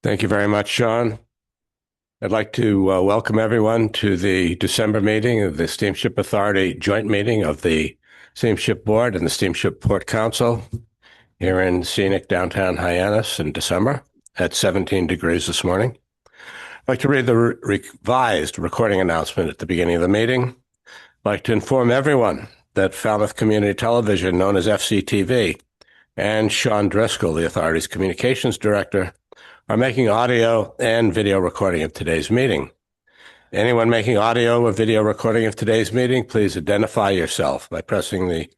Thank you very much, Sean. I'd like to welcome everyone to the December meeting of the Steamship Authority joint meeting of the Steamship Board and the Steamship Port Council here in scenic downtown Hyannis in December at 17 degrees this morning. I'd like to read the revised recording announcement at the beginning of the meeting. I'd like to inform everyone that Falmouth Community Television, known as FCTV, and Sean Driscoll, the Authority's Communications Director, are making audio and video recording of today's meeting. Anyone making audio or video recording of today's meeting, please identify yourself by pressing the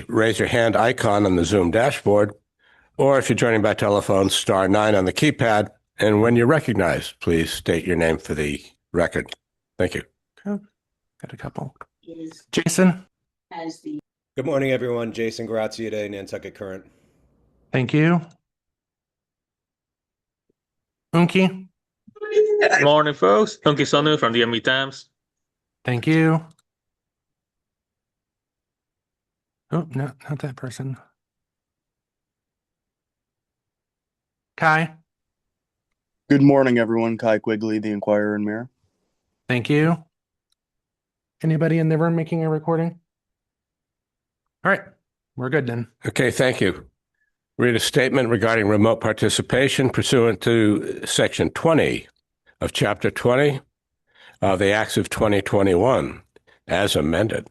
raise your hand icon on the Zoom dashboard, or if you're joining by telephone, *9 on the keypad. And when you're recognized, please state your name for the record. Thank you. Okay. Got a couple. Jason. Good morning, everyone. Jason Graziade, Nantucket Current. Thank you. Unki. Good morning, folks. Unki Sonu from the ME Times. Thank you. Oh, no, not that person. Kai. Good morning, everyone. Kai Quigley, the Inquirer and Mirror. Thank you. Anybody in the room making a recording? All right, we're good then. Okay, thank you. Read a statement regarding remote participation pursuant to Section 20 of Chapter 20 of the Acts of 2021, as amended.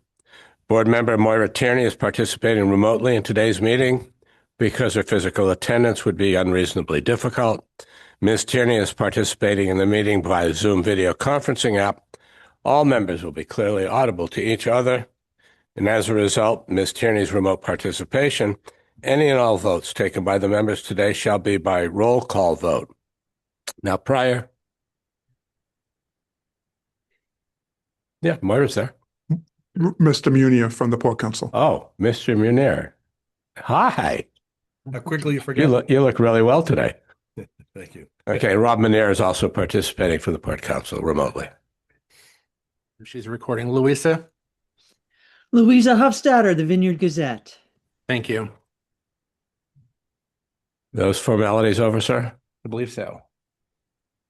Board member Moira Tierney is participating remotely in today's meeting because her physical attendance would be unreasonably difficult. Ms. Tierney is participating in the meeting via Zoom video conferencing app. All members will be clearly audible to each other, and as a result, Ms. Tierney's remote participation, any and all votes taken by the members today shall be by roll call vote. Now, prior. Yeah, Moira's there. Mr. Munier from the Port Council. Oh, Mr. Munier. Hi. How quickly you forget. You look really well today. Thank you. Okay, Rob Munier is also participating for the Port Council remotely. She's recording. Louisa. Louisa Hofstadter, the Vineyard Gazette. Thank you. Those formalities over, sir? I believe so.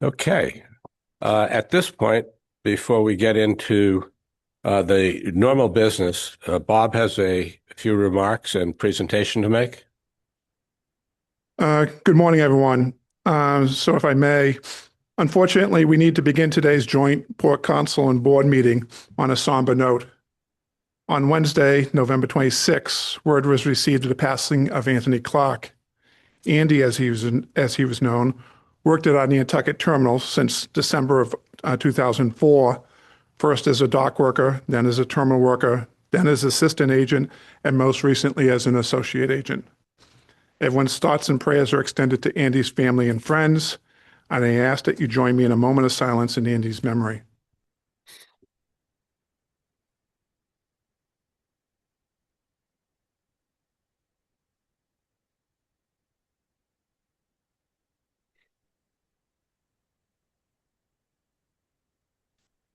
Okay. At this point, before we get into the normal business, Bob has a few remarks and presentation to make. Good morning, everyone. So if I may, unfortunately, we need to begin today's joint Port Council and Board meeting on a somber note. On Wednesday, November 26, word was received of the passing of Anthony Clark. Andy, as he was known, worked at our Nantucket terminal since December of 2004, first as a dock worker, then as a terminal worker, then as assistant agent, and most recently as an associate agent. Everyone's thoughts and prayers are extended to Andy's family and friends, and I ask that you join me in a moment of silence in Andy's memory.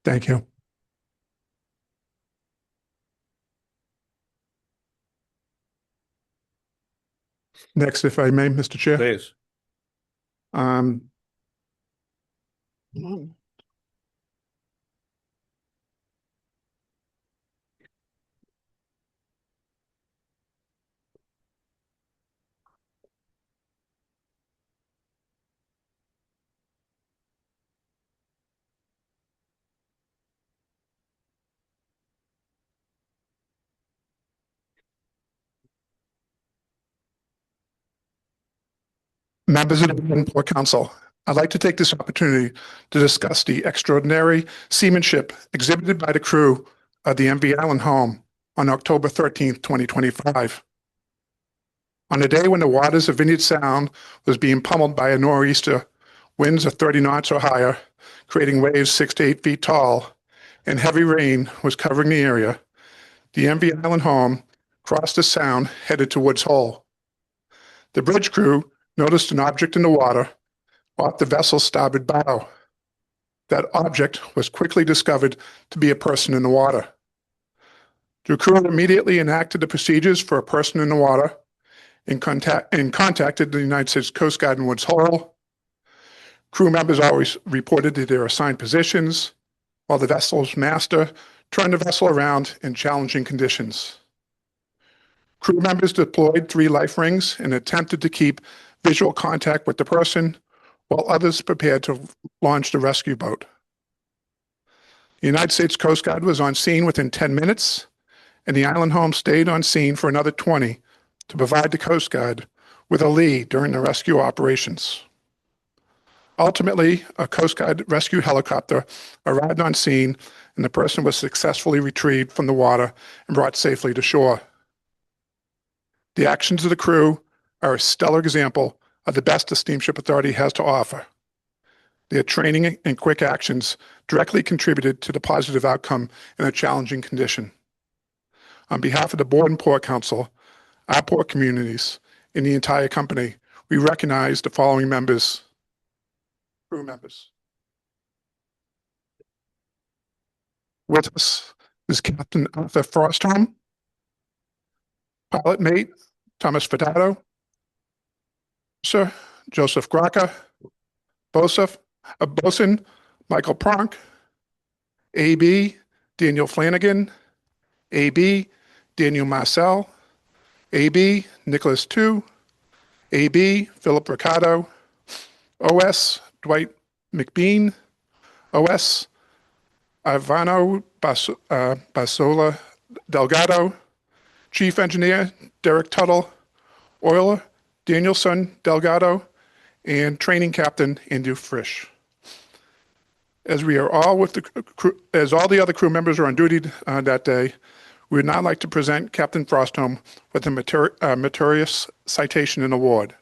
Thank you. Next, if I may, Mr. Chair. Please. Members of the Port Council, I'd like to take this opportunity to discuss the extraordinary seamanship exhibited by the crew of the MV Island home on October 13th, 2025. On a day when the waters of Vineyard Sound was being pummeled by a nor'easter, winds of 30 knots or higher, creating waves 6 to 8 feet tall, and heavy rain was covering the area, the MV Island home crossed the sound headed to Woods Hole. The bridge crew noticed an object in the water off the vessel's starboard bow. That object was quickly discovered to be a person in the water. The crew immediately enacted the procedures for a person in the water and contacted the United States Coast Guard in Woods Hole. Crew members always reported to their assigned positions, while the vessel's master turned the vessel around in challenging conditions. Crew members deployed 3 life rings and attempted to keep visual contact with the person, while others prepared to launch the rescue boat. The United States Coast Guard was on scene within 10 minutes, and the island home stayed on scene for another 20 to provide the Coast Guard with a lead during the rescue operations. Ultimately, a Coast Guard rescue helicopter arrived on scene, and the person was successfully retrieved from the water and brought safely to shore. The actions of the crew are a stellar example of the best the Steamship Authority has to offer. Their training and quick actions directly contributed to the positive outcome in a challenging condition. On behalf of the Board and Port Council, our port communities, and the entire company, we recognize the following crew members. With us is Captain Arthur Frostholm, pilot mate Thomas Fadato, Sir Joseph Graka, bosun Michael Pronk, AB Daniel Flanagan, AB Daniel Marcel, AB Nicholas Tu, AB Philip Ricardo, OS Dwight McBean, OS Ivano Basola Delgado, Chief Engineer Derek Tuttle, Oiler Danielson Delgado, and Training Captain Andrew Frisch. As we are all with the crew, as all the other crew members are on duty that day, we would now like to present Captain Frostholm with a meritorious citation and award.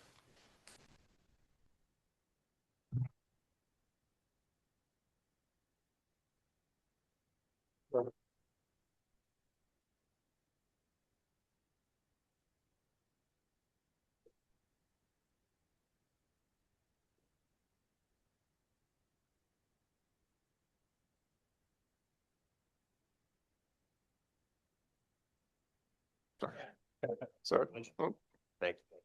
Sorry. Oh. Thank you.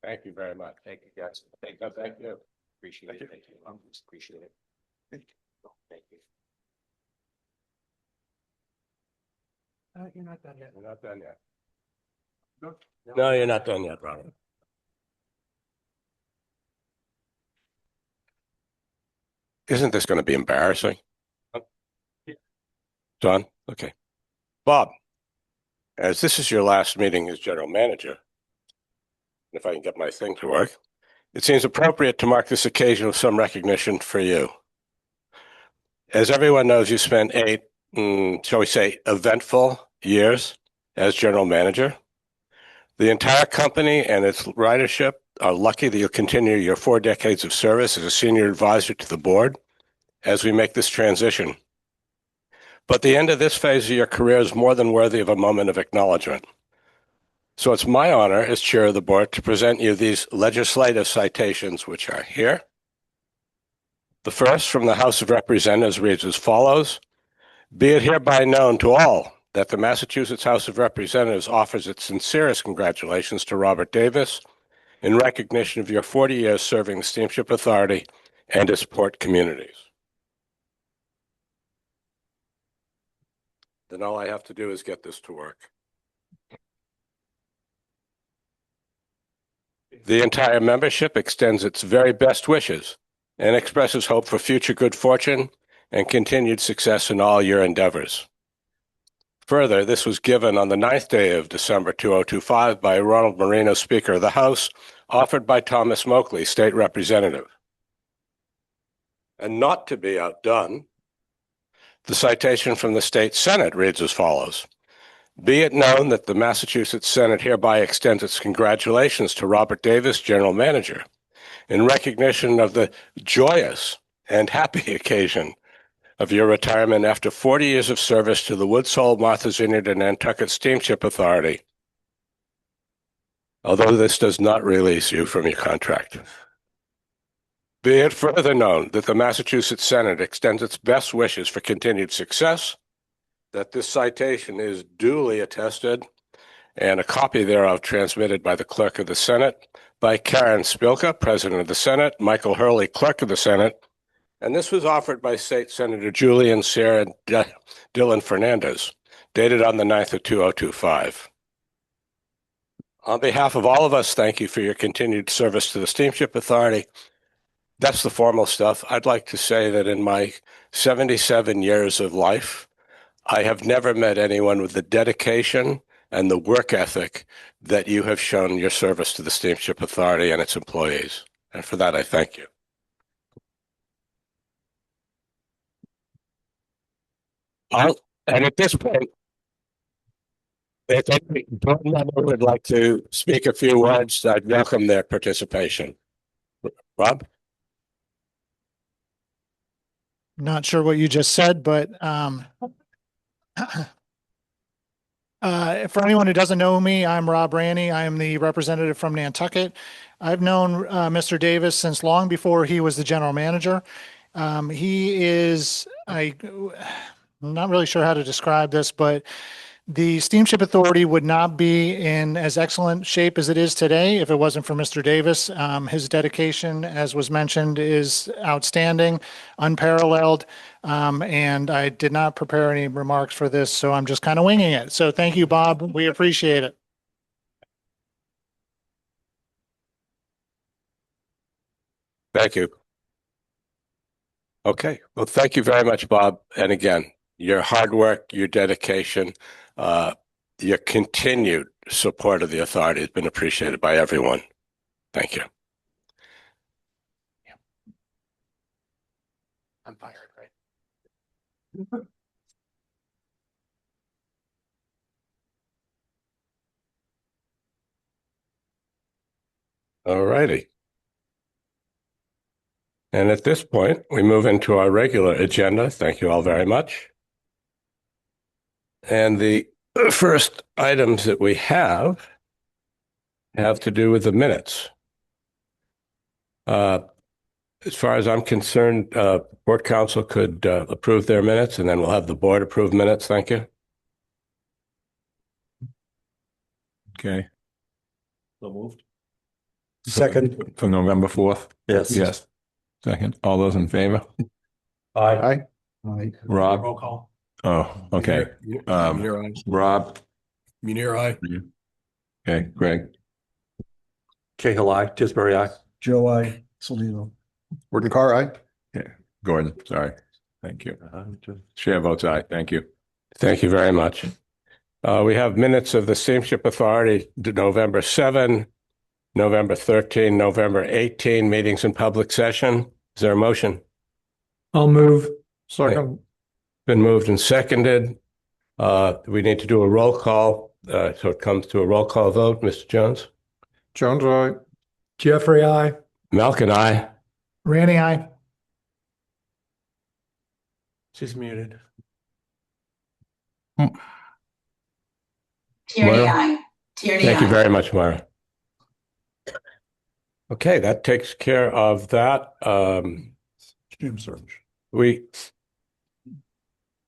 Thank you very much. Thank you, guys. Thank you. Appreciate it. Thank you. Appreciate it. Thank you. Thank you. You're not done yet. You're not done yet. No, you're not done yet, Robert. Isn't this going to be embarrassing? John? Okay. Bob, as this is your last meeting as general manager, if I can get my thing to work, it seems appropriate to mark this occasion with some recognition for you. As everyone knows, you spent 8, shall we say, eventful years as general manager. The entire company and its ridership are lucky that you'll continue your 4 decades of service as a senior advisor to the board as we make this transition. But the end of this phase of your career is more than worthy of a moment of acknowledgement. So it's my honor as chair of the board to present you these legislative citations, which are here. The first from the House of Representatives reads as follows: be it hereby known to all that the Massachusetts House of Representatives offers its sincerest congratulations to Robert Davis in recognition of your 40 years serving the Steamship Authority and its port communities. Then all I have to do is get this to work. The entire membership extends its very best wishes and expresses hope for future good fortune and continued success in all your endeavors. Further, this was given on the 9th day of December 2025 by Ronald Marino, Speaker of the House, offered by Thomas Moakley, State Representative. And not to be outdone, the citation from the State Senate reads as follows: be it known that the Massachusetts Senate hereby extends its congratulations to Robert Davis, General Manager, in recognition of the joyous and happy occasion of your retirement after 40 years of service to the Woods Hole, Martha's Vineyard, and Nantucket Steamship Authority, although this does not release you from your contract. Be it further known that the Massachusetts Senate extends its best wishes for continued success, that this citation is duly attested, and a copy thereof transmitted by the Clerk of the Senate, by Karen Spilka, President of the Senate, Michael Hurley, Clerk of the Senate, and this was offered by State Senator Julian Sarah Dillon Fernandez, dated on the 9th of 2025. On behalf of all of us, thank you for your continued service to the Steamship Authority. That's the formal stuff. I'd like to say that in my 77 years of life, I have never met anyone with the dedication and the work ethic that you have shown your service to the Steamship Authority and its employees. And for that, I thank you. And at this point, if any board member would like to speak a few words, I'd welcome their participation. Rob? Not sure what you just said, but for anyone who doesn't know me, I'm Rob Ranney. I am the representative from Nantucket. I've known Mr. Davis since long before he was the general manager. He is, I'm not really sure how to describe this, but the Steamship Authority would not be in as excellent shape as it is today if it wasn't for Mr. Davis. His dedication, as was mentioned, is outstanding, unparalleled, and I did not prepare any remarks for this, so I'm just kind of winging it. So thank you, Bob. We appreciate it. Thank you. Okay. Well, thank you very much, Bob. And again, your hard work, your dedication, your continued support of the authority has been appreciated by everyone. Thank you. I'm fired, right? All righty. And at this point, we move into our regular agenda. Thank you all very much. And the first items that we have to do with the minutes. As far as I'm concerned, Board Council could approve their minutes, and then we'll have the board approve minutes. Thank you. Okay. So moved. Second. For November 4th? Yes. Yes. Second. All those in favor? Aye. Rob? Roll call. Oh, okay. Munir, aye. Rob? Munir, aye. Okay, Greg? Cahill, aye. Tisbury, aye. Joe, I. Salino. Warden Carr, aye. Yeah. Gordon, sorry. Thank you. Chair votes aye. Thank you. Thank you very much. We have minutes of the Steamship Authority, November 7, November 13, November 18, meetings in public session. Is there a motion? I'll move. Second. Been moved and seconded. We need to do a roll call. So it comes to a roll call vote. Mr. Jones? Jones, aye. Jeffrey, aye. Malkin, aye. Randy, aye. She's muted. Moira? Tierney, aye. Tierney, Thank you aye. very much, Moira. Okay, that takes care of that. Jim Search.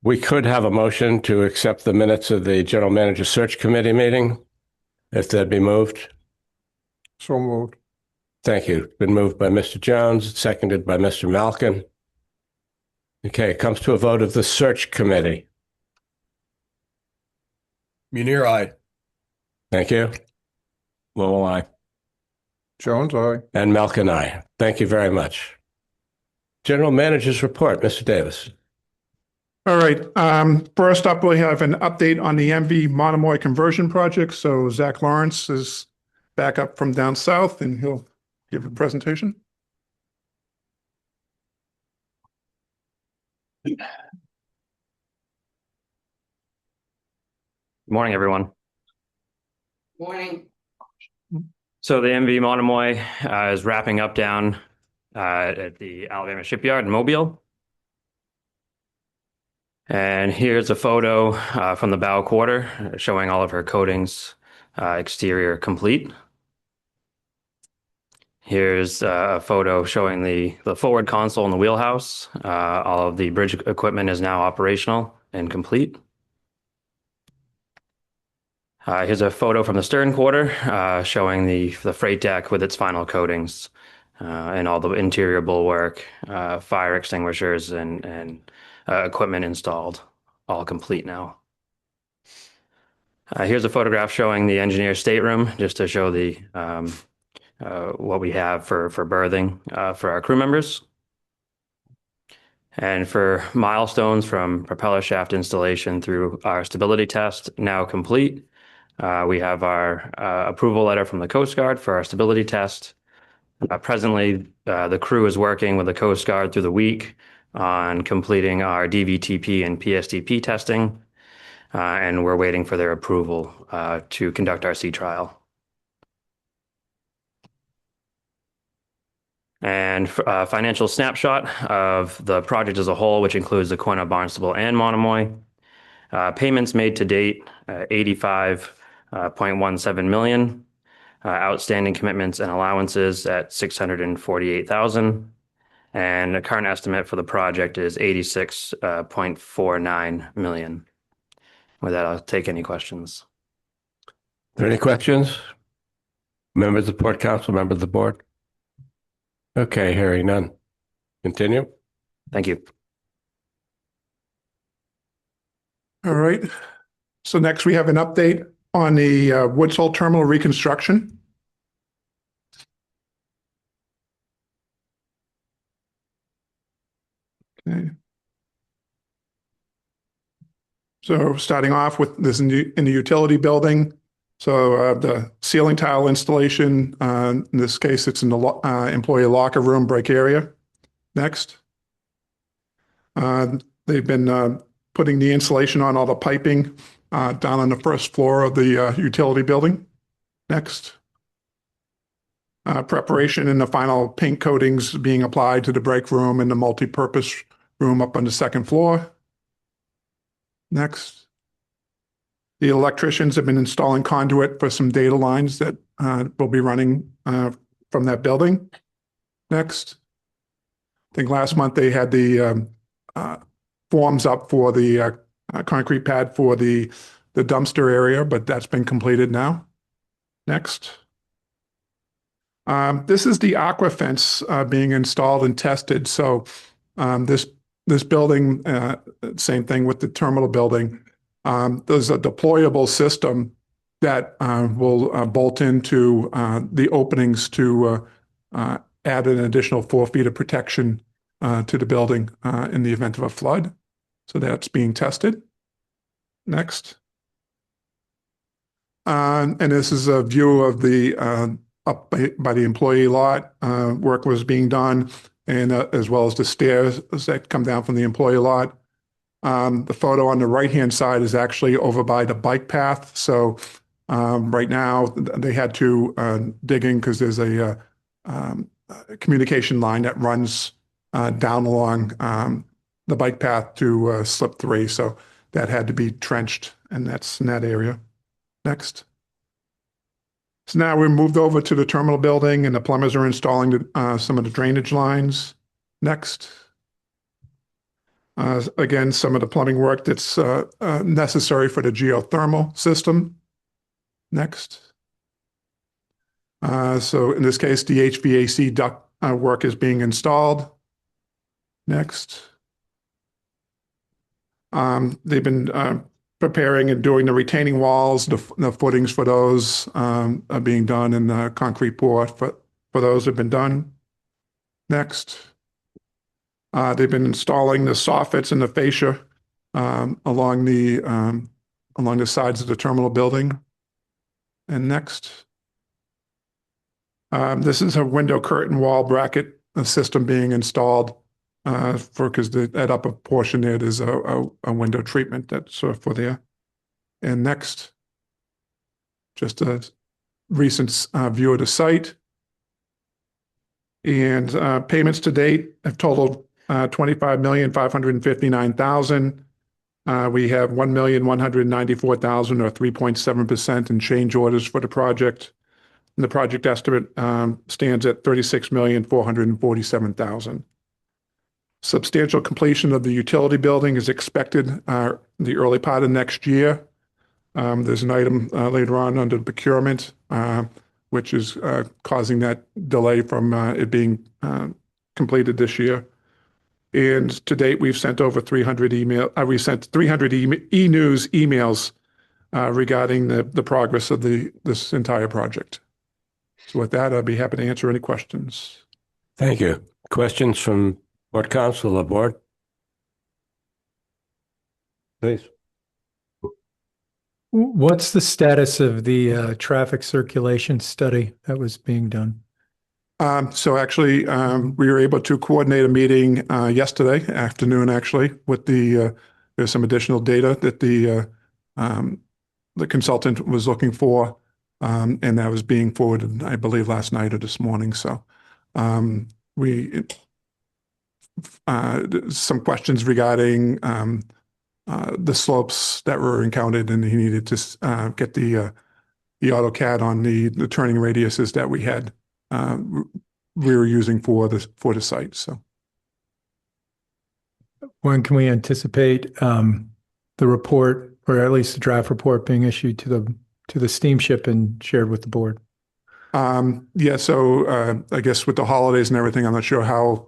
We could have a motion to accept the minutes of the General Manager Search Committee meeting, if that'd be moved. So moved. Thank you. Been moved by Mr. Jones, seconded by Mr. Malkin. Okay, it comes to a vote of the Search Committee. Munir, aye. Thank you. Lowell, aye. Jones, aye. And Malkin, aye. Thank you very much. General Manager's report, Mr. Davis. All right. First up, we have an update on the MV Monomoy conversion project. So Zach Lawrence is back up from down south and he'll give a presentation. Good morning, everyone. Morning. So the MV Monomoy is wrapping up down at the Alabama shipyard in Mobile. And here's a photo from the bow quarter showing all of her coatings, exterior complete. Here's a photo showing the forward console and the wheelhouse. All of the bridge equipment is now operational and complete. Here's a photo from the stern quarter showing the freight deck with its final coatings and all the interior bulwark, fire extinguishers, and equipment installed, all complete now. Here's a photograph showing the engineer stateroom, just to show the what we have for berthing for our crew members. And for milestones from propeller shaft installation through our stability test now complete. We have our approval letter from the Coast Guard for our stability test. Presently, the crew is working with the Coast Guard through the week on completing our DVTP and PSDP testing, and we're waiting for their approval to conduct our sea trial. And financial snapshot of the project as a whole, which includes the Quina, Barnstable, and Monomoy. Payments made to date, 85.17 million. Outstanding commitments and allowances at 648,000. And the current estimate for the project is 86.49 million. With that, I'll take any questions. Are there any questions? Members of the Port Council, members of the board? Okay, hearing none. Continue. Thank you. All right. So next we have an update on the Woods Hole Terminal reconstruction. Okay. So starting off with this in the utility building. So the ceiling tile installation, in this case, it's in the employee locker room break area. Next. They've been putting the insulation on all the piping down on the first floor of the utility building. Next. Preparation and the final paint coatings being applied to the break room and the multi-purpose room up on the second floor. Next. The electricians have been installing conduit for some data lines that will be running from that building. Next. I think last month they had the forms up for the concrete pad for the dumpster area, but that's been completed now. Next. This is the aqua fence being installed and tested. So this building, same thing with the terminal building. There's a deployable system that will bolt into the openings to add an additional 4 feet of protection to the building in the event of a flood. So that's being tested. Next. And this is a view of the up by the employee lot. Work was being done, and as well as the stairs that come down from the employee lot. The photo on the right-hand side is actually over by the bike path. So right now they had to dig in because there's a communication line that runs down along the bike path to slip 3. So that had to be trenched, and that's in that area. Next. So now we're moved over to the terminal building, and the plumbers are installing some of the drainage lines. Next. Again, some of the plumbing work that's necessary for the geothermal system. Next. So in this case, the HVAC duct work is being installed. Next. They've been preparing and doing the retaining walls, the footings for those are being done, and the concrete pour for those have been done. Next. They've been installing the soffits and the fascia along the sides of the terminal building. And next. This is a window curtain wall bracket system being installed because that upper portion there is a window treatment that's for there. And next, just a recent view of the site. And payments to date have totaled $25,559,000. We have $1,194,000 or 3.7% in change orders for the project. and the project estimate stands at $36,447,000. Substantial completion of the utility building is expected the early part of next year. There's an item later on under procurement, which is causing that delay from it being completed this year. And to date, we've sent over 300 we sent 300 e-news emails regarding the progress of this entire project. So with that, I'd be happy to answer any questions. Thank you. Questions from board council or board? Please. What's the status of the traffic circulation study that was being done? So actually, we were able to coordinate a meeting yesterday afternoon, actually, with there's some additional data that the consultant was looking for, and that was being forwarded, I believe, last night or this morning. So some questions regarding the slopes that were encountered, and he needed to get the AutoCAD on the turning radiuses that we had we were using for the site. So when can we anticipate the report, or at least the draft report, being issued to the steamship and shared with the board? Yeah, so I guess with the holidays and everything, I'm not sure how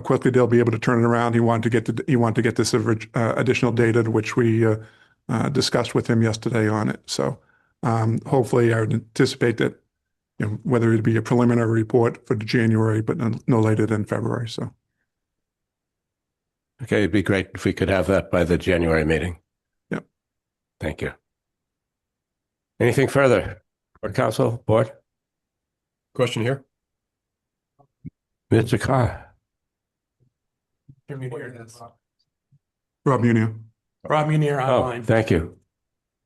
quickly they'll be able to turn it around. He wanted to get this additional data, which we discussed with him yesterday on it. So hopefully, I would anticipate that, whether it be a preliminary report for January, but no later than February. So. Okay, it'd be great if we could have that by the January meeting. Yep. Thank you. Anything further? Board council, board? Question here? Mr. Carr. Rob Munir. Rob Munir online. Oh, thank you.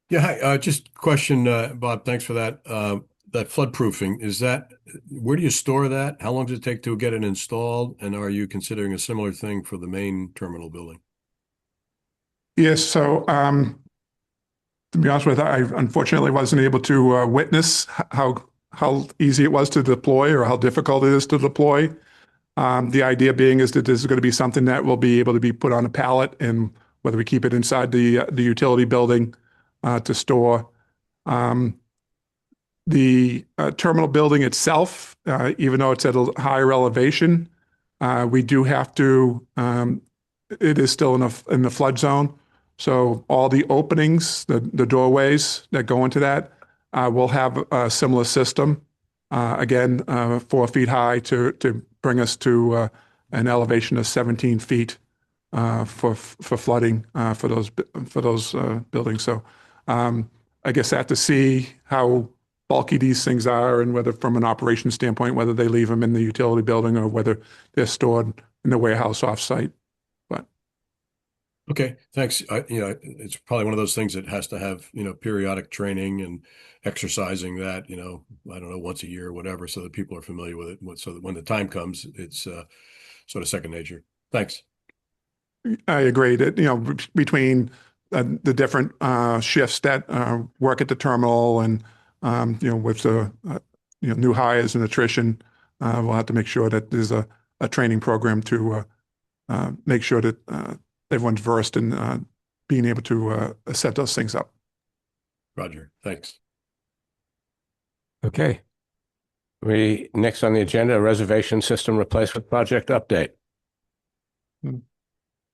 Yeah, hi, just question, Bob, thanks for that. That flood proofing, where do you store that? How long does it take to get it installed? And are you considering a similar thing for the main terminal building? Yes, so to be honest with you, I unfortunately wasn't able to witness how easy it was to deploy or how difficult it is to deploy. The idea being is that this is going to be something that will be able to be put on a pallet, and whether we keep it inside the utility building to store. The terminal building itself, even though it's at a higher elevation, we do have to, it is still in the flood zone. So all the openings, the doorways that go into that will have a similar system. Again, 4 feet high to bring us to an elevation of 17 feet for flooding for those buildings. So I guess I have to see how bulky these things are, and whether from an operation standpoint, whether they leave them in the utility building or whether they're stored in the warehouse offsite. But okay, thanks. It's probably one of those things that has to have, periodic training and exercising that, I don't know, once a year or whatever, so that people are familiar with it, so that when the time comes, it's sort of second nature. Thanks. I agree that, between the different shifts that work at the terminal, and with the new hires and attrition, we'll have to make sure that there's a training program to make sure that everyone's versed in being able to set those things up. Roger, thanks. Okay. Next on the agenda, reservation system replacement project update.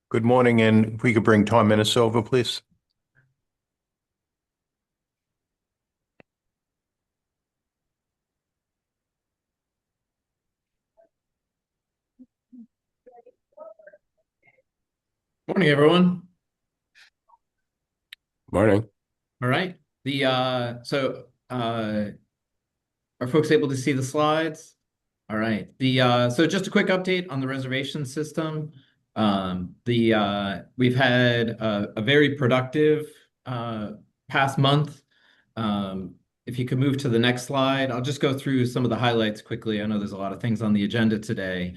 Good morning, and if we could bring Tom Minnis over, please. Morning, everyone. Morning. All right. Are folks able to see the slides? All right. So just a quick update on the reservation system. We've had a very productive past month. If you could move to the next slide, I'll just go through some of the highlights quickly. I know there's a lot of things on the agenda today.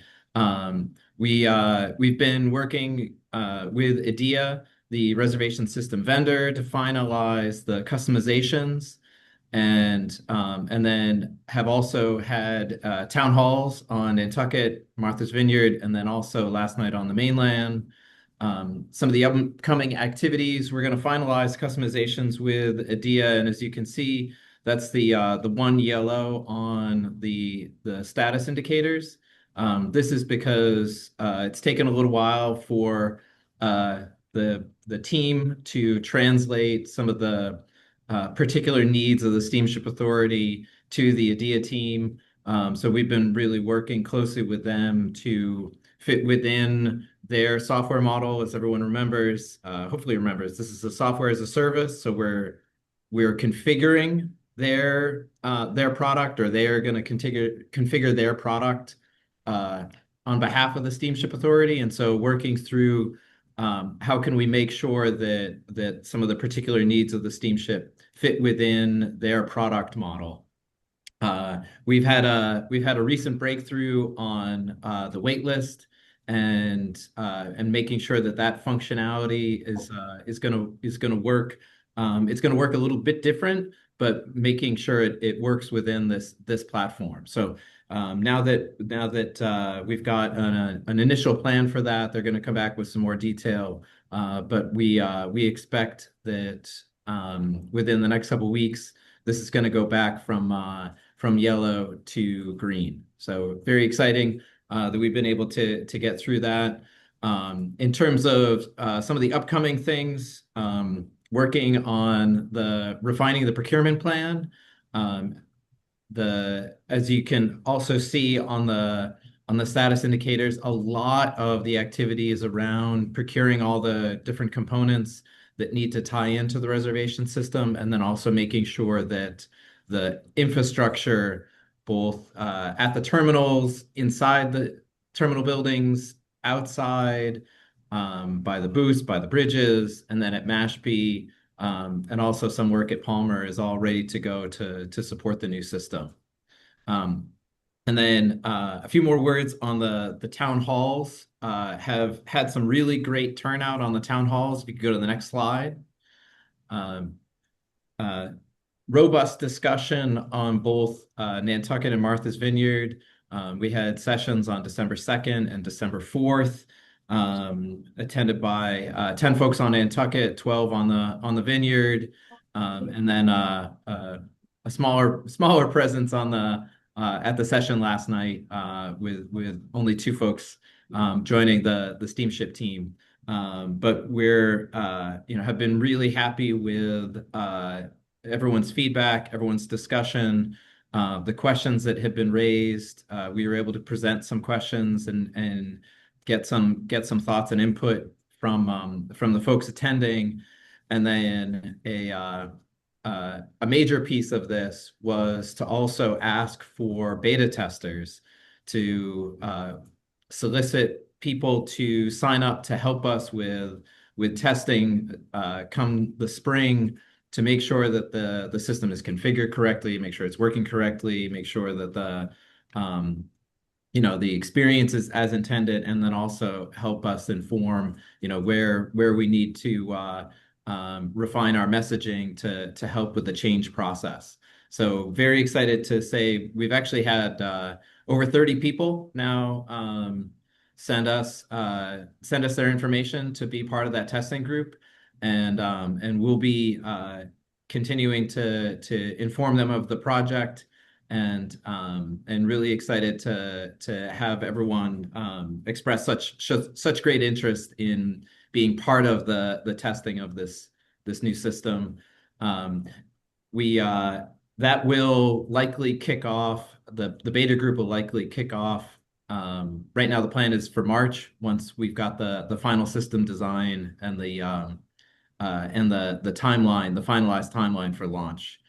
We've been working with IDEA, the reservation system vendor, to finalize the customizations and then have also had town halls on Nantucket, Martha's Vineyard, and then also last night on the mainland. Some of the upcoming activities, we're going to finalize customizations with Adia, and as you can see, that's the one yellow on the status indicators. This is because it's taken a little while for the team to translate some of the particular needs of the Steamship Authority to the Adia team. So we've been really working closely with them to fit within their software model. As everyone remembers, hopefully remembers, this is a software as a service. So we're configuring their product, or they are going to configure their product on behalf of the Steamship Authority. And so working through how can we make sure that some of the particular needs of the steamship fit within their product model. We've had a recent breakthrough on the wait list, and making sure that functionality is going to work. It's going to work a little bit different, but making sure it works within this platform. So now that we've got an initial plan for that, they're going to come back with some more detail. But we expect that within the next couple of weeks, this is going to go back from yellow to green. So very exciting that we've been able to get through that. In terms of some of the upcoming things, working on refining the procurement plan. As you can also see on the status indicators, a lot of the activity is around procuring all the different components that need to tie into the reservation system, and then also making sure that the infrastructure, both at the terminals, inside the terminal buildings, outside, by the booths, by the bridges, and then at Mashpee, and also some work at Palmer is all ready to go to support the new system. And then a few more words on the town halls. Have had some really great turnout on the town halls. If you could go to the next slide. Robust discussion on both Nantucket and Martha's Vineyard. We had sessions on December 2nd and December 4th, attended by 10 folks on Nantucket, 12 on the Vineyard, and then a smaller presence on at the session last night, with only 2 folks joining the steamship team. But we're have been really happy with everyone's feedback, everyone's discussion, the questions that have been raised. We were able to present some questions and get some thoughts and input from the folks attending. And then a major piece of this was to also ask for beta testers to solicit people to sign up to help us with testing come the spring, to make sure that the system is configured correctly, make sure it's working correctly, make sure that the experience is as intended, and then also help us inform where we need to refine our messaging to help with the change process. So very excited to say we've actually had over 30 people now send us their information to be part of that testing group, and we'll be continuing to inform them of the project, and really excited to have everyone express such great interest in being part of the testing of this new system. That will likely kick off, the beta group will likely kick off. Right now the plan is for March, once we've got the final system design and the timeline, the finalized timeline for launch.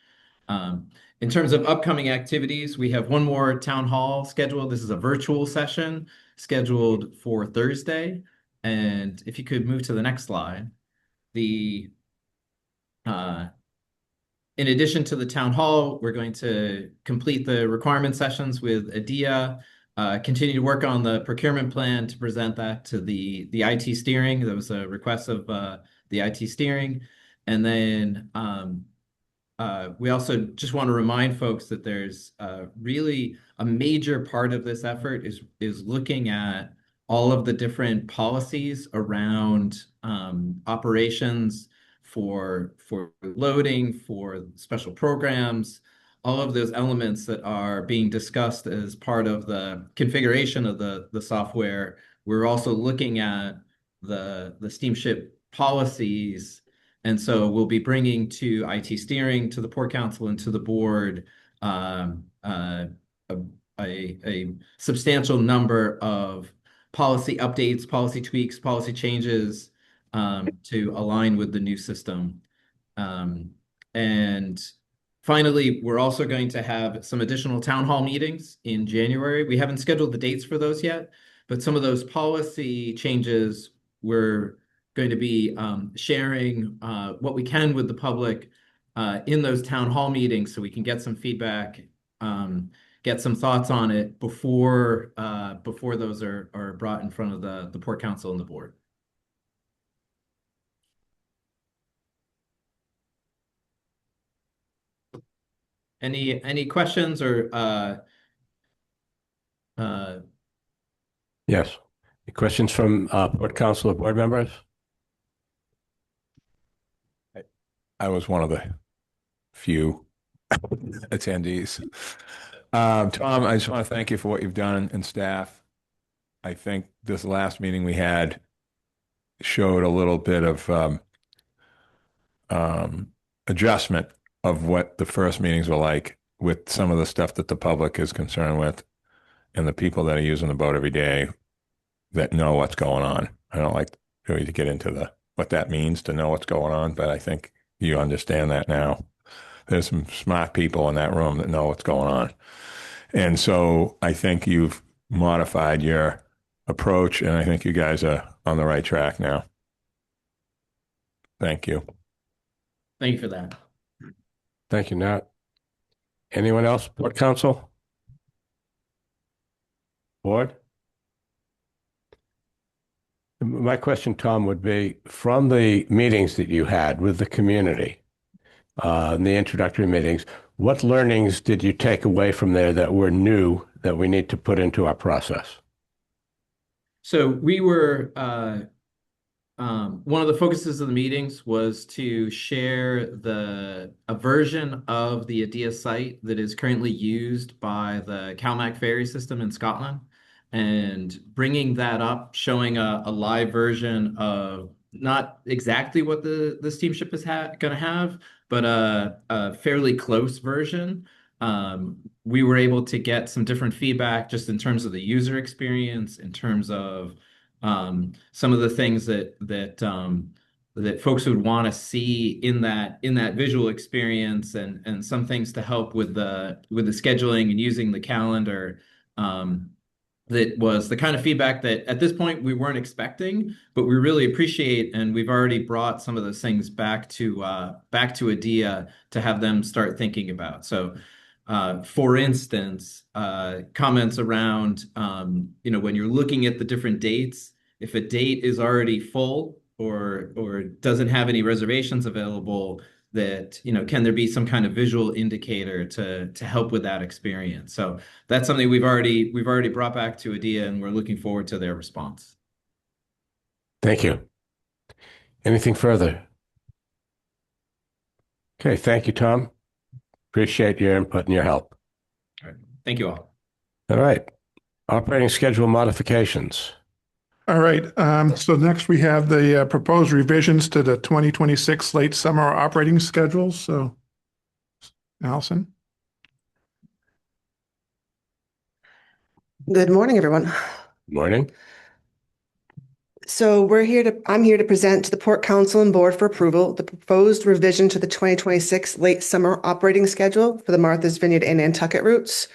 In terms of upcoming activities, we have one more town hall scheduled. This is a virtual session scheduled for Thursday. And if you could move to the next slide. In addition to the town hall, we're going to complete the requirement sessions with Adia, continue to work on the procurement plan to present that to the IT steering. There was a request of the IT steering. And then we also just want to remind folks that there's really a major part of this effort is looking at all of the different policies around operations for loading, for special programs, all of those elements that are being discussed as part of the configuration of the software. We're also looking at the Steamship policies. And so we'll be bringing to IT steering, to the Port Council, and to the board a substantial number of policy updates, policy tweaks, policy changes to align with the new system. And finally, we're also going to have some additional town hall meetings in January. We haven't scheduled the dates for those yet, but some of those policy changes we're going to be sharing what we can with the public in those town hall meetings so we can get some feedback, get some thoughts on it before those are brought in front of the Port Council and the board. Any questions or Yes. Any questions from Port Council or board members? I was one of the few attendees. Tom, I just want to thank you for what you've done and staff. I think this last meeting we had showed a little bit of adjustment of what the first meetings were like with some of the stuff that the public is concerned with and the people that are using the boat every day that know what's going on. I don't like really to get into what that means to know what's going on, but I think you understand that now. There's some smart people in that room that know what's going on. And so I think you've modified your approach, and I think you guys are on the right track now. Thank you. Thank you for that. Thank you, Nat. Anyone else, Port Council? Board? My question, Tom, would be from the meetings that you had with the community, the introductory meetings, what learnings did you take away from there that were new that we need to put into our process? So we were, one of the focuses of the meetings was to share a version of the ADIA site that is currently used by the CalMac ferry system in Scotland, and bringing that up, showing a live version of not exactly what the steamship is going to have, but a fairly close version. We were able to get some different feedback just in terms of the user experience, in terms of some of the things that folks would want to see in that visual experience, and some things to help with the scheduling and using the calendar. That was the kind of feedback that at this point we weren't expecting, but we really appreciate, and we've already brought some of those things back to ADIA to have them start thinking about. So, for instance, comments around when you're looking at the different dates, if a date is already full or doesn't have any reservations available, that can there be some kind of visual indicator to help with that experience? So that's something we've already brought back to ADIA, and we're looking forward to their response. Thank you. Anything further? Okay, thank you, Tom. Appreciate your input and your help. All right. Thank you all. All right. Operating schedule modifications. All right. So next we have the proposed revisions to the 2026 late summer operating schedules. So, Allison. Good morning, everyone. Morning. So I'm here to present to the Port Council and Board for approval the proposed revision to the 2026 late summer operating schedule for the Martha's Vineyard and Nantucket routes.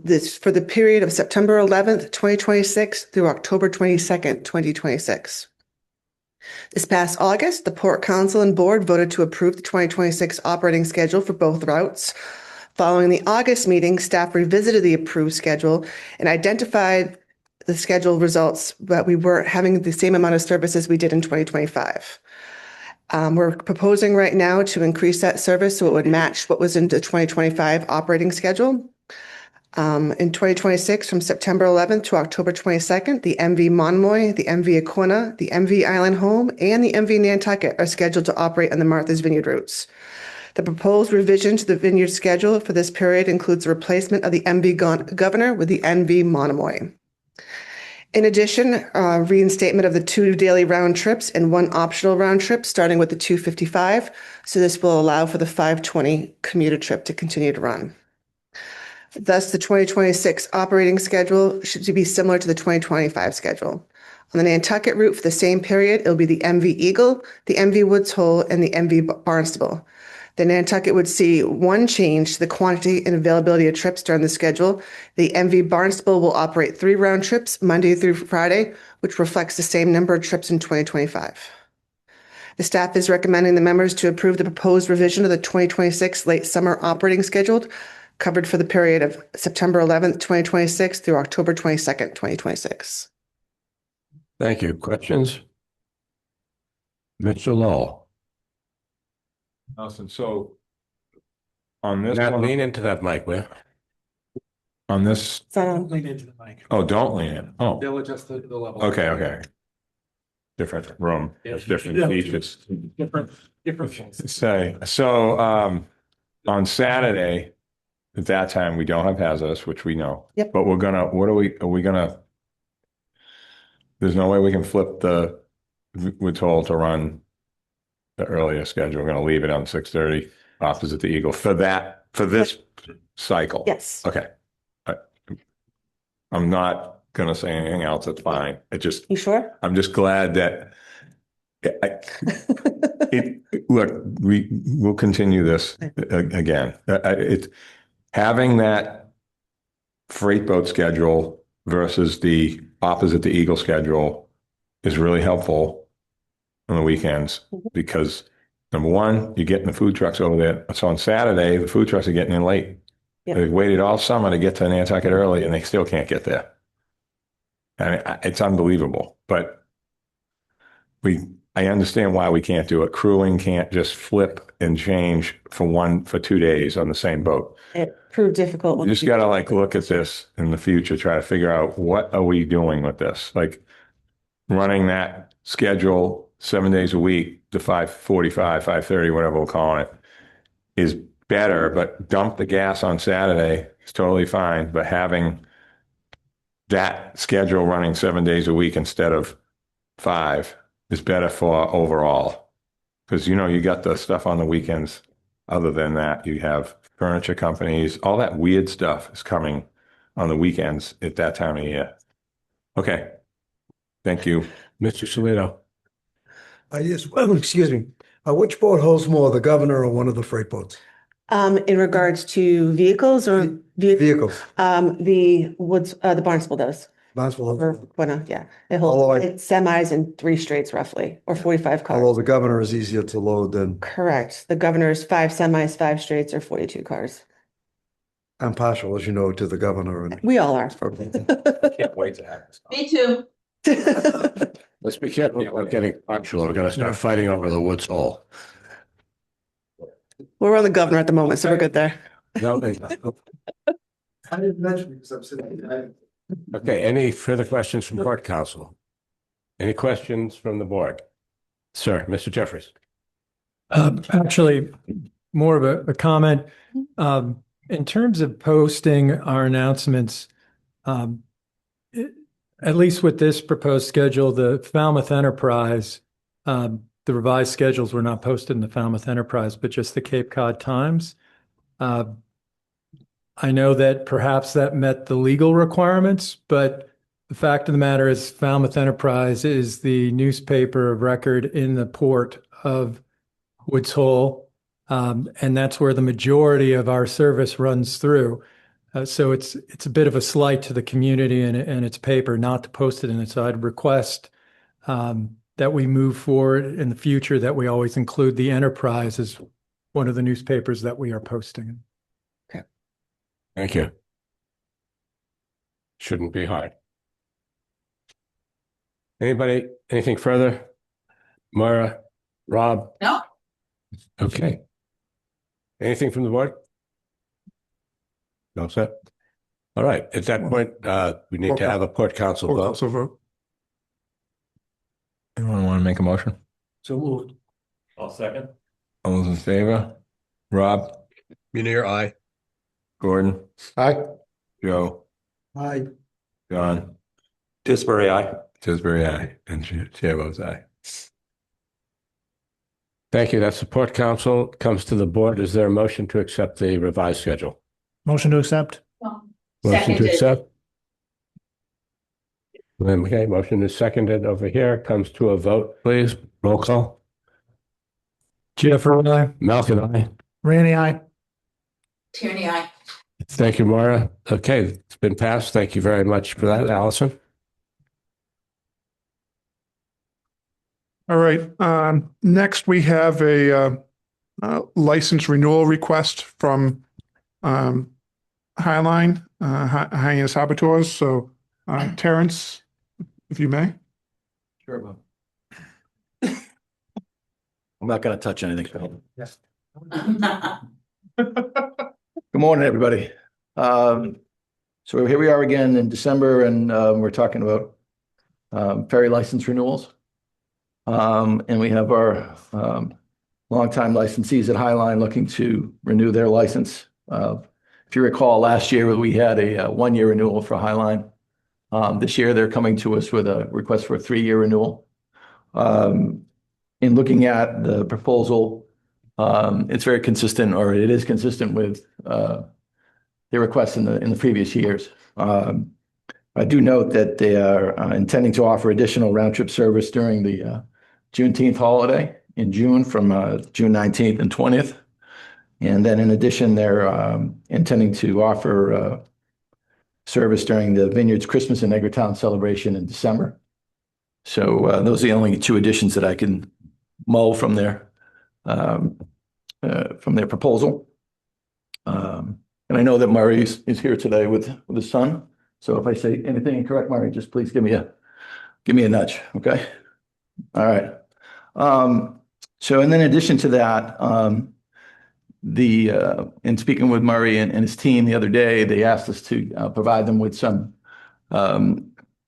This for the period of September 11th, 2026 through October 22nd, 2026. This past August, the Port Council and Board voted to approve the 2026 operating schedule for both routes. Following the August meeting, staff revisited the approved schedule and identified the schedule results, but we weren't having the same amount of services we did in 2025. We're proposing right now to increase that service so it would match what was in the 2025 operating schedule. In 2026, from September 11th to October 22nd, the MV Monomoy, the MV Aquina, the MV Island Home, and the MV Nantucket are scheduled to operate on the Martha's Vineyard routes. The proposed revision to the Vineyard schedule for this period includes the replacement of the MV Governor with the MV Monomoy. In addition, reinstatement of the 2 daily round trips and 1 optional round trip, starting with the 255. So this will allow for the 520 commuter trip to continue to run. Thus, the 2026 operating schedule should be similar to the 2025 schedule. On the Nantucket route for the same period, it'll be the MV Eagle, the MV Woods Hole, and the MV Barnstable. The Nantucket would see 1 change to the quantity and availability of trips during the schedule. The MV Barnstable will operate 3 round trips Monday through Friday, which reflects the same number of trips in 2025. The staff is recommending the members to approve the proposed revision of the 2026 late summer operating schedule, covered for the period of September 11th, 2026 through October 22nd, 2026. Thank you. Questions? Mr. Lowell. Nelson, so on this Matt, one, lean into that mic, will you? on this, Don't lean into the mic. oh, don't lean in. Oh, They'll adjust the level. okay. Different room, different features. Different. So on Saturday, at that time, we don't have hazardous, which we know. Yep. But there's no way we can flip we're told to run the earlier schedule. We're gonna leave it on 6:30 opposite the Eagle for this cycle. Yes. Okay. I'm not gonna say anything else. It's fine. You sure? I'm just glad that look, we'll continue this again. It's having that freight boat schedule versus the opposite the Eagle schedule is really helpful on the weekends because number one, you're getting the food trucks over there. So on Saturday, the food trucks are getting in late. Yeah. They've waited all summer to get to Nantucket early and they still can't get there. I mean, it's unbelievable, but I understand why we can't do it. Crewing can't just flip and change for 2 days on the same boat. It proved difficult. You just got to look at this in the future, try to figure out what are we doing with this? Like running that schedule 7 days a week to 5:45, 5:30, whatever we'll call it, is better, but dump the gas on Saturday is totally fine. But having that schedule running 7 days a week instead of 5 is better for overall. Because, you got the stuff on the weekends. Other than that, you have furniture companies, all that weird stuff is coming on the weekends at that time of year. Okay. Thank you. Mr. Salito. Excuse me. Which boat holds more, the Governor or one of the freight boats? In regards to vehicles or Vehicles. The Barnstable does. Barnstable. Or Quina, yeah. It holds it's semis and 3 straights roughly, or 45 cars. Although the Governor is easier to load than. Correct. The Governor's 5 semis, 5 straights, or 42 cars. I'm partial, as you know, to the Governor. We all are. Can't wait to have this. Me too. Let's be careful about getting punctual. We're going to start fighting over the Woods Hole. We're on the Governor at the moment, so we're good there. No, I didn't mention because I'm sitting. okay. Any further questions from court counsel? Any questions from the board? Sir, Mr. Jeffries. Actually, more of a comment. In terms of posting our announcements, at least with this proposed schedule, the Falmouth Enterprise, the revised schedules were not posted in the Falmouth Enterprise, but just the Cape Cod Times. I know that perhaps that met the legal requirements, but the fact of the matter is Falmouth Enterprise is the newspaper of record in the port of Woods Hole, and that's where the majority of our service runs through. So it's a bit of a slight to the community and its paper not to post it in it. So I'd request that we move forward in the future, that we always include the Enterprise as one of the newspapers that we are posting. Okay. Thank you. Shouldn't be hard. Anybody, anything further? Moira? Rob? No. Okay. Anything from the board? No, sir. All right. At that point, we need to have a port council Port vote. council vote. Anyone want to make a motion? So moved. I'll second. All those in favor? Rob? Munir, aye. Gordon? Aye. Joe? Aye. John? Tisbury, aye. Tisbury, aye. And chair votes aye. Thank you. That support council comes to the board. Is there a motion to accept the revised schedule? Motion to accept. Motion to Seconded. accept. Okay, motion is seconded over here. Comes to a vote, please. Roll call. Jeffrey, aye. Malcolm, aye. Randy, aye. Tierney, aye. Thank you, Maura. Okay, it's been passed. Thank you very much for that, Allison. All right. Next, we have a license renewal request from Highline, Hyannis Habitors. So, Terrence, if you may. Sure, Bob. I'm not going to touch anything, Phil. Yes. Good morning, everybody. So here we are again in December, and we're talking about ferry license renewals. And we have our longtime licensees at Highline looking to renew their license. If you recall, last year we had a 1-year renewal for Highline. This year they're coming to us with a request for a 3-year renewal. In looking at the proposal, it's very consistent, or it is consistent with their requests in the previous years. I do note that they are intending to offer additional round trip service during the Juneteenth holiday in June from June 19th and 20th. And then in addition, they're intending to offer service during the Vineyard's Christmas and Negretown celebration in December. So those are the only 2 additions that I can mull from their proposal. And I know that Murray is here today with his son. So if I say anything incorrect, Murray, just please give me a nudge. Okay. All right. So, and then in addition to that, in speaking with Murray and his team the other day, they asked us to provide them with some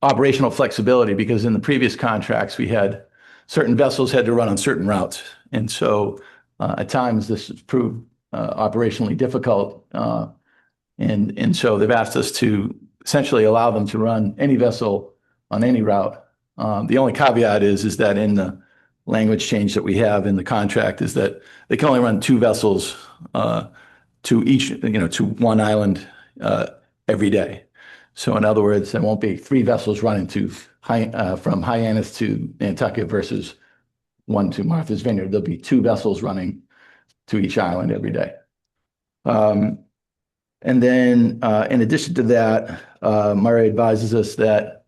operational flexibility, because in the previous contracts we had certain vessels had to run on certain routes, and so at times this has proved operationally difficult, and so they've asked us to essentially allow them to run any vessel on any route. The only caveat is that in the language change that we have in the contract is that they can only run 2 vessels to each, to one island every day. So in other words, there won't be 3 vessels running from Hyannis to Nantucket versus 1 to Martha's Vineyard. There'll be 2 vessels running to each island every day. And then in addition to that, Murray advises us that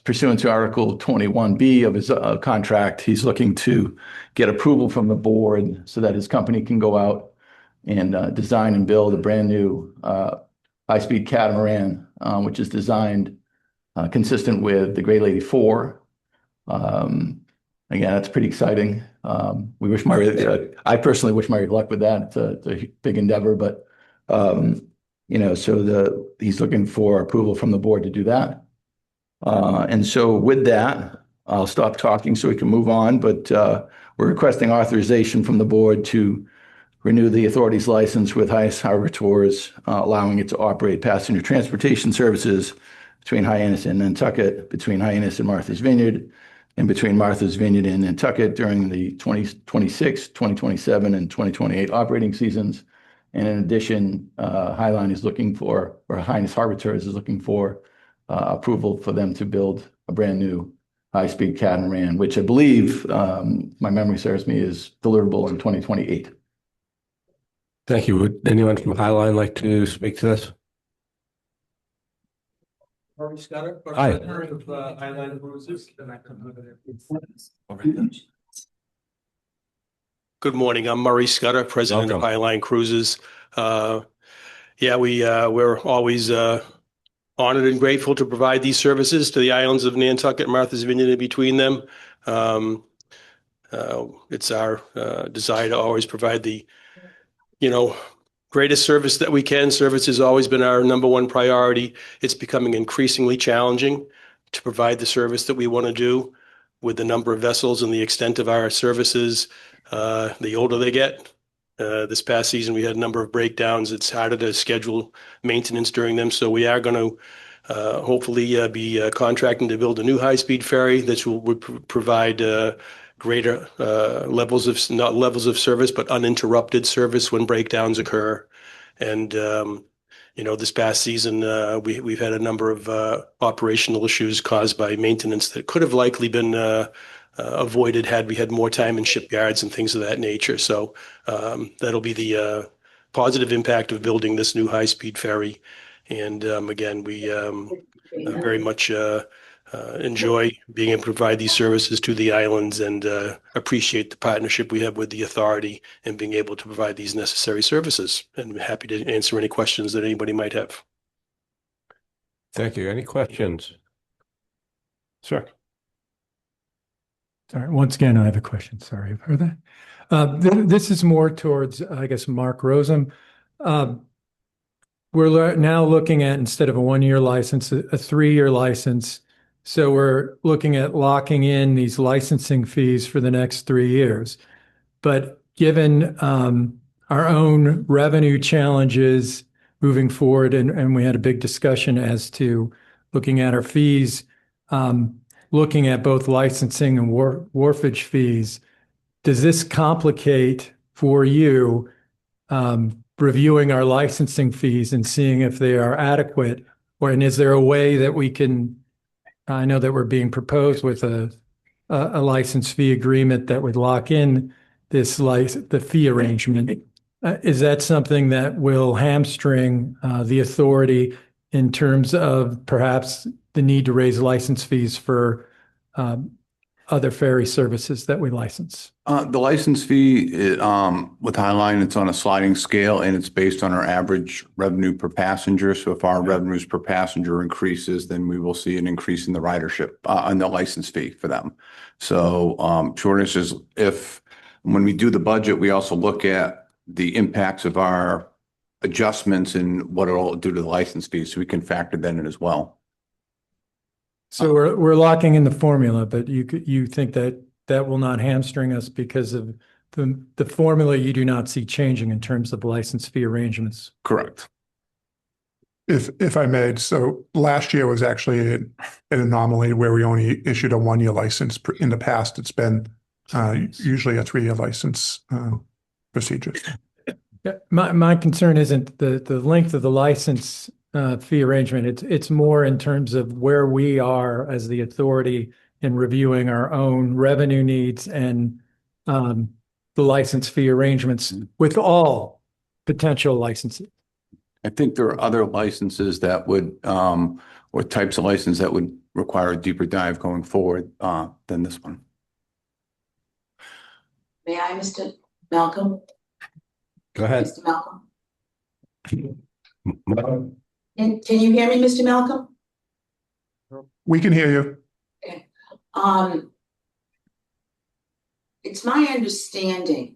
pursuant to Article 21B of his contract, he's looking to get approval from the board so that his company can go out and design and build a brand new high-speed catamaran, which is designed consistent with the Great Lady 4. Again, that's pretty exciting. We wish Murray, I personally wish Murray luck with that. It's a big endeavor, but so he's looking for approval from the board to do that. And so with that, I'll stop talking so we can move on, but we're requesting authorization from the board to renew the authority's license with Hyannis Harbor Tours, allowing it to operate passenger transportation services between Hyannis and Nantucket, between Hyannis and Martha's Vineyard, and between Martha's Vineyard and Nantucket during the 2026, 2027, and 2028 operating seasons. And in addition, Highline is looking for, or Hyannis Harbor Tours is looking for approval for them to build a brand new high-speed catamaran, which I believe, my memory serves me, is deliverable in 2028. Thank you. Would anyone from Highline like to speak to this? Murray Scudder. Hi. Good morning. I'm Murray Scudder, president of Highline Cruises. We're always honored and grateful to provide these services to the islands of Nantucket, Martha's Vineyard, and between them. It's our desire to always provide the, greatest service that we can. Service has always been our number one priority. It's becoming increasingly challenging to provide the service that we want to do with the number of vessels and the extent of our services. The older they get. This past season, we had a number of breakdowns. It's harder to schedule maintenance during them. So we are going to hopefully be contracting to build a new high-speed ferry that will provide greater levels of, not levels of service, but uninterrupted service when breakdowns occur. And, this past season, we've had a number of operational issues caused by maintenance that could have likely been avoided had we had more time in shipyards and things of that nature. So that'll be the positive impact of building this new high-speed ferry. And again, we very much enjoy being able to provide these services to the islands and appreciate the partnership we have with the authority and being able to provide these necessary services. And I'm happy to answer any questions that anybody might have. Thank you. Any questions? Sir. Sorry, once again, I have a question. Sorry for that. This is more towards, I guess, Mark Rosem. We're now looking at, instead of a 1-year license, a 3-year license. So we're looking at locking in these licensing fees for the next 3 years. But given our own revenue challenges moving forward, and we had a big discussion as to looking at our fees, looking at both licensing and wharfage fees, does this complicate for you reviewing our licensing fees and seeing if they are adequate? And is there a way that we can, I know that we're being proposed with a license fee agreement that would lock in the fee arrangement. Is that something that will hamstring the authority in terms of perhaps the need to raise license fees for other ferry services that we license? The license fee with Highline, it's on a sliding scale and it's based on our average revenue per passenger. So if our revenues per passenger increases, then we will see an increase in the ridership on the license fee for them. So shortness is when we do the budget, we also look at the impacts of our adjustments and what it'll do to the license fee. So we can factor that in as well. So we're locking in the formula, but you think that will not hamstring us because of the formula you do not see changing in terms of license fee arrangements? Correct. If I may, so last year was actually an anomaly where we only issued a 1-year license. In the past, it's been usually a 3-year license procedure. My concern isn't the length of the license fee arrangement. It's more in terms of where we are as the authority in reviewing our own revenue needs and the license fee arrangements with all potential licenses. I think there are other licenses that would, or types of license that would require a deeper dive going forward than this one. May I, Mr. Malcolm? Go ahead. Mr. Malcolm? Can you hear me, Mr. Malcolm? We can hear you. Okay. It's my understanding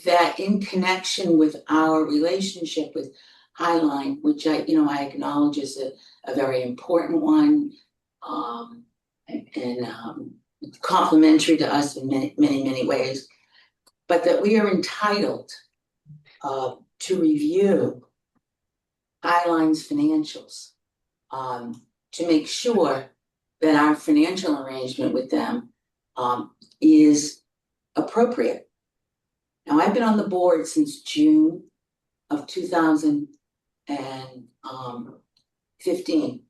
that in connection with our relationship with Highline, which I acknowledge is a very important one, and complementary to us in many ways, but that we are entitled to review Highline's financials to make sure that our financial arrangement with them is appropriate. Now, I've been on the board since June of 2015.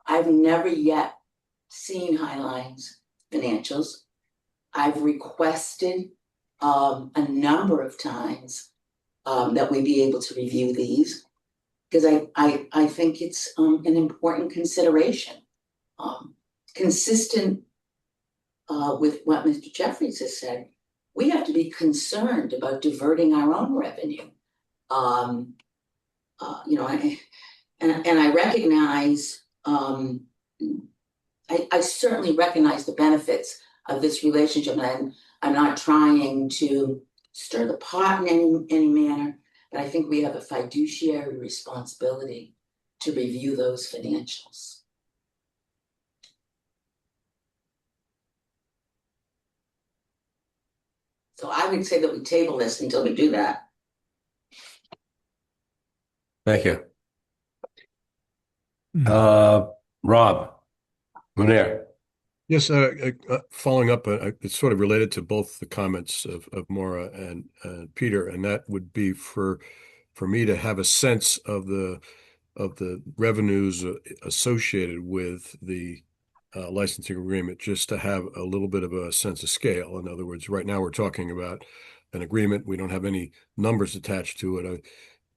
I've never yet seen Highline's financials. I've requested a number of times that we be able to review these, because I think it's an important consideration. Consistent with what Mr. Jeffries has said, we have to be concerned about diverting our own revenue. I recognize, I certainly recognize the benefits of this relationship. And I'm not trying to stir the pot in any manner, but I think we have a fiduciary responsibility to review those financials. So I would say that we table this until we do that. Thank you. Rob, Munir. Yes, following up, it's sort of related to both the comments of Maura and Peter, and that would be for me to have a sense of the revenues associated with the licensing agreement, just to have a little bit of a sense of scale. In other words, right now we're talking about an agreement. We don't have any numbers attached to it.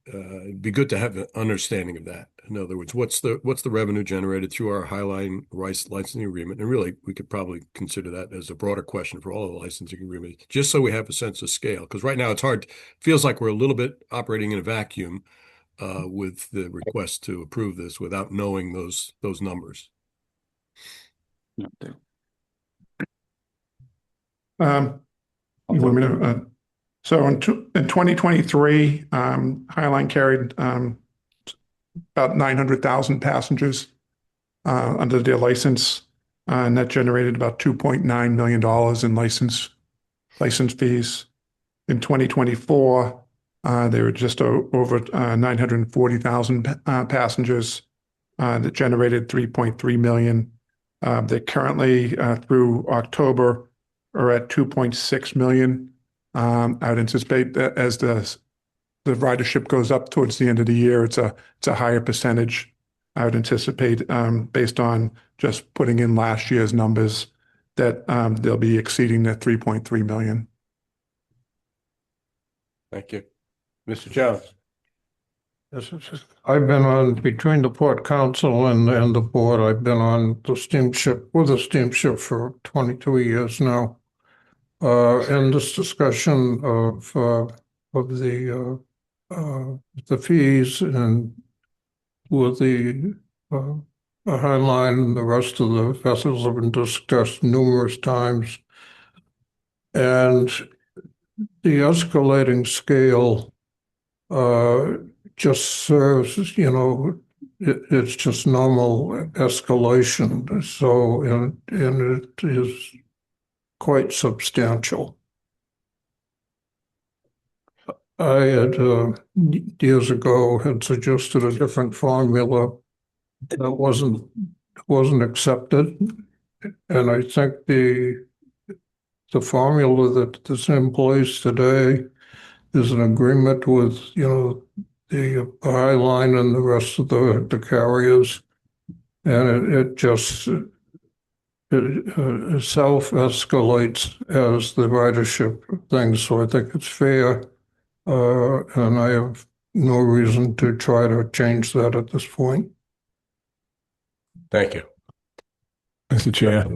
It'd be good to have an understanding of that. In other words, what's the revenue generated through our Highline licensing agreement? And really, we could probably consider that as a broader question for all of the licensing agreements, just so we have a sense of scale. Because right now it's hard, feels like we're a little bit operating in a vacuum with the request to approve this without knowing those numbers. You want me to? So in 2023, Highline carried about 900,000 passengers under their license, and that generated about $2.9 million in license fees. In 2024, they were just over 940,000 passengers that generated $3.3 million. They currently, through October, are at $2.6 million. I would anticipate that as the ridership goes up towards the end of the year, it's a higher percentage. I would anticipate, based on just putting in last year's numbers, that they'll be exceeding the $3.3 million. Thank you. Mr. Jones. Yes, I've been on between the Port Council and the board. I've been on the steamship for 22 years now. And this discussion of the fees and with the Highline and the rest of the vessels have been discussed numerous times, and the escalating scale just serves, it's just normal escalation. So, and it is quite substantial. I had years ago had suggested a different formula that wasn't accepted, and I think the formula that is in place today is an agreement with the Highline and the rest of the carriers, and it just it self-escalates as the ridership thing. So I think it's fair, and I have no reason to try to change that at this point. Thank you. Mr. Chair.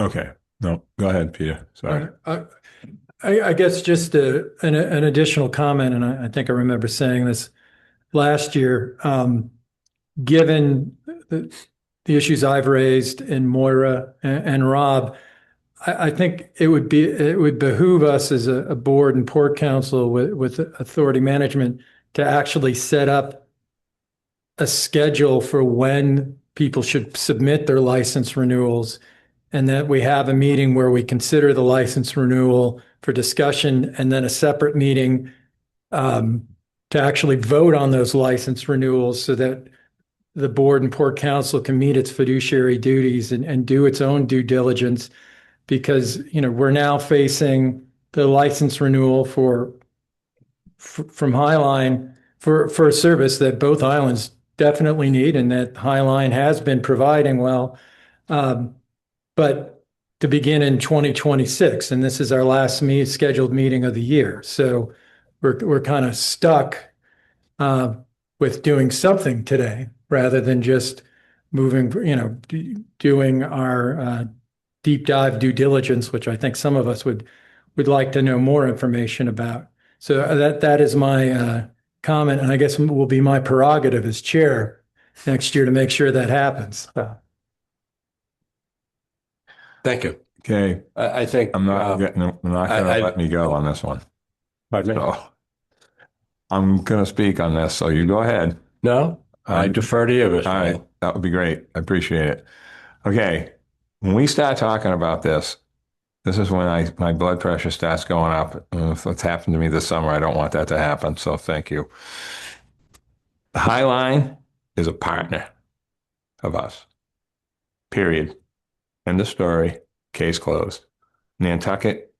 Okay. No, go ahead, Peter. Sorry. I guess just an additional comment, and I think I remember saying this last year, given the issues I've raised in Moira and Rob, I think it would behoove us as a board and port council with authority management to actually set up a schedule for when people should submit their license renewals, and that we have a meeting where we consider the license renewal for discussion, and then a separate meeting to actually vote on those license renewals, so that the board and port council can meet its fiduciary duties and do its own due diligence. Because we're now facing the license renewal from Highline for a service that both islands definitely need, and that Highline has been providing well, but to begin in 2026, and this is our last scheduled meeting of the year. So we're kind of stuck with doing something today rather than just moving, doing our deep dive due diligence, which I think some of us would like to know more information about. So that is my comment, and I guess will be my prerogative as chair next year to make sure that happens. Thank you. Okay, I think I'm not going to let me go on this one. Pardon me? So I'm going to speak on this. So you go ahead. No, I defer to you, Mr. All right, that would be great. I appreciate it. Okay, when we start talking about this is when my blood pressure starts going up. If what's happened to me this summer, I don't want that to happen. So thank you. The High Line is a partner of us. Period. End of story. Case closed. Nantucket,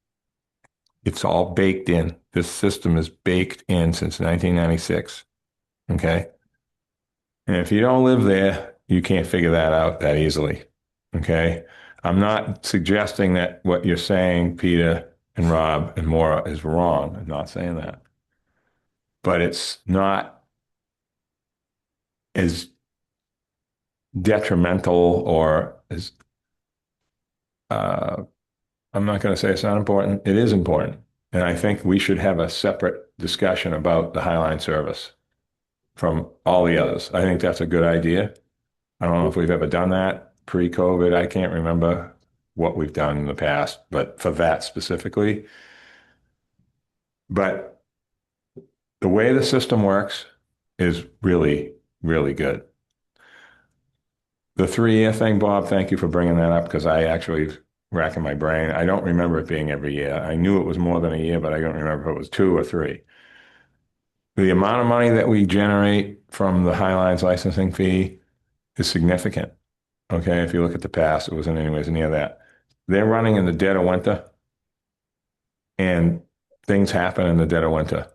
it's all baked in. This system is baked in since 1996. Okay. And if you don't live there, you can't figure that out that easily. Okay. I'm not suggesting that what you're saying, Peter and Rob and Maura, is wrong. I'm not saying that. But it's not as detrimental or as, I'm not going to say it's not important. It is important. And I think we should have a separate discussion about the Highline service from all the others. I think that's a good idea. I don't know if we've ever done that pre-COVID. I can't remember what we've done in the past, but for that specifically. But the way the system works is really, really good. The 3-year thing, Bob, thank you for bringing that up because I actually racking my brain. I don't remember it being every year. I knew it was more than a year, but I don't remember if it was 2 or 3. The amount of money that we generate from the Highlines licensing fee is significant. Okay, if you look at the past, it wasn't anyways near that. They're running in the dead of winter, and things happen in the dead of winter.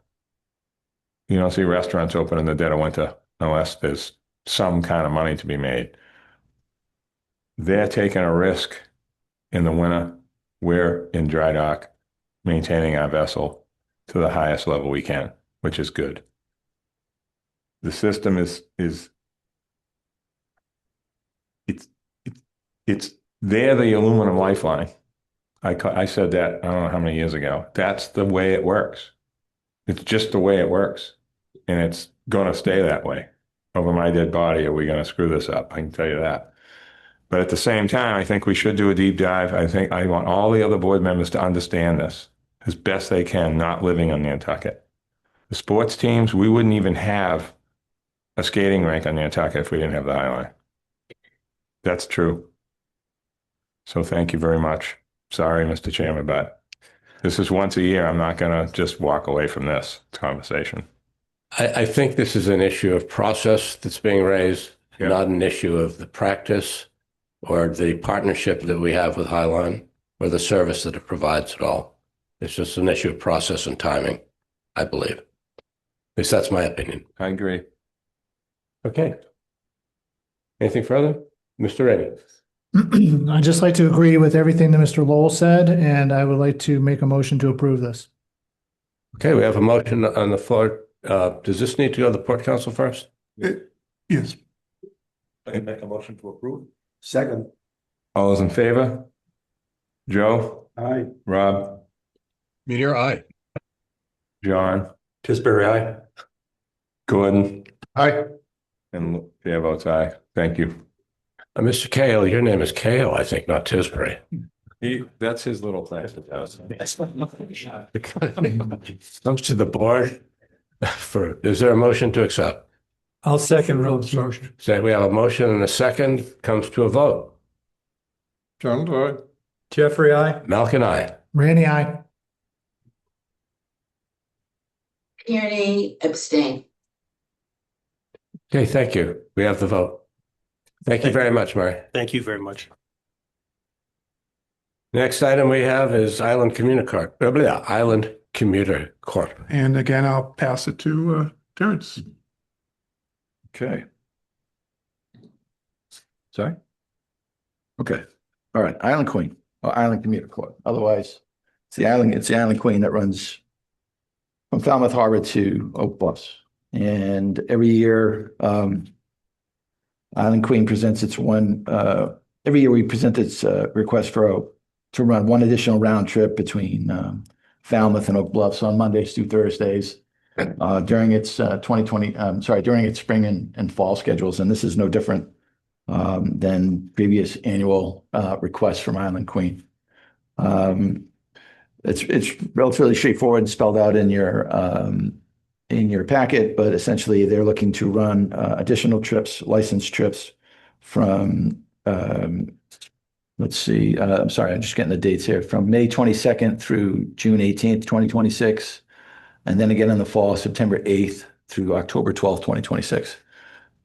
You don't see restaurants open in the dead of winter unless there's some kind of money to be made. They're taking a risk in the winter. We're in dry dock, maintaining our vessel to the highest level we can, which is good. The system is they're the aluminum lifeline. I said that, I don't know how many years ago. That's the way it works. It's just the way it works. And it's going to stay that way. Over my dead body, are we going to screw this up? I can tell you that. But at the same time, I think we should do a deep dive. I want all the other board members to understand this as best they can, not living on Nantucket. The sports teams, we wouldn't even have a skating rink on Nantucket if we didn't have the High Line. That's true. So thank you very much. Sorry, Mr. Chairman, but this is once a year. I'm not going to just walk away from this conversation. I think this is an issue of process that's being raised, not an issue of the practice or the partnership that we have with Highline or the service that it provides at all. It's just an issue of process and timing, I believe. At least that's my opinion. I agree. Okay. Anything further? Mr. Reddy. I'd just like to agree with everything that Mr. Lowell said, and I would like to make a motion to approve this. Okay, we have a motion on the floor. Does this need to go to the Port Council first? Yes. I can make a motion to approve. Second. All those in favor? Joe? Aye. Rob? Meteor, aye. John? Tisbury, aye. Gordon? Aye. And Chair votes aye. Thank you. Mr. Kale, your name is Kale, I think, not Tisbury. That's his little thing. Comes to the board is there a motion to accept? I'll second Rob's motion. Say we have a motion and a second, comes to a vote. John, aye. Jeffrey, aye. Malkin, aye. Randy, aye. Kearney, abstain. Okay, thank you. We have the vote. Thank you very much, Murray. Thank you very much. Next item we have is Island Commuter Corp. And again, I'll pass it to Terrence. Okay. Sorry? Okay. All right. Island Queen, or Island Commuter Corp. Otherwise, it's the Island Queen that runs from Falmouth Harbor to Oak Bluffs. And every year, Island Queen presents every year we present its request to run one additional round trip between Falmouth and Oak Bluffs on Mondays through Thursdays during its during its spring and fall schedules. And this is no different than previous annual requests from Island Queen. It's relatively straightforward and spelled out in your packet, but essentially they're looking to run additional trips, licensed trips from let's see, I'm sorry, I'm just getting the dates here, from May 22nd through June 18th, 2026, and then again in the fall, September 8th through October 12th, 2026.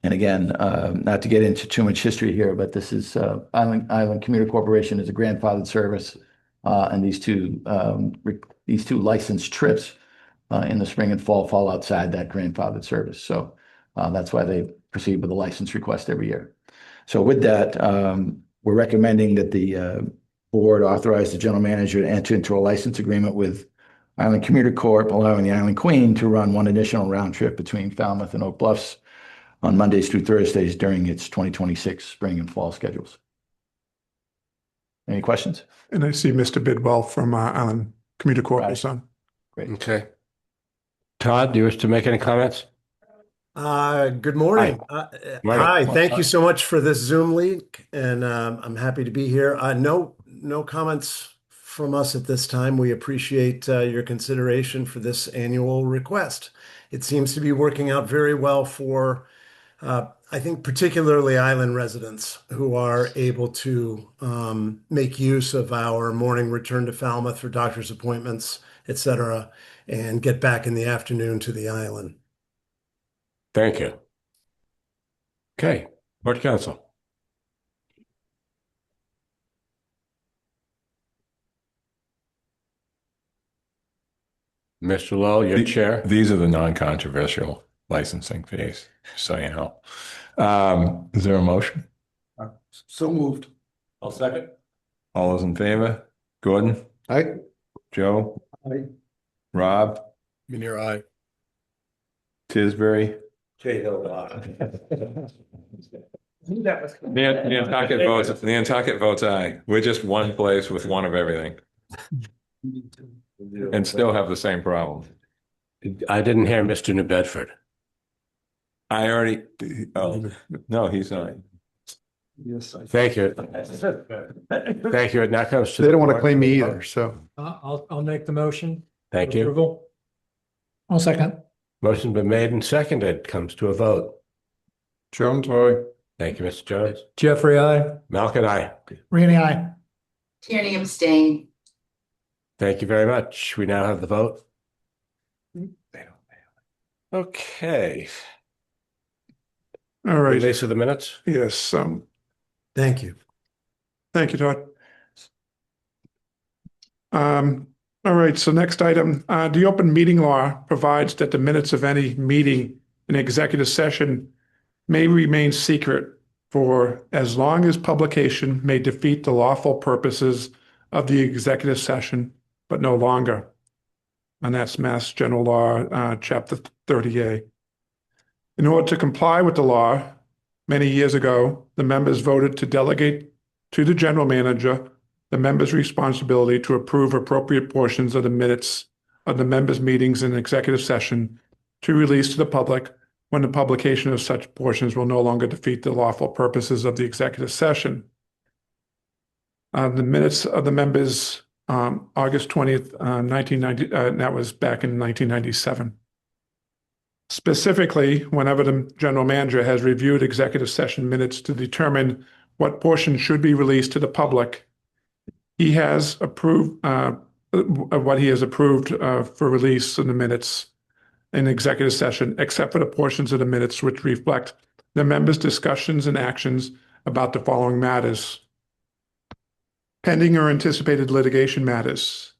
And again, not to get into too much history here, but this is Island Commuter Corporation is a grandfathered service, and these two licensed trips in the spring and fall outside that grandfathered service. So that's why they proceed with a license request every year. So with that, we're recommending that the board authorize the general manager to enter into a license agreement with Island Commuter Corp, allowing the Island Queen to run one additional round trip between Falmouth and Oak Bluffs on Mondays through Thursdays during its 2026 spring and fall schedules. Any questions? And I see Mr. Bidwell from Island Commuter Corp is on. Great. Okay. Todd, do you wish to make any comments? Good morning. Morning. Hi, thank you so much for this Zoom link, and I'm happy to be here. No comments from us at this time. We appreciate your consideration for this annual request. It seems to be working out very well for, I think, particularly island residents who are able to make use of our morning return to Falmouth for doctor's appointments, etc., and get back in the afternoon to the island. Thank you. Okay, Board Council. Mr. Lowe, your chair. These are the non-controversial licensing fees, so you know. Is there a motion? So moved. I'll second. All those in favor? Gordon? Aye. Joe? Aye. Rob? Munir, aye. Tisbury? Nantucket votes aye. We're just one place with one of everything. And still have the same problem. I didn't hear Mr. New Bedford. I already, no, he's not. Yes. Thank you. Thank you. It now comes to. They don't want to claim me either, so. I'll make the motion. Thank you. Approval. I'll second. Motion's been made and seconded. Comes to a vote. Jones, aye. Thank you, Mr. Jones. Jeffrey, aye. Malkin, aye. Rainey, aye. Tierney abstain. Thank you very much. We now have the vote. Okay. All right. Release of the minutes. Yes. Thank you. Thank you, Todd. All right. So next item, the open meeting law provides that the minutes of any meeting in executive session may remain secret for as long as publication may defeat the lawful purposes of the executive session, but no longer. And that's Mass General Law, Chapter 30A. In order to comply with the law, many years ago, the members voted to delegate to the general manager the members' responsibility to approve appropriate portions of the minutes of the members' meetings in executive session to release to the public when the publication of such portions will no longer defeat the lawful purposes of the executive session. The minutes of the members, August 20th, 1990, that was back in 1997. Specifically, whenever the general manager has reviewed executive session minutes to determine what portion should be released to the public, he has approved what he has approved for release in the minutes in executive session, except for the portions of the minutes which reflect the members' discussions and actions about the following matters: pending or anticipated litigation matters,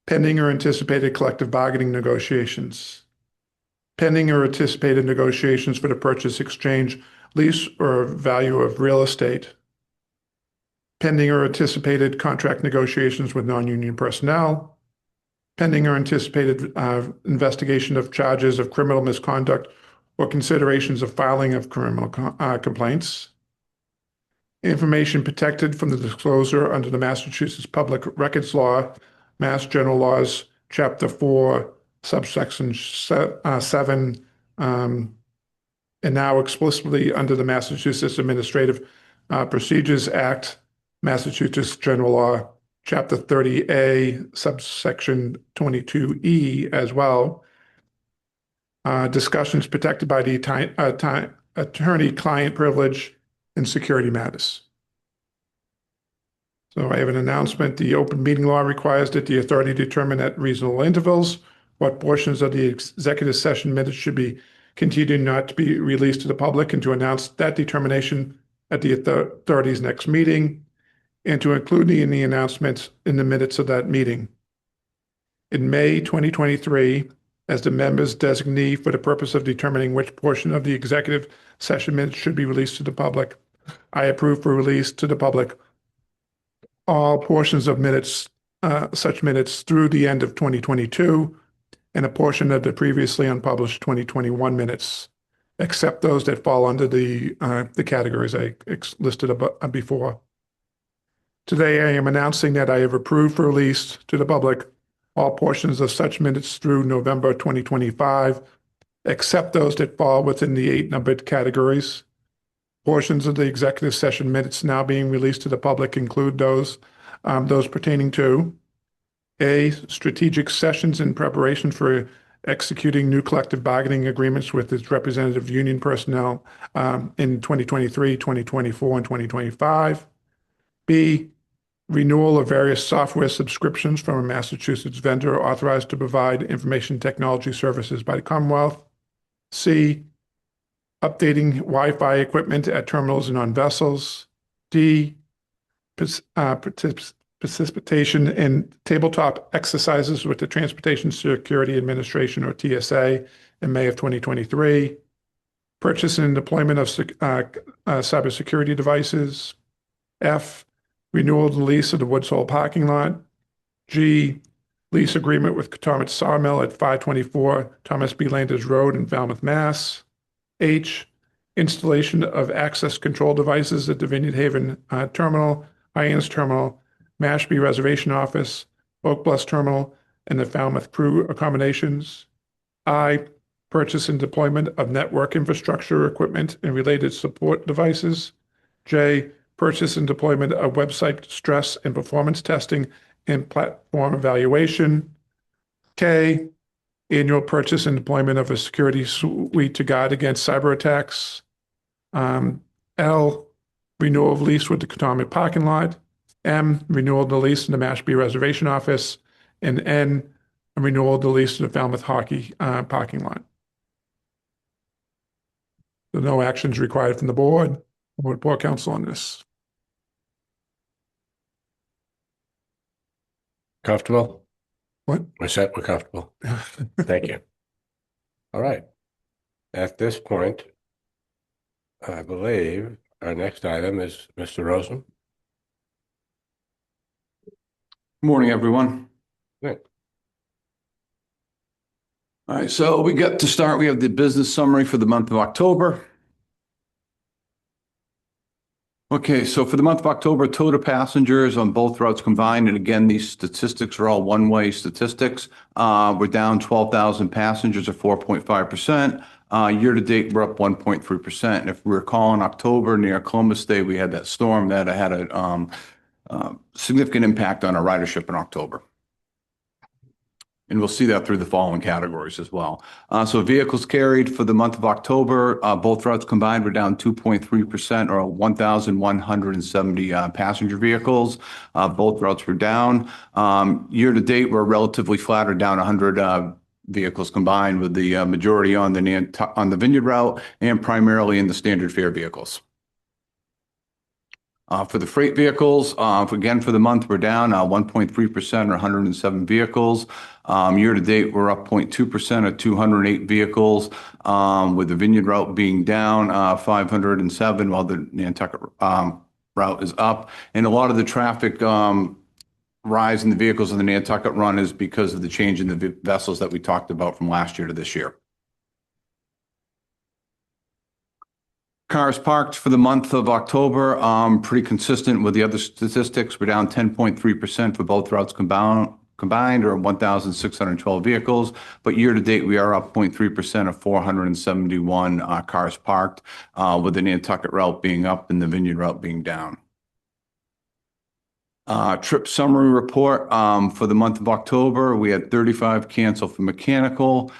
pending or anticipated collective bargaining negotiations, pending or anticipated negotiations for the purchase, exchange, lease, or value of real estate, pending or anticipated contract negotiations with non-union personnel, pending or anticipated investigation of charges of criminal misconduct or considerations of filing of criminal complaints, information protected from the disclosure under the Massachusetts Public Records Law, Mass General Laws, Chapter 4, subsection 7, and now explicitly under the Massachusetts Administrative Procedures Act, Massachusetts General Law, Chapter 30A, subsection 22E as well. Discussions protected by the attorney-client privilege and security matters. So I have an announcement. The open meeting law requires that the authority determine at reasonable intervals what portions of the executive session minutes should be continued not to be released to the public, and to announce that determination at the authority's next meeting, and to include in the announcements in the minutes of that meeting. In May 2023, as the members designee for the purpose of determining which portion of the executive session minutes should be released to the public, I approve for release to the public all portions of minutes, such minutes through the end of 2022, and a portion of the previously unpublished 2021 minutes, except those that fall under the categories I listed before. Today, I am announcing that I have approved for release to the public all portions of such minutes through November 2025, except those that fall within the 8 numbered categories. Portions of the executive session minutes now being released to the public include those pertaining to A, strategic sessions in preparation for executing new collective bargaining agreements with its representative union personnel in 2023, 2024, and 2025. B, renewal of various software subscriptions from a Massachusetts vendor authorized to provide information technology services by the Commonwealth. C, updating Wi-Fi equipment at terminals and on vessels. D, participation in tabletop exercises with the Transportation Security Administration, or TSA, in May of 2023. Purchase and deployment of cybersecurity devices. F, renewal of the lease of the Woods Hole parking lot. G, lease agreement with Katomet Sawmill at 524 Thomas B. Landers Road in Falmouth, Mass. H, installation of access control devices at the Vineyard Haven Terminal, Hyannis Terminal, Mashpee Reservation Office, Oak Bluffs Terminal, and the Falmouth Crew accommodations. I, purchase and deployment of network infrastructure equipment and related support devices. J, purchase and deployment of website stress and performance testing and platform evaluation. K, annual purchase and deployment of a security suite to guard against cyber attacks. L, renewal of lease with the Katomet parking lot. M, renewal of the lease in the Mashpee Reservation Office. And N, a renewal of the lease in the Falmouth Hockey parking lot. So no actions required from the board or board council on this. Comfortable? What? We're set, we're comfortable. Thank you. All right. At this point, I believe our next item is Mr. Rosen. Morning, everyone. Good. All right, so we got to start. We have the business summary for the month of October. Okay, so for the month of October, total passengers on both routes combined, and again, these statistics are all one-way statistics. We're down 12,000 passengers, or 4.5%. Year-to-date, we're up 1.3%. And if we recall, in October near Columbus Day, we had that storm that had a significant impact on our ridership in October. And we'll see that through the following categories as well. So vehicles carried for the month of October, both routes combined were down 2.3%, or 1,170 passenger vehicles. Both routes were down. Year to date, we're relatively flat, or down 100 vehicles combined, with the majority on the Vineyard route and primarily in the standard fare vehicles. For the freight vehicles, again, for the month, we're down 1.3%, or 107 vehicles. Year to date, we're up 0.2%, or 208 vehicles, with the Vineyard route being down 507, while the Nantucket route is up. And a lot of the traffic rise in the vehicles on the Nantucket run is because of the change in the vessels that we talked about from last year to this year. Cars parked for the month of October, pretty consistent with the other statistics. We're down 10.3% for both routes combined, or 1,612 vehicles. But year to date, we are up 0.3%, of 471 cars parked, with the Nantucket route being up and the Vineyard route being down. Trip summary report, for the month of October, we had 35 canceled for mechanical,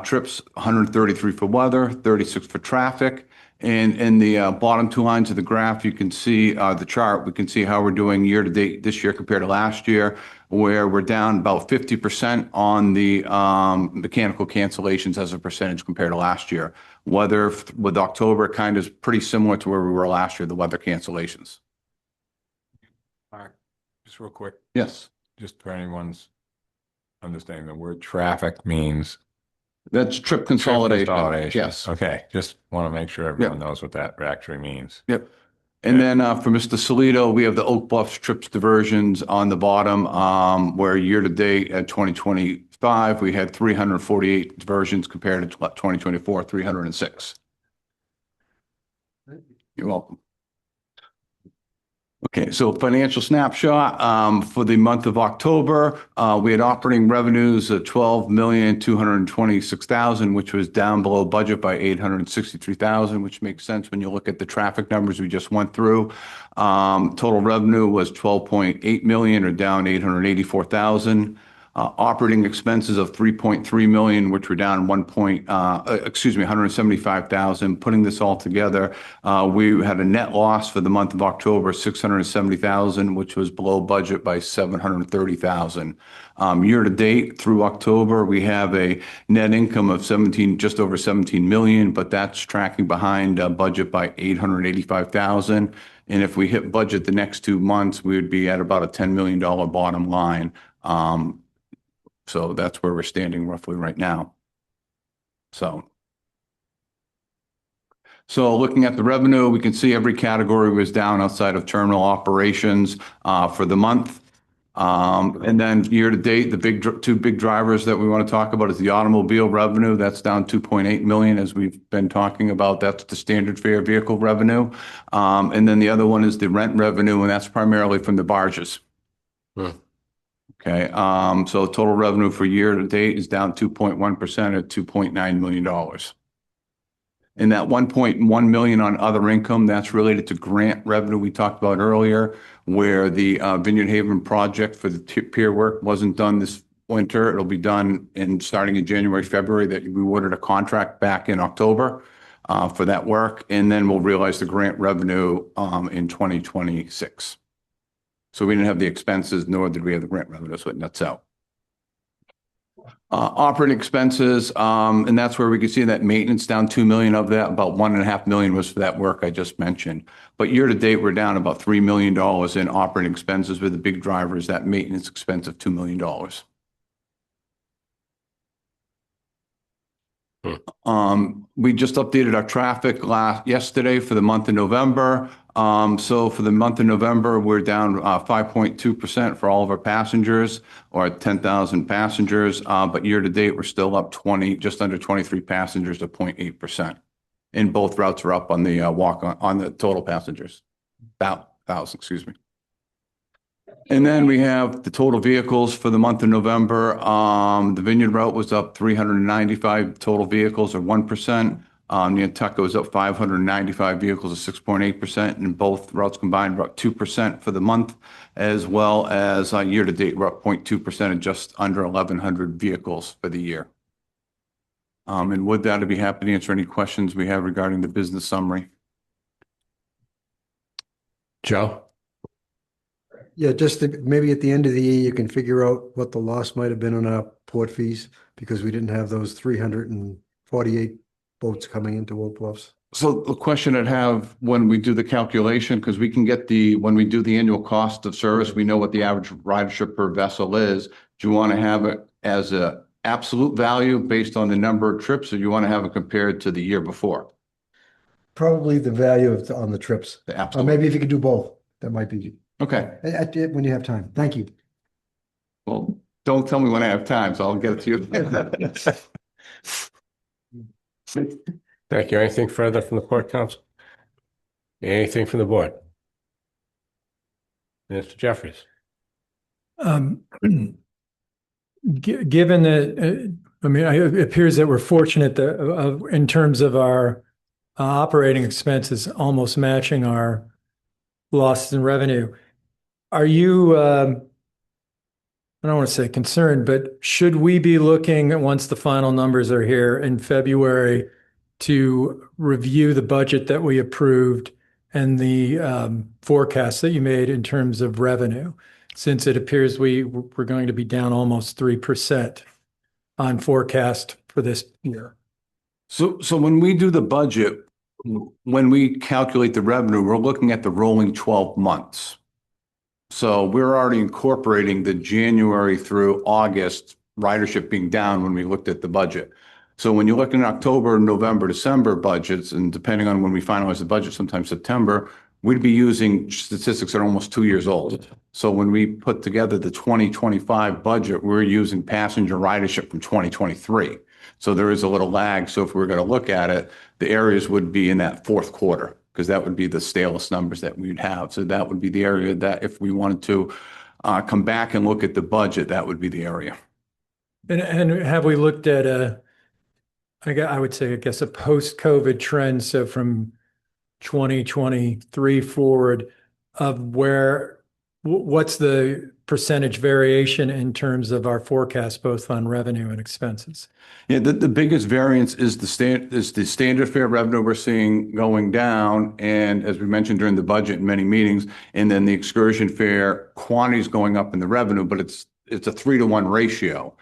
trips, 133 for weather, 36 for traffic. And in the bottom two lines of the graph, you can see the chart. We can see how we're doing year to date this year compared to last year, where we're down about 50% on the mechanical cancellations as a percentage compared to last year. Weather with October kind of is pretty similar to where we were last year, the weather cancellations. Just real quick. Yes. Just for anyone's understanding, the word traffic means that's trip consolidation. Yes. Okay. Just want to make sure everyone knows what that actually means. Yep. And then for Mr. Solito, we have the Oak Bluffs trips diversions on the bottom, where year to date at 2025, we had 348 diversions compared to 2024, 306. You're welcome. Okay, so financial snapshot for the month of October, we had operating revenues of $12,226,000, which was down below budget by $863,000, which makes sense when you look at the traffic numbers we just went through. Total revenue was $12.8 million, or down $884,000. Operating expenses of $3.3 million, which were down $175,000. Putting this all together, we had a net loss for the month of October, $670,000, which was below budget by $730,000. Year to date through October, we have a net income of just over $17 million, but that's tracking behind budget by $885,000. And if we hit budget the next 2 months, we would be at about a $10 million bottom line. So that's where we're standing roughly right now. So looking at the revenue, we can see every category was down outside of terminal operations for the month. And then year to date, the two big drivers that we want to talk about is the automobile revenue. That's down $2.8 million, as we've been talking about. That's the standard fare vehicle revenue. And then the other one is the rent revenue, and that's primarily from the barges. Okay, so total revenue for year to date is down 2.1% at $2.9 million. And that $1.1 million on other income, that's related to grant revenue we talked about earlier, where the Vineyard Haven project for the pier work wasn't done this winter. It'll be done starting in January, February, that we awarded a contract back in October for that work. And then we'll realize the grant revenue in 2026. So we didn't have the expenses, nor did we have the grant revenue, so it nets out. Operating expenses, and that's where we can see that maintenance down $2 million of that. About $1.5 million was for that work I just mentioned. But year to date, we're down about $3 million in operating expenses, with the big drivers, that maintenance expense of $2 million. We just updated our traffic yesterday for the month of November. So for the month of November, we're down 5.2% for all of our passengers, or 10,000 passengers. But year to date, we're still up just under 23 passengers to 0.8%. And both routes are up on the on the total passengers, about 1,000, excuse me. And then we have the total vehicles for the month of November. The Vineyard route was up 395 total vehicles, or 1%. Nantucket was up 595 vehicles, or 6.8%. And both routes combined were up 2% for the month, as well as year to date, we're up 0.2% and just under 1,100 vehicles for the year. And with that, I'd be happy to answer any questions we have regarding the business summary. Joe? Yeah, maybe at the end of the year, you can figure out what the loss might have been on our port fees, because we didn't have those 348 boats coming into Oak Bluffs. So the question I'd have when we do the calculation, because we can get when we do the annual cost of service, we know what the average ridership per vessel is. Do you want to have it as an absolute value based on the number of trips, or do you want to have it compared to the year before? Probably the value on the trips. The absolute. Or maybe if you could do both, that might be. Okay. When you have time. Thank you. Well, don't tell me when I have time, so I'll get it to you. Thank you. Anything further from the Port Council? Anything from the board? Mr. Jeffries. Given that, it appears that we're fortunate that in terms of our operating expenses almost matching our losses in revenue. are you, I don't want to say concerned, but should we be looking, once the final numbers are here in February, to review the budget that we approved and the forecast that you made in terms of revenue, since it appears we're going to be down almost 3% on forecast for this year? So when we do the budget, when we calculate the revenue, we're looking at the rolling 12 months. So we're already incorporating the January through August ridership being down when we looked at the budget. So when you look in October, November, December budgets, and depending on when we finalize the budget, sometimes September, we'd be using statistics that are almost 2 years old. So when we put together the 2025 budget, we're using passenger ridership from 2023. So there is a little lag. So if we were going to look at it, the areas would be in that fourth quarter, because that would be the stalest numbers that we'd have. So that would be the area that if we wanted to come back and look at the budget, that would be the area. And have we looked at I would say, I guess, a post-COVID trend, so from 2023 forward, of what's the percentage variation in terms of our forecast, both on revenue and expenses? Yeah, the biggest variance is the standard fare revenue we're seeing going down, and as we mentioned during the budget in many meetings, and then the excursion fare quantities going up in the revenue, but it's a 3-to-1 ratio.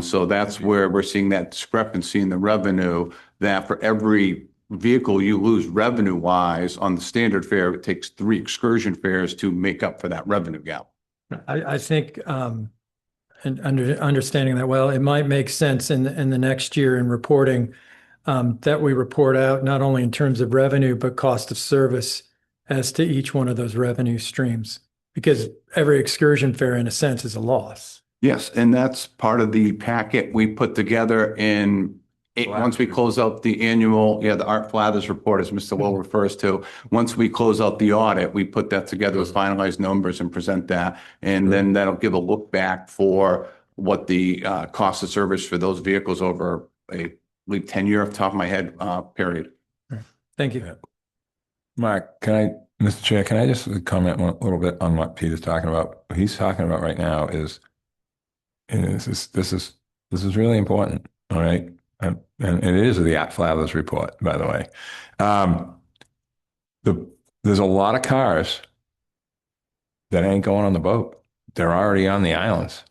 So that's where we're seeing that discrepancy in the revenue, that for every vehicle you lose revenue wise on the standard fare, it takes 3 excursion fares to make up for that revenue gap. I think, and understanding that well, it might make sense in the next year in reporting that we report out not only in terms of revenue, but cost of service as to each one of those revenue streams, because every excursion fare in a sense is a loss. Yes, and that's part of the packet we put together once we close out the annual, the Art Flathers report, as Mr. Will refers to. Once we close out the audit, we put that together with finalized numbers and present that. And then that'll give a look back for what the cost of service for those vehicles over a 10-year, off the top of my head, period. Thank you. Mark, Mr. Chair, can I just comment a little bit on what Peter's talking about? What he's talking about right now is, and this is really important, all right? And it is the Art Flathers report, by the way. There's a lot of cars that ain't going on the boat. They're already on the islands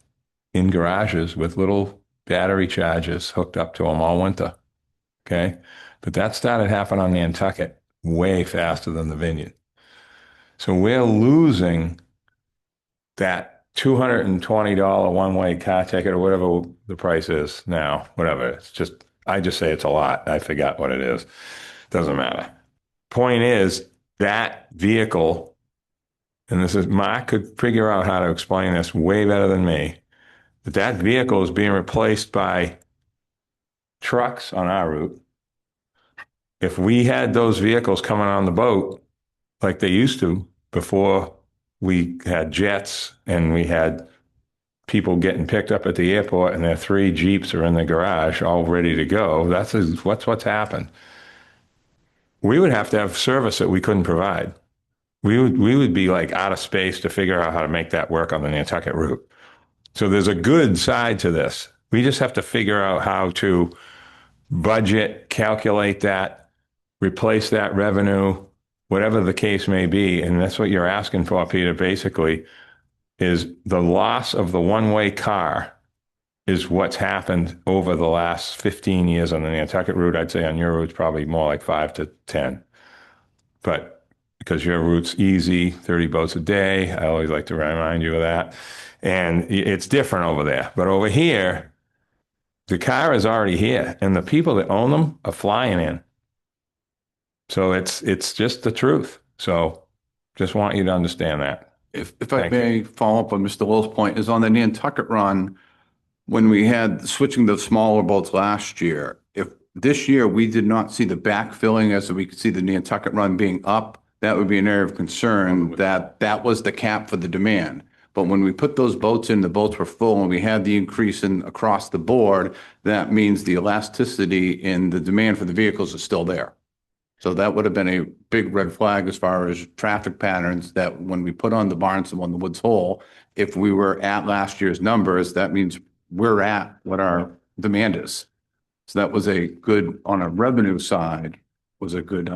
in garages with little battery chargers hooked up to them all winter, okay? But that started happening on Nantucket way faster than the Vineyard. So we're losing that $220 one-way car ticket or whatever the price is now, whatever. I just say it's a lot. I forgot what it is. Doesn't matter. Point is, that vehicle, and Mark could figure out how to explain this way better than me, but that vehicle is being replaced by trucks on our route. If we had those vehicles coming on the boat like they used to before we had jets and we had people getting picked up at the airport and their 3 Jeeps are in the garage all ready to go, that's what's happened. We would have to have service that we couldn't provide. We would be like out of space to figure out how to make that work on the Nantucket route. So there's a good side to this. We just have to figure out how to budget, calculate that, replace that revenue, whatever the case may be. And that's what you're asking for, Peter, basically, is the loss of the one-way car is what's happened over the last 15 years on the Nantucket route. I'd say on your route, it's probably more like 5 to 10. But because your route's easy, 30 boats a day, I always like to remind you of that. And it's different over there. But over here, the car is already here, and the people that own them are flying in. So it's just the truth. So just want you to understand that. If I may follow up on Mr. Will's point, is on the Nantucket run, when we had switching the smaller boats last year, if this year we did not see the backfilling as we could see the Nantucket run being up, that would be an area of concern that was the cap for the demand. But when we put those boats in, the boats were full and we had the increase in across the board, that means the elasticity in the demand for the vehicles is still there. So that would have been a big red flag as far as traffic patterns, that when we put on the Barnstable and the Woods Hole, if we were at last year's numbers, that means we're at what our demand is. So that was a good, on a revenue side, was a good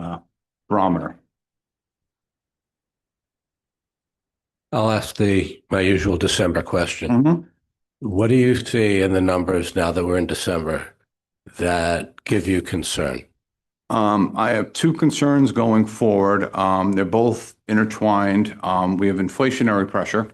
barometer. I'll ask my usual December question. Mm-hmm. What do you see in the numbers now that we're in December that give you concern? I have two concerns going forward. They're both intertwined. We have inflationary pressure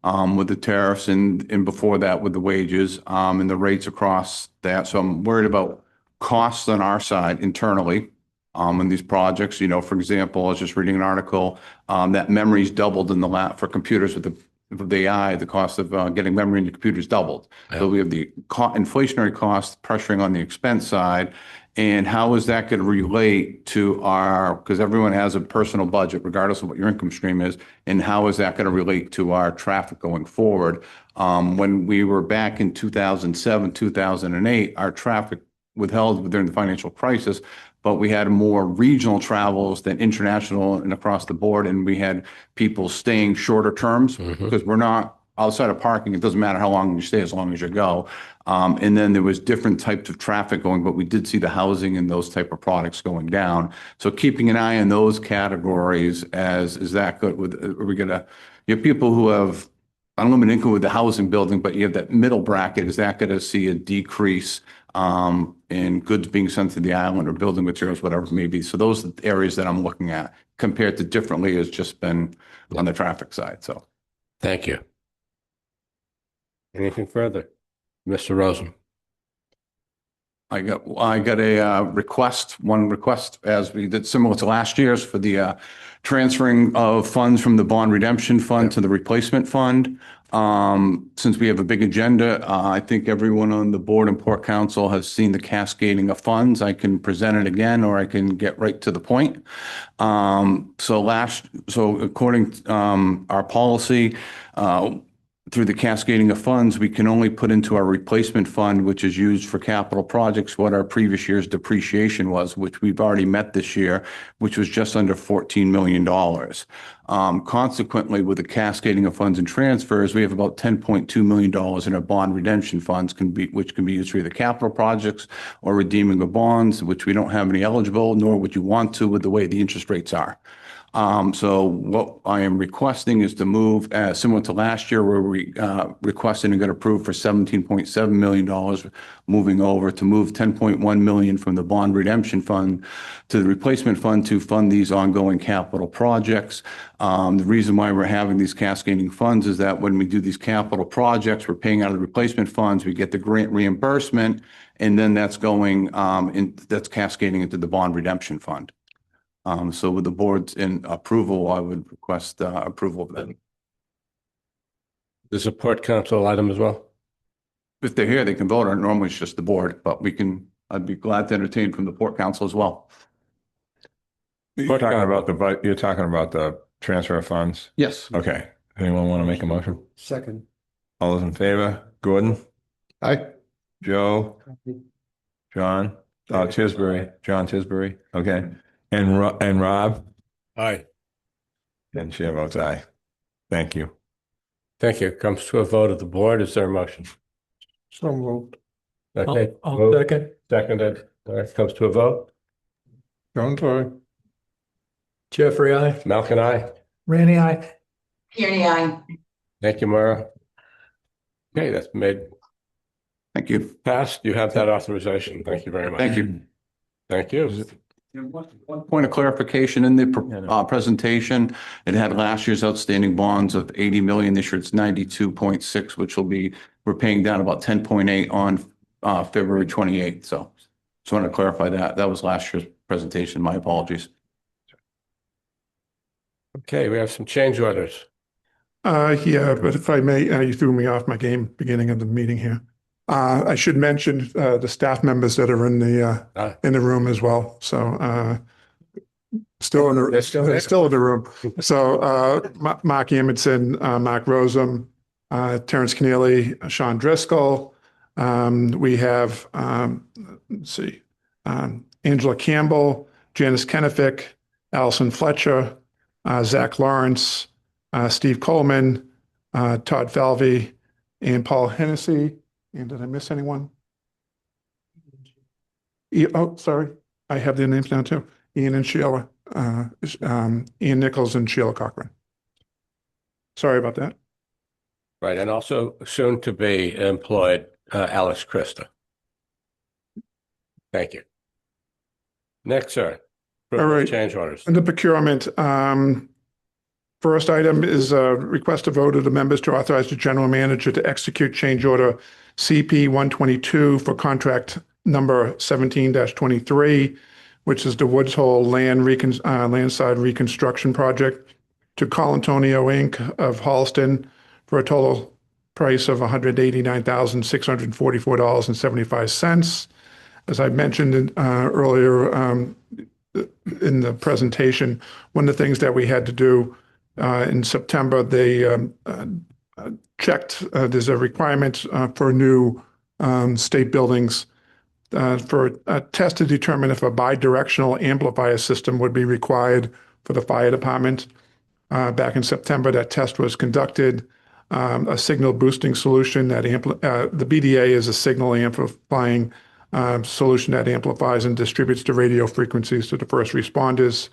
with the tariffs and before that with the wages and the rates across that. So I'm worried about costs on our side internally in these projects. You know, for example, I was just reading an article that memory's doubled in the lab for computers with the AI. The cost of getting memory into computers doubled. Yeah. So we have the inflationary costs pressuring on the expense side. And how is that going to relate to because everyone has a personal budget, regardless of what your income stream is, and how is that going to relate to our traffic going forward? When we were back in 2007, 2008, our traffic withheld during the financial crisis, but we had more regional travels than international and across the board. And we had people staying shorter terms because we're not outside of parking. It doesn't matter how long you stay as long as you go. And then there was different types of traffic going, but we did see the housing and those type of products going down. So keeping an eye on those categories is that good? Are we going to, you have people who have unlimited income with the housing building, but you have that middle bracket. Is that going to see a decrease in goods being sent to the island or building materials, whatever it may be? So those are the areas that I'm looking at compared to differently has just been on the traffic side. So thank you. Anything further? Mr. Rosen. I got a one request as we did similar to last year's for the transferring of funds from the bond redemption fund to the replacement fund. Since we have a big agenda, I think everyone on the board and Port Council has seen the cascading of funds. I can present it again, or I can get right to the point. So according to our policy, through the cascading of funds, we can only put into our replacement fund, which is used for capital projects, what our previous year's depreciation was, which we've already met this year, which was just under $14 million. Consequently, with the cascading of funds and transfers, we have about $10.2 million in our bond redemption funds, which can be used for either capital projects or redeeming of bonds, which we don't have any eligible, nor would you want to with the way the interest rates are. So what I am requesting is to move, similar to last year, where we requested and got approved for $17.7 million, moving over to move $10.1 million from the bond redemption fund to the replacement fund to fund these ongoing capital projects. The reason why we're having these cascading funds is that when we do these capital projects, we're paying out of the replacement funds, we get the grant reimbursement, and then that's going that's cascading into the bond redemption fund. So with the board's approval, I would request approval of that. This is a Port Council item as well? If they're here, they can vote on it. Normally it's just the board, but I'd be glad to entertain from the Port Council as well. You're talking about the transfer of funds? Yes. Okay. Anyone want to make a motion? Second. All those in favor? Gordon? Aye. Joe? John? Tisbury. John Tisbury. Okay. And Rob? Aye. And chair votes aye. Thank you. Thank you. Comes to a vote of the board. Is there a motion? So moved. Okay. I'll second. Seconded. All right. Comes to a vote. Jones, aye. Jeffrey, aye. Malkin, aye. Randy, aye. Kearney, aye. Thank you, Maura. Okay, that's made. Thank you. Passed. You have that authorization. Thank you very much. Thank you. Thank you. One point of clarification in the presentation, it had last year's outstanding bonds of 80 million. This year it's 92.6, which we're paying down about 10.8 on February 28th. So just want to clarify that. That was last year's presentation. My apologies. Okay, we have some change orders. Yeah, but if I may, you threw me off my game beginning of the meeting here. I should mention the staff members that are in the room as well. So still in the room. So Mark Amundson, Mark Rosum, Terrence Keneally, Sean Driscoll. We have let's see, Angela Campbell, Janice Kenefick, Allison Fletcher, Zach Lawrence, Steve Coleman, Todd Falvey, and Paul Hennessy. And did I miss anyone? Oh, sorry. I have their names down too. Ian and Sheila, Ian Nichols and Sheila Cochran. Sorry about that. Right, and also soon to be employed, Alice Christa. Thank you. Next, sir. All right. Change orders. Under procurement, first item is a request to vote of the members to authorize the general manager to execute change order CP 122 for contract number 17-23, which is the Woods Hole landside reconstruction project, to Colantonio Inc. of Halston for a total price of $189,644.75. As I mentioned earlier in the presentation, one of the things that we had to do in September, they checked, there's a requirement for new state buildings for a test to determine if a bidirectional amplifier system would be required for the fire department. Back in September, that test was conducted. A signal boosting solution that the BDA is a signal amplifying solution that amplifies and distributes the radio frequencies to the first responders.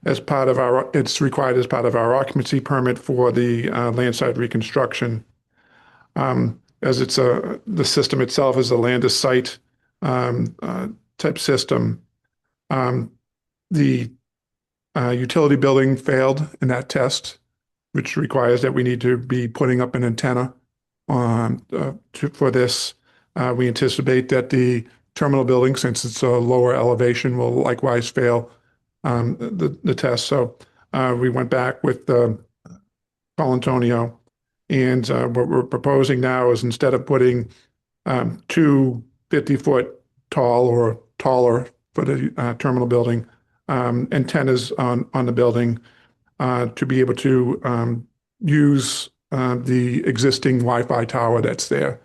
It's required as part of our occupancy permit for the landside reconstruction. As the system itself is a land to site type system. The utility building failed in that test, which requires that we need to be putting up an antenna for this. We anticipate that the terminal building, since it's a lower elevation, will likewise fail the test. So we went back with Colantonio, and what we're proposing now is, instead of putting two 50-foot tall or taller for the terminal building antennas on the building, to be able to use the existing Wi-Fi tower that's there,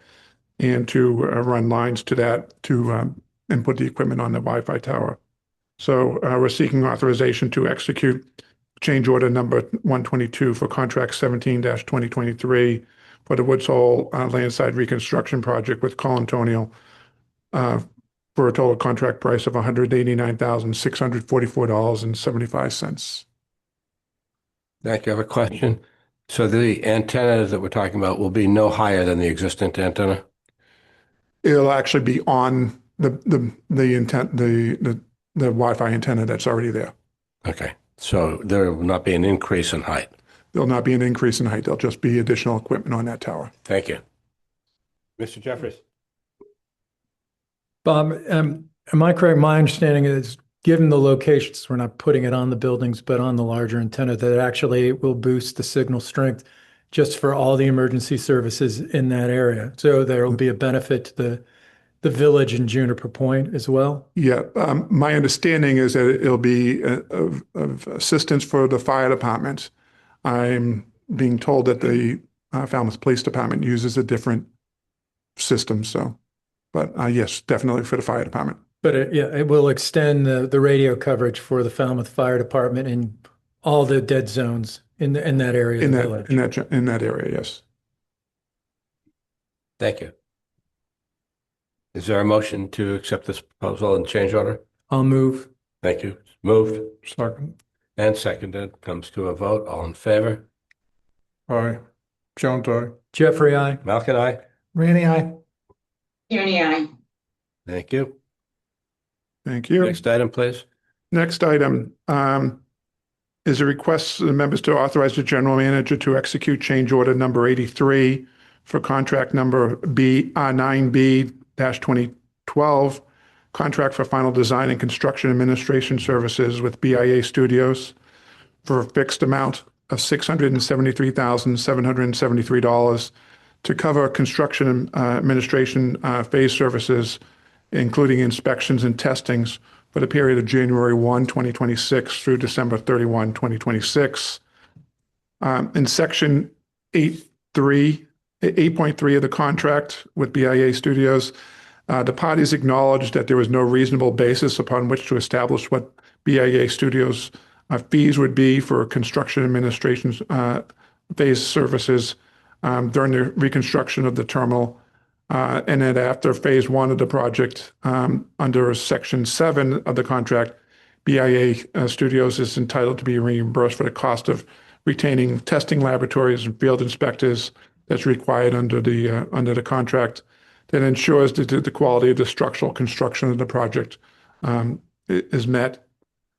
and to run lines to that and put the equipment on the Wi-Fi tower. So we're seeking authorization to execute change order number 122 for contract 17-2023 for the Woods Hole landside reconstruction project with Colantonio for a total contract price of $189,644.75. Thank you. I have a question. So the antenna that we're talking about will be no higher than the existing antenna? It'll actually be on the Wi-Fi antenna that's already there. Okay. So there will not be an increase in height? There'll not be an increase in height. There'll just be additional equipment on that tower. Thank you. Mr. Jeffries. Bob, am I correct? My understanding is, given the locations, we're not putting it on the buildings, but on the larger antenna, that actually will boost the signal strength just for all the emergency services in that area. So there will be a benefit to the village in Juniper Point as well? Yeah, my understanding is that it'll be of assistance for the fire department. I'm being told that the Falmouth Police Department uses a different system. So, but yes, definitely for the fire department. But it will extend the radio coverage for the Falmouth Fire Department in all the dead zones in that area. In that area, yes. Thank you. Is there a motion to accept this proposal and change order? I'll move. Thank you. Moved. Second. And seconded. Comes to a vote. All in favor? Aye. Jones, aye. Jeffrey, aye. Malkin, aye. Rainey, aye. Tierney, aye. Thank you. Thank you. Next item, please. Next item is a request to the members to authorize the general manager to execute change order number 83 for contract number B9B-2012, contract for final design and construction administration services with BIA Studios for a fixed amount of $673,773 to cover construction administration phase services, including inspections and testings for the period of January 1, 2026 through December 31, 2026. In section 8.3 of the contract with BIA Studios, The parties acknowledged that there was no reasonable basis upon which to establish what BIA Studios fees would be for construction administration phase services during the reconstruction of the terminal. And then after phase one of the project, under Section 7 of the contract, BIA Studios is entitled to be reimbursed for the cost of retaining testing laboratories and field inspectors that's required under the contract that ensures that the quality of the structural construction of the project is met.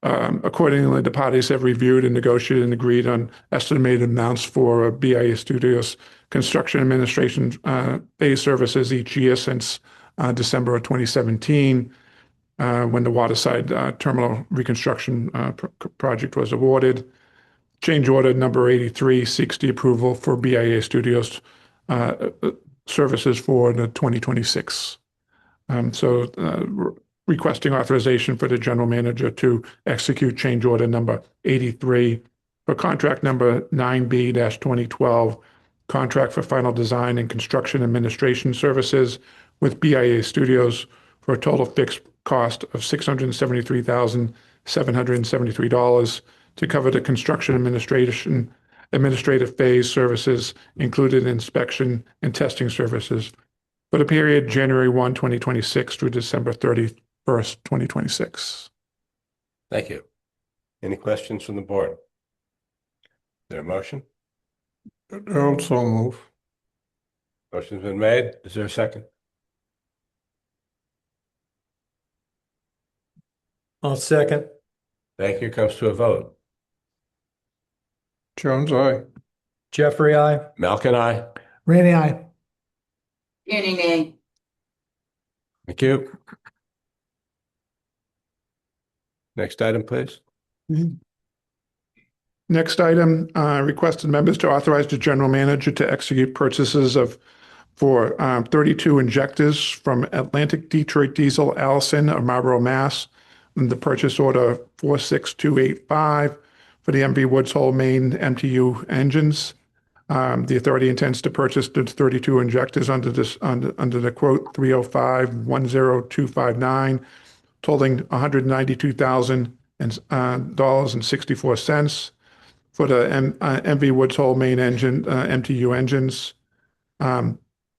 Accordingly, the parties have reviewed and negotiated and agreed on estimated amounts for BIA Studios construction administration phase services each year since December of 2017, when the Waterside Terminal Reconstruction project was awarded. Change order number 83 seeks the approval for BIA Studios services for the 2026. Requesting authorization for the general manager to execute change order number 83 for contract number 9B-2012, contract for final design and construction administration services with BIA Studios for a total fixed cost of $673,773 to cover the construction administrative phase services, including inspection and testing services for the period January 1, 2026 through December 31st, 2026. Thank you. Any questions from the board? Is there a motion? Also move. Motion's been made. Is there a second? I'll second. Thank you. Comes to a vote. Jones, aye. Jeffrey, I. Malkin, aye. Rainey, aye. Tierney, nay. Thank you. Next item, please. Next item, requested members to authorize the general manager to execute purchases for 32 injectors from Atlantic Detroit Diesel Allison of Marlboro, Mass. And the purchase order 46285 for the MV Woods Hole main MTU engines. The authority intends to purchase the 32 injectors under the quote 305-10259, totaling $192,000.64 for the MV Woods Hole main engine MTU engines.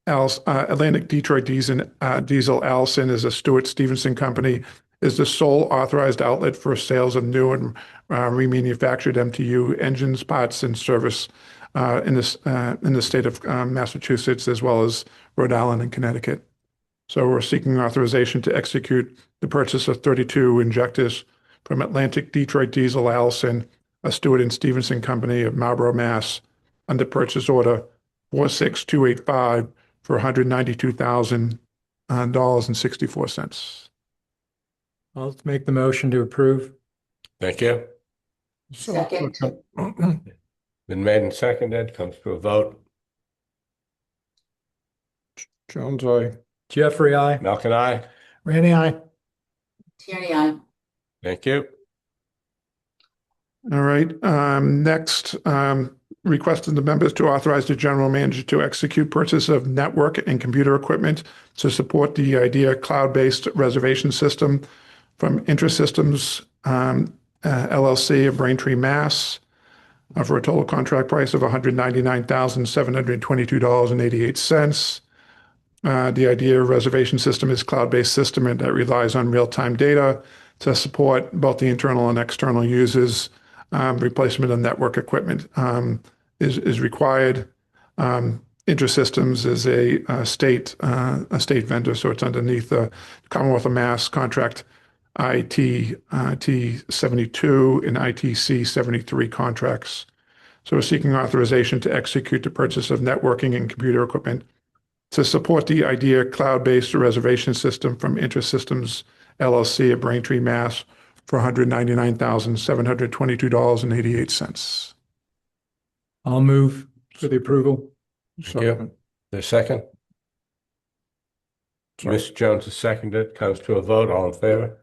Atlantic Detroit Diesel Allison is a Stewart Stevenson company, is the sole authorized outlet for sales of new and remanufactured MTU engines, parts, and service in the state of Massachusetts, as well as Rhode Island and Connecticut. So we're seeking authorization to execute the purchase of 32 injectors from Atlantic Detroit Diesel Allison, a Stewart and Stevenson company of Marlboro, Mass, under purchase order 46285 for $192,000.64. I'll make the motion to approve. Thank you. Second. Been made and seconded. Comes to a vote. Jones, aye. Jeffrey, I. Malkin, aye. Rainey, aye. Tierney, aye. Thank you. All right. Next, requesting the members to authorize the general manager to execute purchase of network and computer equipment to support the IDEA cloud-based reservation system from IntraSystems LLC of Braintree, Mass, for a total contract price of $199,722.88. The IDEA reservation system is a cloud-based system that relies on real-time data to support both the internal and external users. Replacement of network equipment is required. IntraSystems is a state vendor, so it's underneath the Commonwealth of Mass contract IT 72 and ITC 73 contracts. So we're seeking authorization to execute the purchase of networking and computer equipment to support the IDEA cloud-based reservation system from IntraSystems LLC of Braintree, Mass, for $199,722.88. I'll move for the approval. Thank you. There's a second. Mr. Jones is seconded. Comes to a vote. All in favor?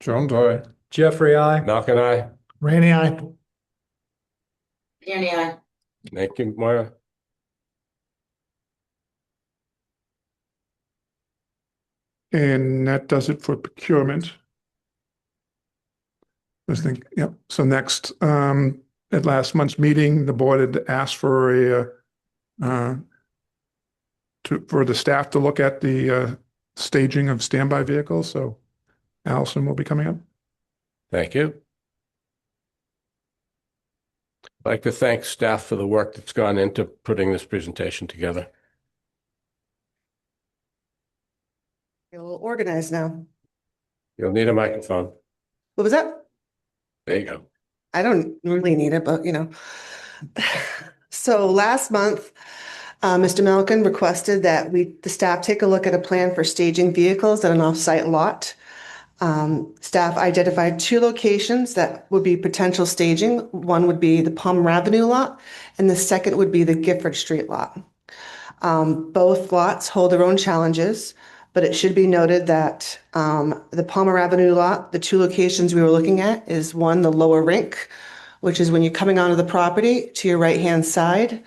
Jones, aye. Jeffrey, I. Malkin, aye. Rainey, aye. Tierney, aye. Thank you, Moira. And that does it for procurement. I think, yep. So next, at last month's meeting, the board had asked for for the staff to look at the staging of standby vehicles. So Allison will be coming up. Thank you. I'd like to thank staff for the work that's gone into putting this presentation together. You're a little organized now. You'll need a microphone. What was that? There you go. I don't really need it, but you know. So last month, Mr. Malkin requested that the staff take a look at a plan for staging vehicles at an off-site lot. Staff identified 2 locations that would be potential staging. One would be the Palmer Avenue lot, and the second would be the Gifford Street lot. Both lots hold their own challenges, but it should be noted that the Palmer Avenue lot, the 2 locations we were looking at is one, the lower rink, which is when you're coming onto the property to your right-hand side,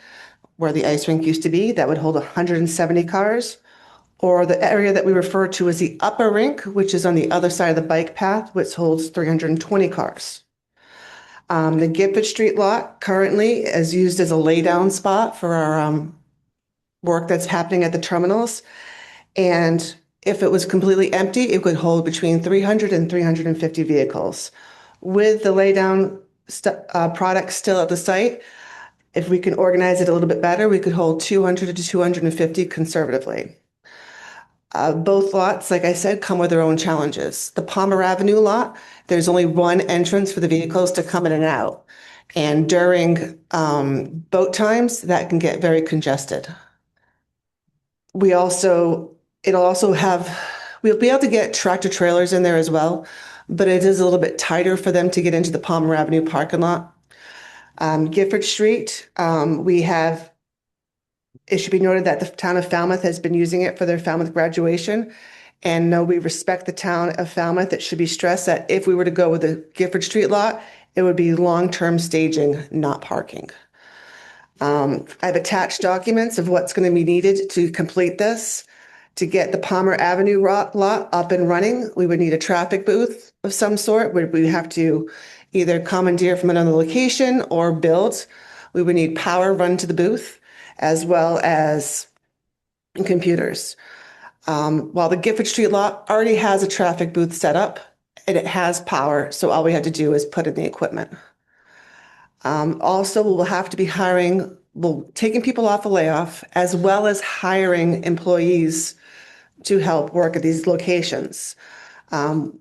where the ice rink used to be, that would hold 170 cars. Or the area that we refer to as the upper rink, which is on the other side of the bike path, which holds 320 cars. The Gifford Street lot currently is used as a laydown spot for our work that's happening at the terminals. And if it was completely empty, it could hold between 300 and 350 vehicles. With the laydown product still at the site, if we can organize it a little bit better, we could hold 200 to 250 conservatively. Both lots, like I said, come with their own challenges. The Palmer Avenue lot, there's only one entrance for the vehicles to come in and out. And during boat times, that can get very congested. We'll be able to get tractor trailers in there as well, but it is a little bit tighter for them to get into the Palmer Avenue parking lot. Gifford Street, it should be noted that the town of Falmouth has been using it for their Falmouth graduation. And no, we respect the town of Falmouth. It should be stressed that if we were to go with the Gifford Street lot, it would be long-term staging, not parking. I've attached documents of what's going to be needed to complete this. To get the Palmer Avenue lot up and running, we would need a traffic booth of some sort. We have to either commandeer from another location or build. We would need power run to the booth, as well as computers. While the Gifford Street lot already has a traffic booth set up and it has power, so all we have to do is put in the equipment. Also, we'll have to be taking people off a layoff, as well as hiring employees to help work at these locations.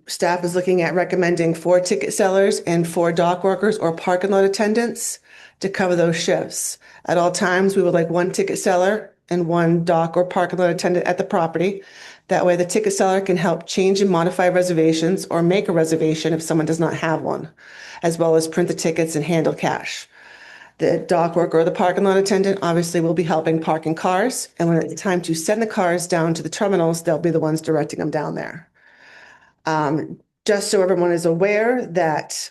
Staff is looking at recommending 4 ticket sellers and 4 dock workers or parking lot attendants to cover those shifts. At all times, we would like 1 ticket seller and 1 dock or parking lot attendant at the property. That way the ticket seller can help change and modify reservations or make a reservation if someone does not have one, as well as print the tickets and handle cash. The dock worker or the parking lot attendant obviously will be helping parking cars, and when it's time to send the cars down to the terminals, they'll be the ones directing them down there. Just so everyone is aware that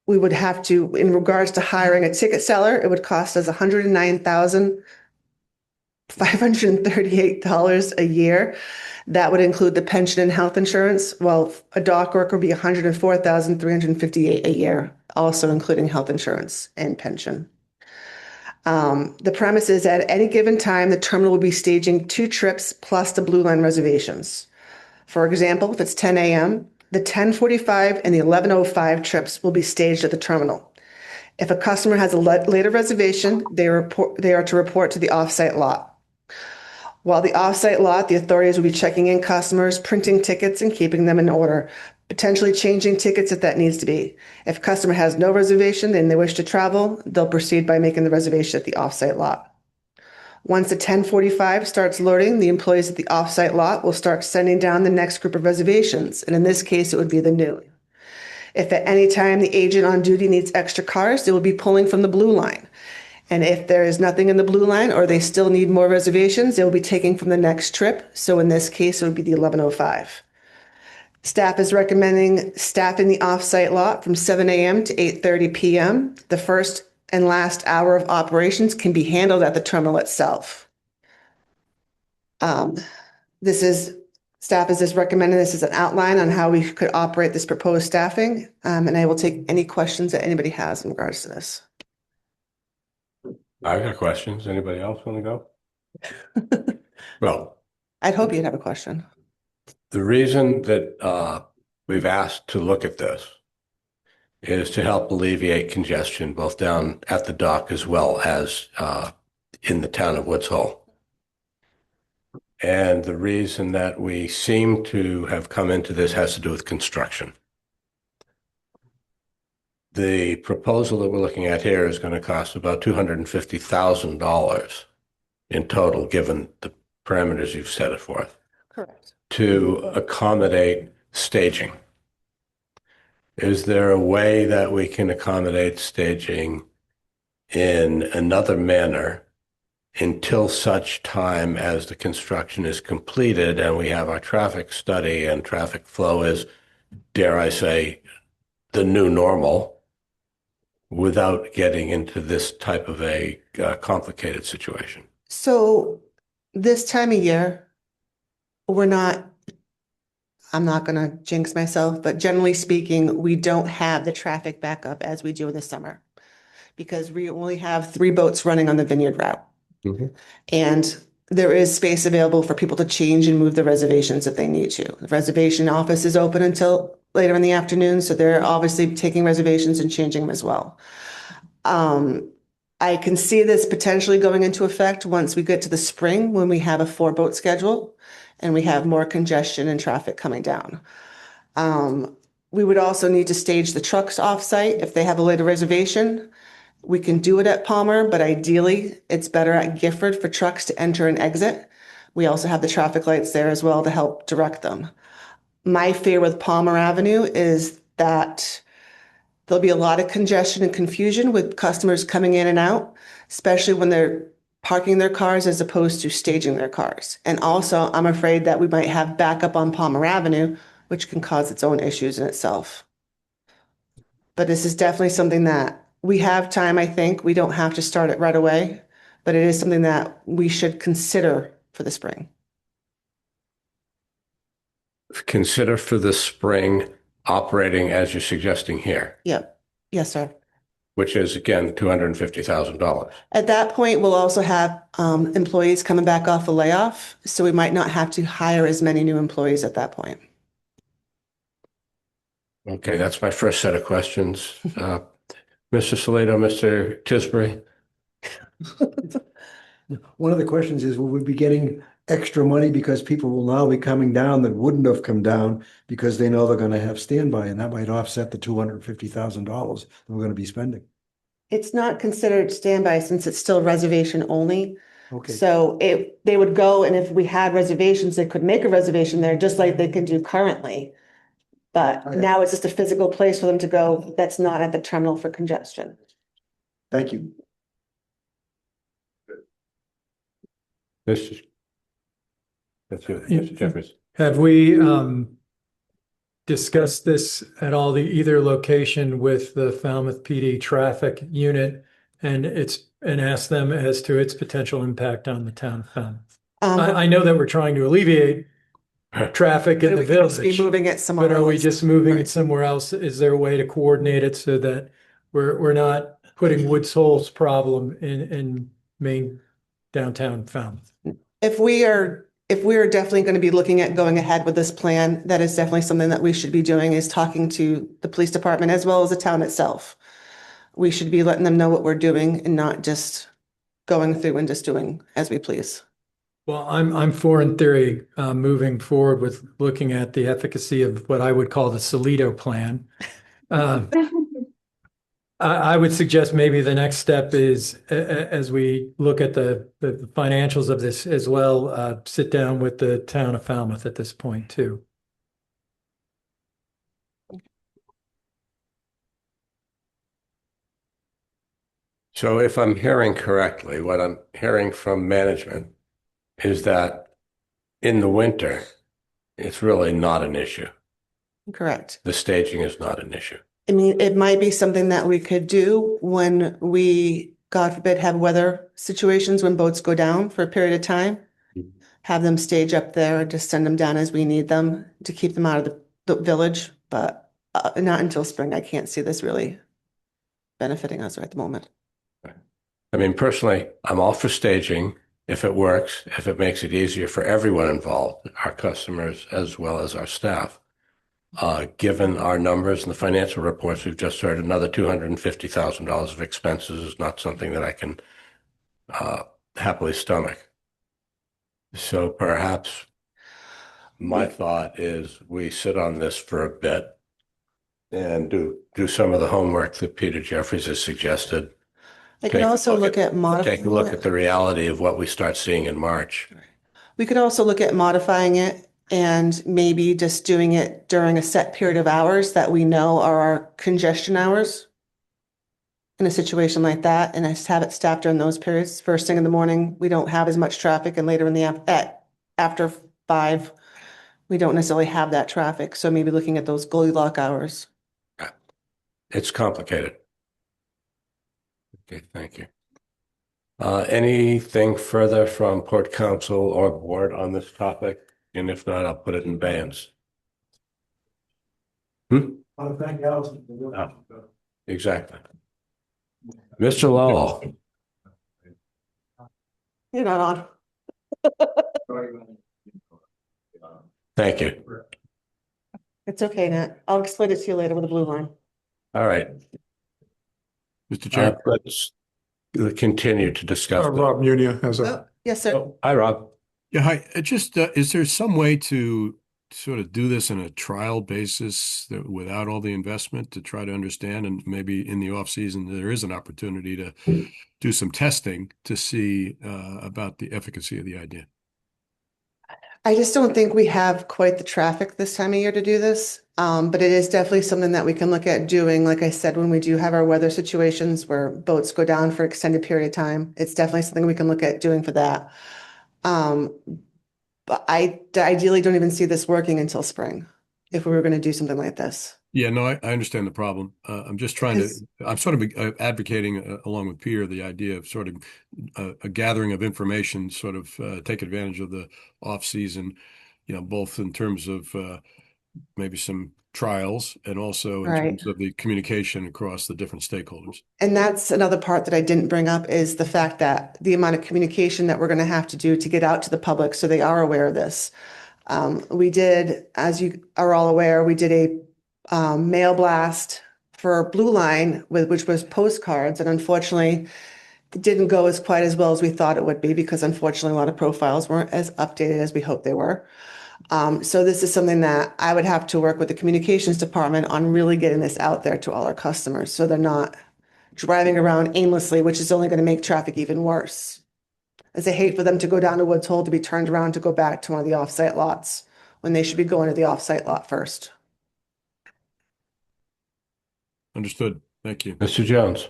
we would have to, in regards to hiring a ticket seller, it would cost us $109,538 a year. That would include the pension and health insurance, while a dock worker would be $104,358 a year, also including health insurance and pension. The premise is at any given time, the terminal will be staging 2 trips plus the Blue Line reservations. For example, if it's 10 a.m., the 10:45 and the 11:05 trips will be staged at the terminal. If a customer has a later reservation, they are to report to the offsite lot. While the offsite lot, the authorities will be checking in customers, printing tickets, and keeping them in order, potentially changing tickets if that needs to be. If a customer has no reservation and they wish to travel, they'll proceed by making the reservation at the offsite lot. Once the 10:45 starts loading, the employees at the offsite lot will start sending down the next group of reservations, and in this case, it would be the noon. If at any time the agent on duty needs extra cars, they will be pulling from the Blue Line. And if there is nothing in the Blue Line or they still need more reservations, they will be taking from the next trip. So in this case, it would be the 11:05. Staff is recommending staffing the offsite lot from 7 a.m. to 8:30 p.m. The first and last hour of operations can be handled at the terminal itself. Staff is just recommending this as an outline on how we could operate this proposed staffing. And I will take any questions that anybody has in regards to this. I got questions. Anybody else want to go? Well, I'd hope you'd have a question. the reason that we've asked to look at this is to help alleviate congestion both down at the dock as well as in the town of Woods Hole. And the reason that we seem to have come into this has to do with construction. The proposal that we're looking at here is going to cost about $250,000 in total, given the parameters you've set it forth. Correct. To accommodate staging. Is there a way that we can accommodate staging in another manner until such time as the construction is completed and we have our traffic study and traffic flow is, dare I say, the new normal, without getting into this type of a complicated situation? So this time of year, I'm not going to jinx myself, but generally speaking, we don't have the traffic backup as we do in the summer because we only have 3 boats running on the Vineyard route. Mm-hmm. And there is space available for people to change and move the reservations if they need to. The reservation office is open until later in the afternoon, so they're obviously taking reservations and changing them as well. I can see this potentially going into effect once we get to the spring when we have a 4-boat schedule and we have more congestion and traffic coming down. We would also need to stage the trucks off-site if they have a later reservation. We can do it at Palmer, but ideally it's better at Gifford for trucks to enter and exit. We also have the traffic lights there as well to help direct them. My fear with Palmer Avenue is that there'll be a lot of congestion and confusion with customers coming in and out, especially when they're parking their cars as opposed to staging their cars. And also, I'm afraid that we might have backup on Palmer Avenue, which can cause its own issues in itself. But this is definitely something that we have time, I think. We don't have to start it right away, but it is something that we should consider for the spring. Consider for the spring operating as you're suggesting here. Yep. Yes, sir. Which is, again, $250,000. At that point, we'll also have employees coming back off a layoff, so we might not have to hire as many new employees at that point. Okay, that's my first set of questions. Mr. Salito, Mr. Tisbury? One of the questions is, will we be getting extra money because people will now be coming down that wouldn't have come down because they know they're going to have standby, and that might offset the $250,000 that we're going to be spending? It's not considered standby since it's still reservation only. Okay. So they would go, and if we had reservations, they could make a reservation there just like they can do currently. But now it's just a physical place for them to go that's not at the terminal for congestion. Thank you. Mr. Jeffries. Have we discussed this at all, either location with the Falmouth PD traffic unit and asked them as to its potential impact on the town of Falmouth? I know that we're trying to alleviate traffic in the village. Be moving it somewhere But are we else. just moving it somewhere else? Is there a way to coordinate it so that we're not putting Woods Hole's problem in main downtown Falmouth? If we are definitely going to be looking at going ahead with this plan, that is definitely something that we should be doing, is talking to the police department as well as the town itself. We should be letting them know what we're doing and not just going through and just doing as we please. Well, I'm for, in theory, moving forward with looking at the efficacy of what I would call the Salito plan. I would suggest maybe the next step is, as we look at the financials of this as well, sit down with the town of Falmouth at this point too. So if I'm hearing correctly, what I'm hearing from management is that in the winter, it's really not an issue. Correct. The staging is not an issue. I mean, it might be something that we could do when we, God forbid, have weather situations when boats go down for a period of time. have them stage up there, just send them down as we need them to keep them out of the village, but not until spring. I can't see this really benefiting us right at the moment. I mean, personally, I'm all for staging if it works, if it makes it easier for everyone involved, our customers as well as our staff. Given our numbers and the financial reports we've just heard, another $250,000 of expenses is not something that I can happily stomach. So perhaps my thought is we sit on this for a bit and do some of the homework that Peter Jeffries has suggested. I could also look at modifying Take a look it. at the reality of what we start seeing in March. We could also look at modifying it and maybe just doing it during a set period of hours that we know are our congestion hours. In a situation like that, and I just have it staffed during those periods. First thing in the morning, we don't have as much traffic, and later in the after 5, we don't necessarily have that traffic. So maybe looking at those Goldilocks hours. It's complicated. Okay, thank you. Anything further from Port Council or board on this topic? And if not, I'll put it in bands. Thank Allison. Exactly. Mr. Lowell. You're not on. Thank you. It's okay, Nat. I'll explain it to you later with a blue line. All right. Mr. Chair. Let's continue to discuss. Rob Munia has a. Yes, sir. Hi, Rob. Yeah, hi. Is there some way to sort of do this on a trial basis without all the investment to try to understand, and maybe in the off season there is an opportunity to do some testing to see about the efficacy of the idea? I just don't think we have quite the traffic this time of year to do this. But it is definitely something that we can look at doing. Like I said, when we do have our weather situations where boats go down for extended period of time, it's definitely something we can look at doing for that. But I ideally don't even see this working until spring if we were going to do something like this. Yeah, no, I understand the problem. I'm just trying I'm sort of advocating along with Peter, the idea of sort of a gathering of information, sort of take advantage of the off season, both in terms of maybe some trials and also in terms of the communication across the different stakeholders. And that's another part that I didn't bring up is the fact that the amount of communication that we're going to have to do to get out to the public so they are aware of this. We did, as you are all aware, we did a mail blast for Blue Line, which was postcards. And unfortunately, it didn't go quite as well as we thought it would be because unfortunately, a lot of profiles weren't as updated as we hoped they were. So this is something that I would have to work with the communications department on really getting this out there to all our customers so they're not driving around aimlessly, which is only going to make traffic even worse. As I hate for them to go down to Woods Hole to be turned around to go back to one of the offsite lots when they should be going to the offsite lot first. Understood. Thank you. Mr. Jones.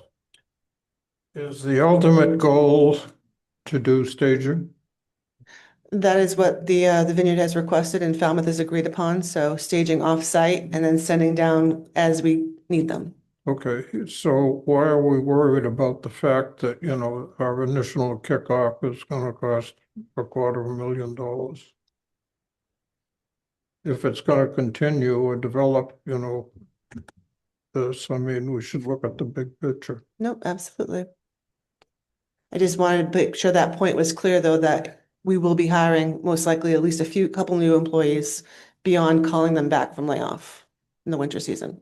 Is the ultimate goal to do staging? That is what the vineyard has requested and Falmouth has agreed upon. So staging off-site and then sending down as we need them. Okay, so why are we worried about the fact that, our initial kickoff is going to cost $250,000? If it's going to continue or develop, this, we should look at the big picture. Nope, absolutely. I just wanted to make sure that point was clear, though, that we will be hiring most likely at least a couple new employees beyond calling them back from layoff in the winter season.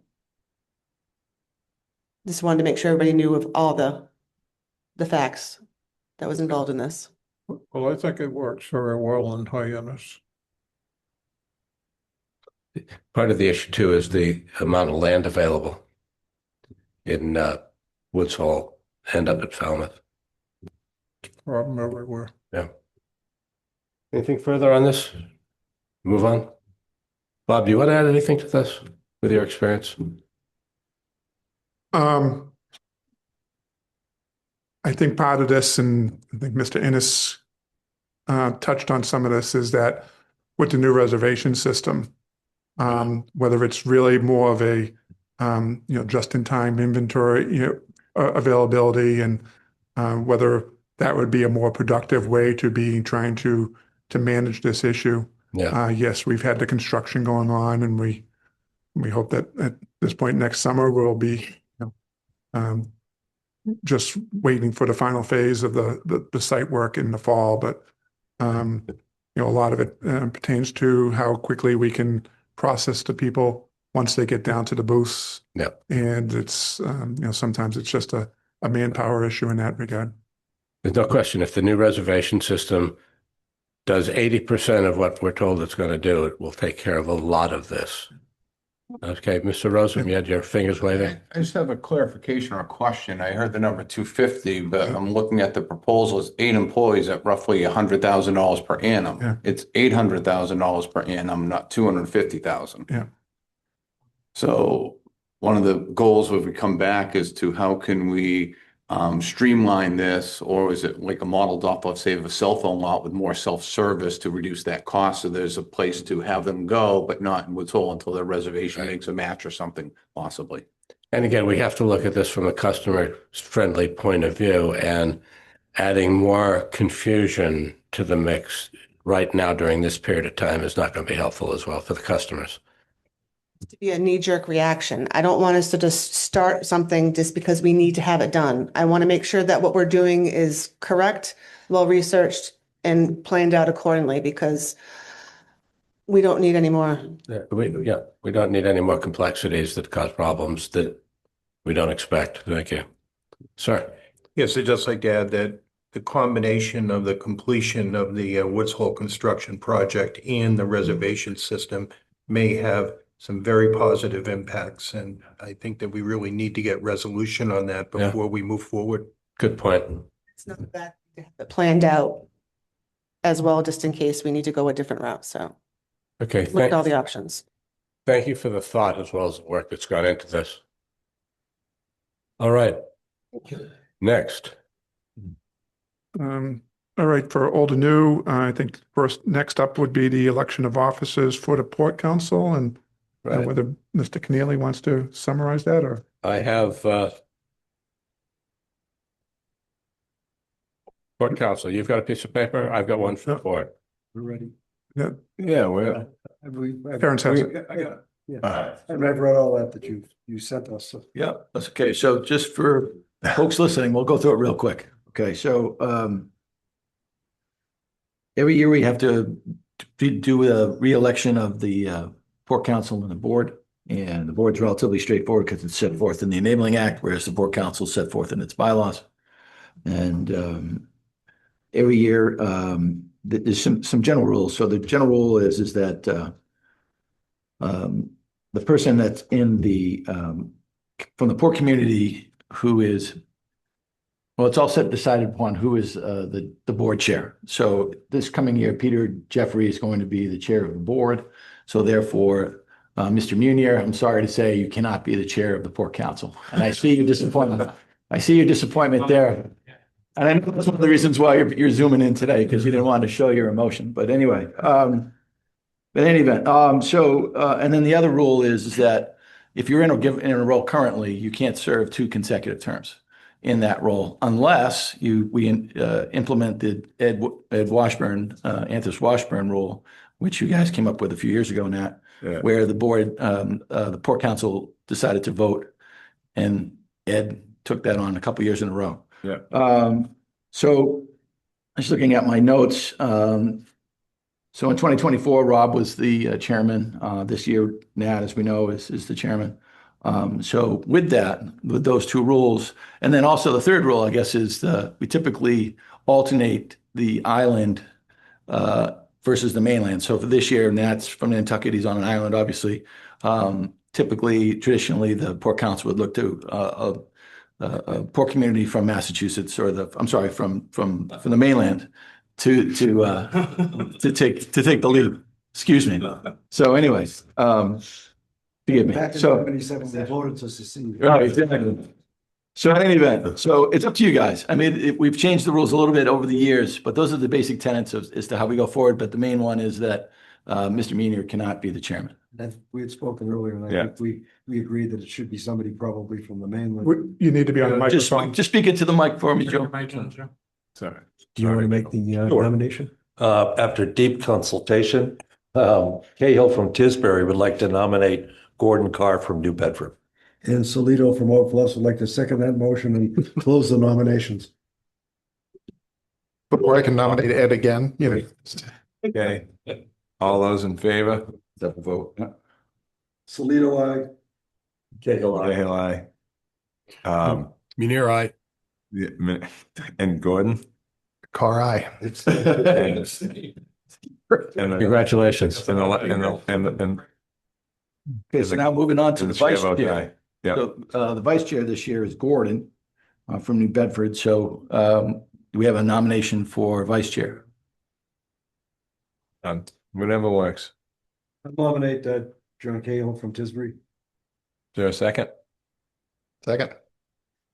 Just wanted to make sure everybody knew of all the facts that was involved in this. Well, I think it works very well in Hyannis. Part of the issue too is the amount of land available in Woods Hole and up at Falmouth. Problem everywhere. Yeah. Anything further on this? Move on. Bob, do you want to add anything to this with your experience? I think part of this, and I think Mr. Innes touched on some of this, is that with the new reservation system, whether it's really more of a just-in-time inventory, availability, and whether that would be a more productive way to be trying to to manage this issue. Yeah. Yes, we've had the construction going on, and we hope that at this point next summer we'll be just waiting for the final phase of the site work in the fall. But a lot of it pertains to how quickly we can process the people once they get down to the booths. Yeah. And it's sometimes it's just a manpower issue in that regard. There's no question if the new reservation system does 80% of what we're told it's going to do, it will take care of a lot of this. Okay, Mr. Rosen, you had your fingers waving. I just have a clarification or a question. I heard the number 250, but I'm looking at the proposal as 8 employees at roughly $100,000 per annum. Yeah. It's $800,000 per annum, not $250,000. Yeah. So one of the goals when we come back is to how can we streamline this, or is it like a modeled off of, say, of a cell phone lot with more self-service to reduce that cost, so there's a place to have them go, but not in Woods Hole until their reservation makes a match or something, possibly. And again, we have to look at this from a customer-friendly point of view, and adding more confusion to the mix right now during this period of time is not going to be helpful as well for the customers. To be a knee-jerk reaction. I don't want us to just start something just because we need to have it done. I want to make sure that what we're doing is correct, well-researched, and planned out accordingly, because we don't need any more. We don't need any more complexities that cause problems that we don't expect. Thank you. Sir. Yes, I'd just like to add that the combination of the completion of the Woods Hole construction project and the reservation system may have some very positive impacts. And I think that we really need to get resolution on that before we move forward. Good point. It's not bad to have it planned out as well, just in case we need to go a different route. So okay, look at all the options. Thank you for the thought as well as the work that's gone into this. All right. Next. All right, for old and new, I think next up would be the election of officers for the Port Council, and whether Mr. Keneally wants to summarize that, or I have Port Council. You've got a piece of paper. I've got one for the Port. We're ready. Yeah, we're. Terrence has it. I've read all that you sent us. So. Yeah, that's okay. So just for folks listening, we'll go through it real quick. Okay, so every year we have to do a re-election of the Port Council and the board, and the board's relatively straightforward because it's set forth in the Enabling Act, whereas the Port Council is set forth in its bylaws. And every year there's some general rules. So the general rule is that the person that's in the from the Port community who is, well, it's all decided upon who is the board chair. So this coming year, Peter Jeffrey is going to be the chair of the board. So therefore, Mr. Munier, I'm sorry to say, you cannot be the chair of the Port Council. And I see your disappointment. I see your disappointment there. And I know that's one of the reasons why you're zooming in today, because you didn't want to show your emotion. But anyway, but in any event, and then the other rule is that if you're in a role currently, you can't serve 2 consecutive terms in that role unless we implement the Ed Washburn, Anthos Washburn rule, which you guys came up with a few years ago, Nat, where the board, the Port Council decided to vote, and Ed took that on a couple of years in a row. Yeah. So just looking at my notes, so in 2024, Rob was the chairman. This year, Nat, as we know, is the chairman. So with those 2 rules, and then also the third rule, I guess, is we typically alternate the island versus the mainland. So for this year, Nat's from Nantucket, he's on an island, obviously. Traditionally, the Port Council would look to a port community from Massachusetts, or from the mainland to take the lead. Excuse me. So, anyways, forgive me. Back in So, 77, they voted to secede. right, exactly. So, in any event, so it's up to you guys. I mean, we've changed the rules a little bit over the years, but those are the basic tenets as to how we go forward. But the main one is that Mr. Munier cannot be the chairman. We had spoken earlier, and I think we agreed that it should be somebody probably from the mainland. You need to be on the microphone. Just speak into the mic for me, Joe. Sorry. Do you want to make the nomination? After deep consultation, Cahill from Tisbury would like to nominate Gordon Carr from New Bedford. And Solito from Oak Bluffs would like to second that motion and close the nominations. Before I can nominate Ed again, Okay. All those in favor? Step vote. Solito, aye. Cahill, aye. Cahill, aye. Munir, aye. And Gordon? Carr, aye. Congratulations. Okay, so now moving on to the vice chair. Yeah. So the vice chair this year is Gordon from New Bedford. So we have a nomination for vice chair. Whatever works. I nominate John Cahill from Tisbury. Is there a second? Second.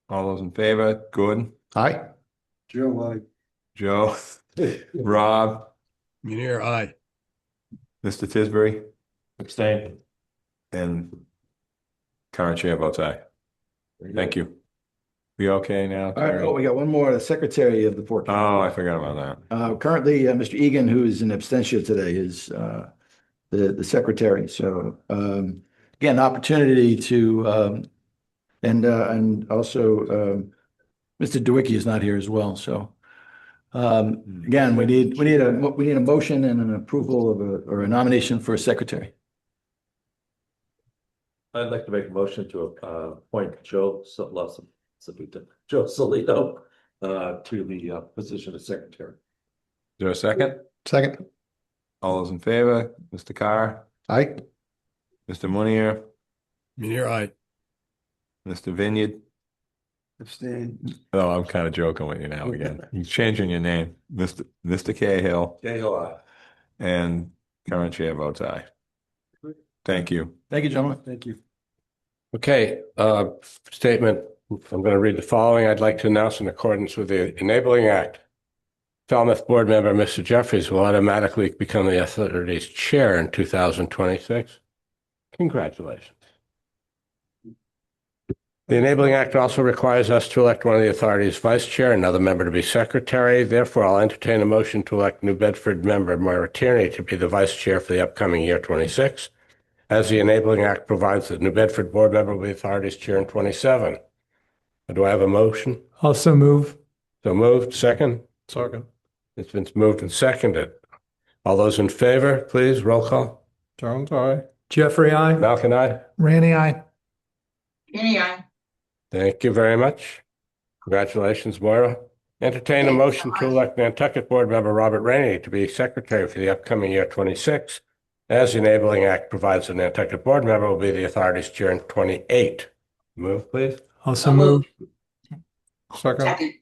All those in favor? Gordon? Aye. Joe, aye. Joe? Rob? Munir, aye. Mr. Tisbury? Abstain. And current chair votes aye. Thank you. We okay now? All right, we got one more, the secretary of the port. Oh, I forgot about that. Currently, Mr. Egan, who is in abstention today, is the secretary. So again, opportunity to and also Mr. DeWicki is not here as well. So again, we need a motion and an approval of or a nomination for a secretary. I'd like to make a motion to appoint Joe Solito to the position of secretary. Is there a second? Second. All those in favor? Mr. Carr? Aye. Mr. Munier? Munir, aye. Mr. Vineyard? Abstain. Oh, I'm kind of joking with you now again. You're changing your name. Mr. Cahill Cahill, aye. and current chair votes aye. Thank you. Thank you, gentlemen. Thank you. Okay, statement. I'm going to read the following. I'd like to announce in accordance with the Enabling Act, Falmouth board member Mr. Jeffries will automatically become the authority's chair in 2026. Congratulations. The Enabling Act also requires us to elect one of the authority's vice chair, another member to be secretary. Therefore, I'll entertain a motion to elect New Bedford member Moira Tierney to be the vice chair for the upcoming year 26. As the Enabling Act provides, the New Bedford board member will be the authority's chair in 27. Do I have a motion? Also move. So moved. Second? Second. It's been moved and seconded. All those in favor, please, roll call. Jones, aye. Jeffrey, aye. Malcolm, aye. Randy, aye. Tierney, aye. Thank you very much. Congratulations, Moira. Entertain a motion to elect Nantucket board member Robert Rainey to be secretary for the upcoming year 26. As the Enabling Act provides, the Nantucket board member will be the authority's chair in 28. Move, please. Also move. Second.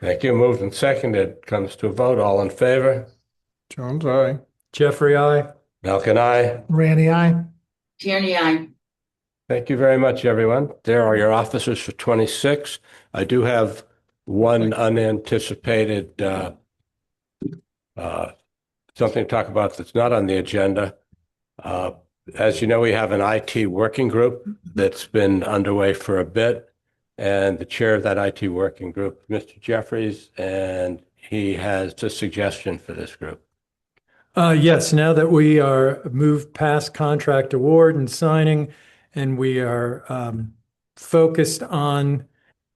Thank you. Moved and seconded. Comes to a vote. All in favor? Jones, aye. Jeffrey, aye. Malcolm, aye. Randy, aye. Tierney, aye. Thank you very much, everyone. There are your officers for 26. I do have one unanticipated something to talk about that's not on the agenda. As you know, we have an IT working group that's been underway for a bit, and the chair of that IT working group, Mr. Jeffries, and he has a suggestion for this group. Yes, now that we are moved past contract award and signing, and we are focused on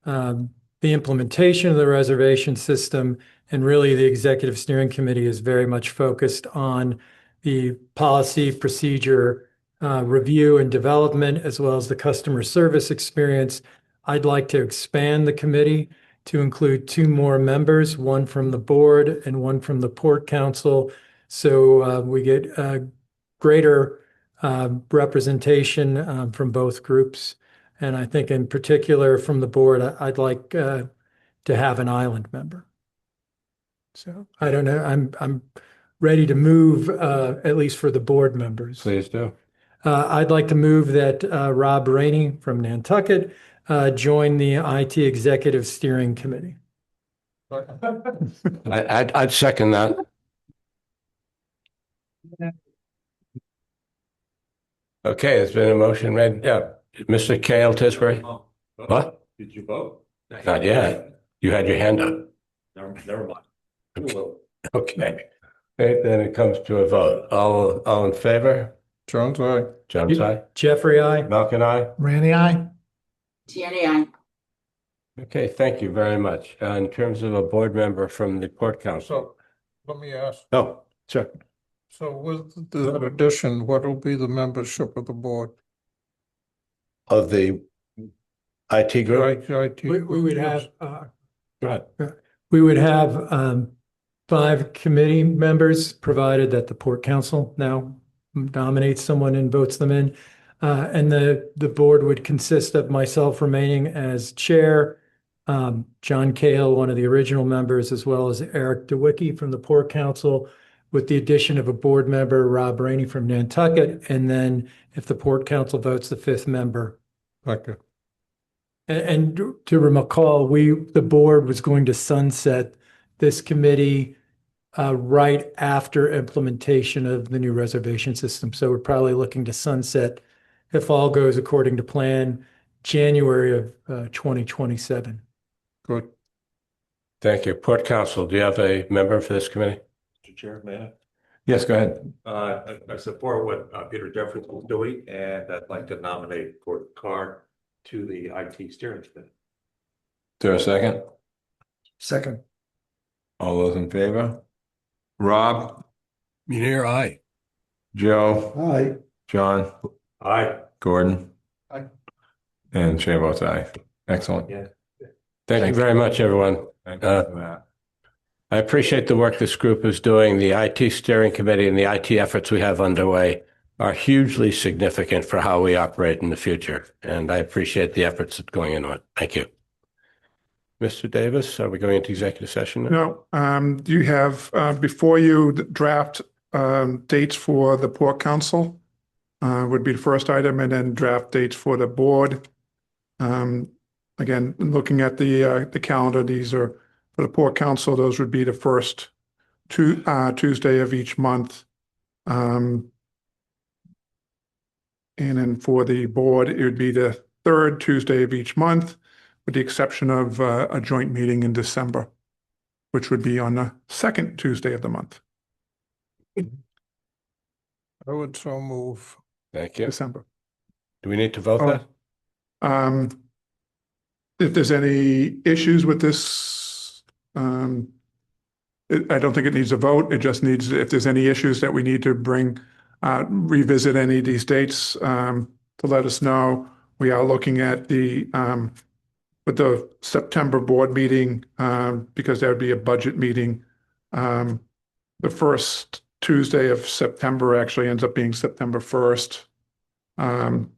the implementation of the reservation system, and really the executive steering committee is very much focused on the policy, procedure, review and development, as well as the customer service experience. I'd like to expand the committee to include 2 more members, one from the board and one from the Port Council. So we get greater representation from both groups. And I think in particular from the board, I'd like to have an island member. So I don't know, I'm ready to move, at least for the board members. Please do. I'd like to move that Rob Rainey from Nantucket join the IT Executive Steering Committee. I'd second that. Okay, there's been a motion made. Yeah, Mr. Cale Tisbury. What? Did you vote? Not yet. You had your hand up. Never mind. Okay. Okay, then it comes to a vote. All in favor? John's aye. John's aye. Jeffrey, I. Malkin, aye. Randy, I. Tierney, aye. Okay, thank you very much. In terms of a board member from the Port Council. So let me ask, Oh, sure. so with that addition, what will be the membership of the board? Of the IT group? We would have, Go ahead. we would have 5 committee members, provided that the Port Council now nominates someone and votes them in. And the board would consist of myself remaining as chair, John Cahill, one of the original members, as well as Eric DeWicki from the Port Council, with the addition of a board member, Rob Rainey from Nantucket, and then if the Port Council votes, the 5th member. Thank you. And to recall, the board was going to sunset this committee right after implementation of the new reservation system. So we're probably looking to sunset, if all goes according to plan, January of 2027. Good. Thank you. Port Council, do you have a member for this committee? Mr. Chair, may I? Yes, go ahead. I support what Peter Jeffries is doing, and I'd like to nominate Gordon Carr to the IT steering committee. Is there a second? Second. All those in favor? Rob? Munir, aye. Joe? Aye. John? Aye. Gordon? Aye. And chair votes aye. Excellent. Yeah. Thank you very much, everyone. Thank you for that. I appreciate the work this group is doing. The IT steering committee and the IT efforts we have underway are hugely significant for how we operate in the future. And I appreciate the efforts that's going into it. Thank you. Mr. Davis, are we going into executive session now? No, you have before you the draft dates for the Port Council would be the first item, and then draft dates for the board. Again, looking at the calendar, these are for the Port Council. Those would be the first Tuesday of each month. And then for the board, it would be the third Tuesday of each month, with the exception of a joint meeting in December, which would be on the second Tuesday of the month. I would so move. Thank you. December. Do we need to vote that? If there's any issues with this, I don't think it needs a vote. It just needs, if there's any issues that we need to revisit any of these dates, to let us know. We are looking at with the September board meeting, because there would be a budget meeting. The first Tuesday of September actually ends up being September 1st,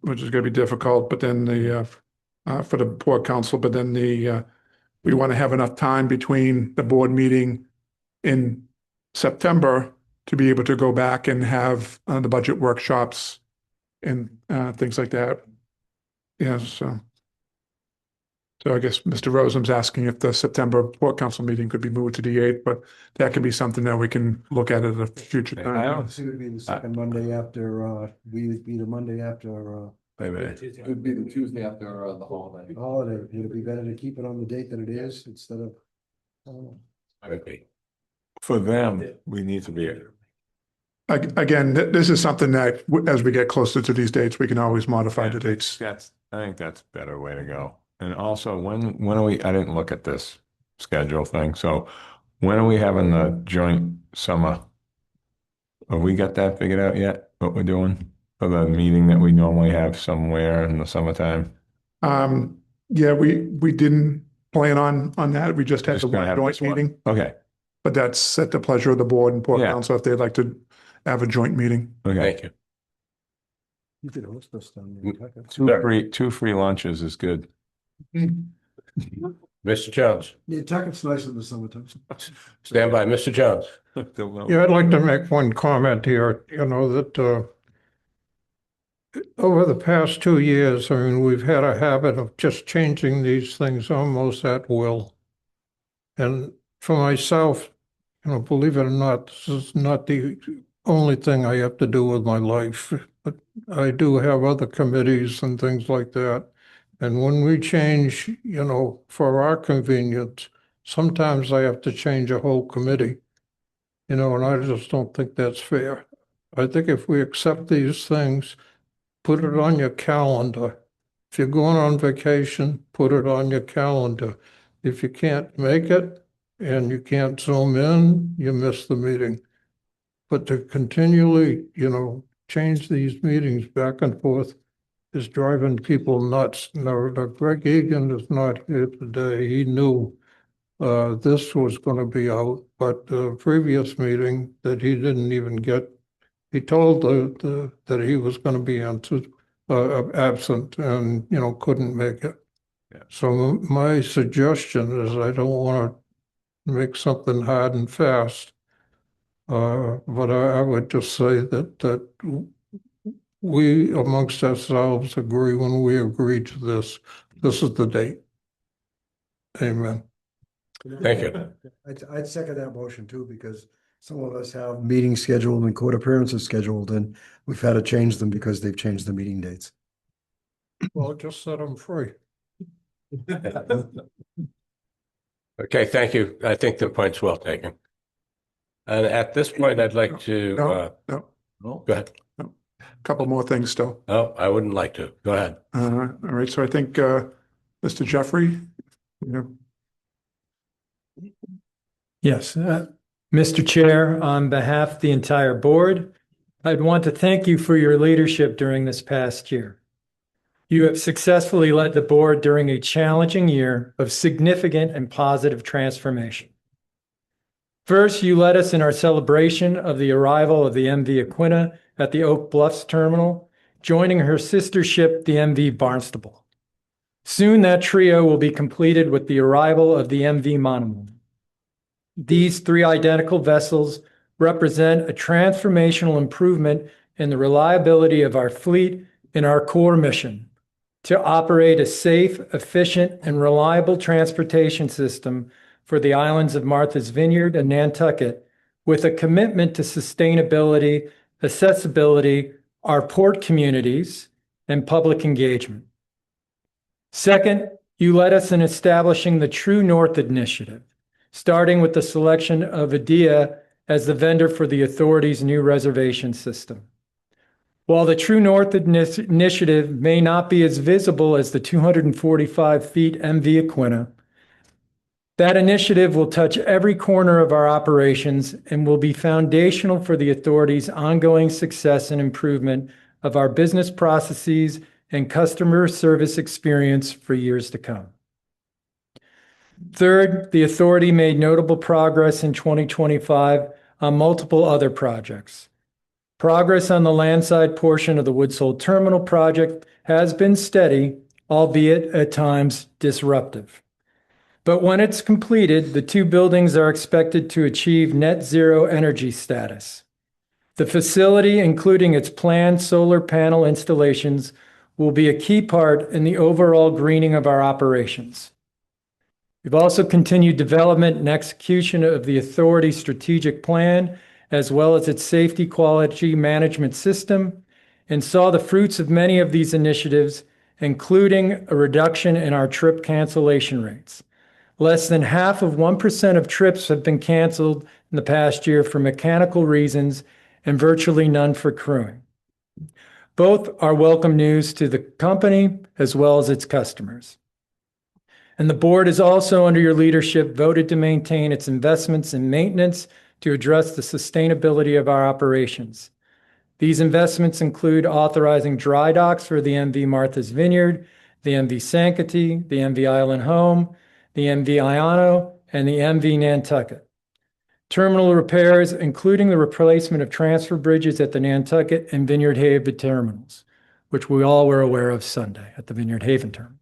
which is going to be difficult. But then for the Port Council, but then we want to have enough time between the board meeting in September to be able to go back and have the budget workshops and things like that. Yes. So I guess Mr. Rosen's asking if the September Port Council meeting could be moved to the 8th, but that can be something that we can look at a future time. It would be the second Monday after, we would be the Monday after. Wait a minute. It would be the Tuesday after the holiday. Holiday, would it be better to keep it on the date that it is instead of? Okay. For them, we need to be. Again, this is something that as we get closer to these dates, we can always modify the dates. I think that's a better way to go. And also, when are we, I didn't look at this schedule thing, so when are we having the joint summer? Have we got that figured out yet, what we're doing for the meeting that we normally have somewhere in the summertime? Yeah, we didn't plan on that. We just had the one joint meeting. Okay. But that's at the pleasure of the board and Port Council if they'd like to have a joint meeting. Okay. Thank you. You could host us down there. Two free lunches is good. Mr. Jones. Nantucket's nice in the summertime. Stand by, Mr. Jones. Yeah, I'd like to make one comment here, that over the past 2 years, I mean, we've had a habit of just changing these things almost at will. And for myself, believe it or not, this is not the only thing I have to do with my life, but I do have other committees and things like that. And when we change, for our convenience, sometimes I have to change a whole committee. and I just don't think that's fair. I think if we accept these things, put it on your calendar. If you're going on vacation, put it on your calendar. If you can't make it and you can't Zoom in, you miss the meeting. But to continually, change these meetings back and forth is driving people nuts. Now, Greg Egan is not here today. He knew this was going to be out, but the previous meeting that he didn't even get, he told that he was going to be absent and, couldn't make it. Yeah. So my suggestion is I don't want to make something hard and fast. But I would just say that we amongst ourselves agree when we agree to this. This is the date. Amen. Thank you. I'd second that motion too, because some of us have meetings scheduled and court appearances scheduled, and we've had to change them because they've changed the meeting dates. Well, just set them free. Okay, thank you. I think the point's well taken. And at this point, I'd like to. No. Go ahead. A couple more things still. Oh, I wouldn't like to. Go ahead. All right. So I think Mr. Jeffrey. Yes, Mr. Chair, on behalf of the entire board, I'd want to thank you for your leadership during this past year. You have successfully led the board during a challenging year of significant and positive transformation. First, you led us in our celebration of the arrival of the MV Aquina at the Oak Bluffs terminal, joining her sister ship, the MV Barnstable. Soon that trio will be completed with the arrival of the MV Monomoy. These three identical vessels represent a transformational improvement in the reliability of our fleet in our core mission to operate a safe, efficient, and reliable transportation system for the islands of Martha's Vineyard and Nantucket, with a commitment to sustainability, accessibility, our port communities, and public engagement. Second, you led us in establishing the True North Initiative, starting with the selection of ADIA as the vendor for the authority's new reservation system. While the True North Initiative may not be as visible as the 245 feet MV Aquina, that initiative will touch every corner of our operations and will be foundational for the authority's ongoing success and improvement of our business processes and customer service experience for years to come. Third, the authority made notable progress in 2025 on multiple other projects. Progress on the landside portion of the Woods Hole Terminal project has been steady, albeit at times disruptive. But when it's completed, the two buildings are expected to achieve net zero energy status. The facility, including its planned solar panel installations, will be a key part in the overall greening of our operations. We've also continued development and execution of the authority's strategic plan, as well as its safety quality management system, and saw the fruits of many of these initiatives, including a reduction in our trip cancellation rates. Less than half of 1% of trips have been canceled in the past year for mechanical reasons, and virtually none for crewing. Both are welcome news to the company as well as its customers. And the board has also, under your leadership, voted to maintain its investments in maintenance to address the sustainability of our operations. These investments include authorizing dry docks for the MV Martha's Vineyard, the MV Sanctity, the MV Island Home, the MV Iyannough, and the MV Nantucket. Terminal repairs, including the replacement of transfer bridges at the Nantucket and Vineyard Haven terminals, which we all were aware of Sunday at the Vineyard Haven terminal.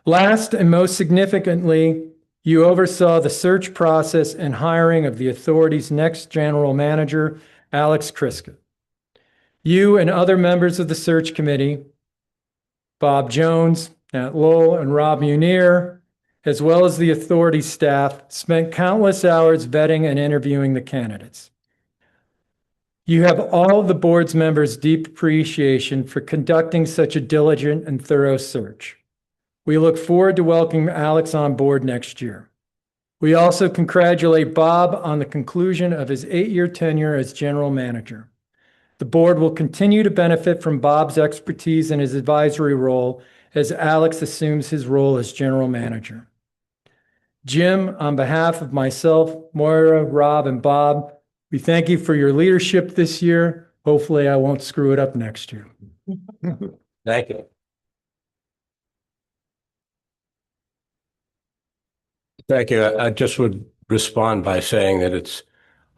Last and most significantly, you oversaw the search process and hiring of the authority's next general manager, Alex Kriska. You and other members of the search committee, Bob Jones, Nat Lowell, and Rob Munir, as well as the authority staff, spent countless hours vetting and interviewing the candidates. You have all of the board's members' deep appreciation for conducting such a diligent and thorough search. We look forward to welcoming Alex on board next year. We also congratulate Bob on the conclusion of his 8-year tenure as general manager. The board will continue to benefit from Bob's expertise in his advisory role as Alex assumes his role as general manager. Jim, on behalf of myself, Moira, Rob, and Bob, we thank you for your leadership this year. Hopefully, I won't screw it up next year. Thank you. Thank you. I just would respond by saying that it's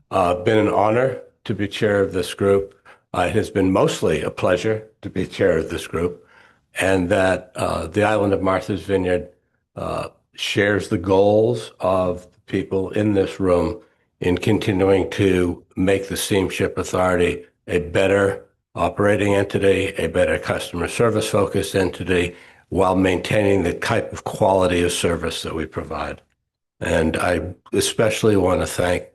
been an honor to be chair of this group. It has been mostly a pleasure to be chair of this group, and that the island of Martha's Vineyard shares the goals of the people in this room in continuing to make the Steamship Authority a better operating entity, a better customer service focused entity, while maintaining the type of quality of service that we provide. And I especially want to thank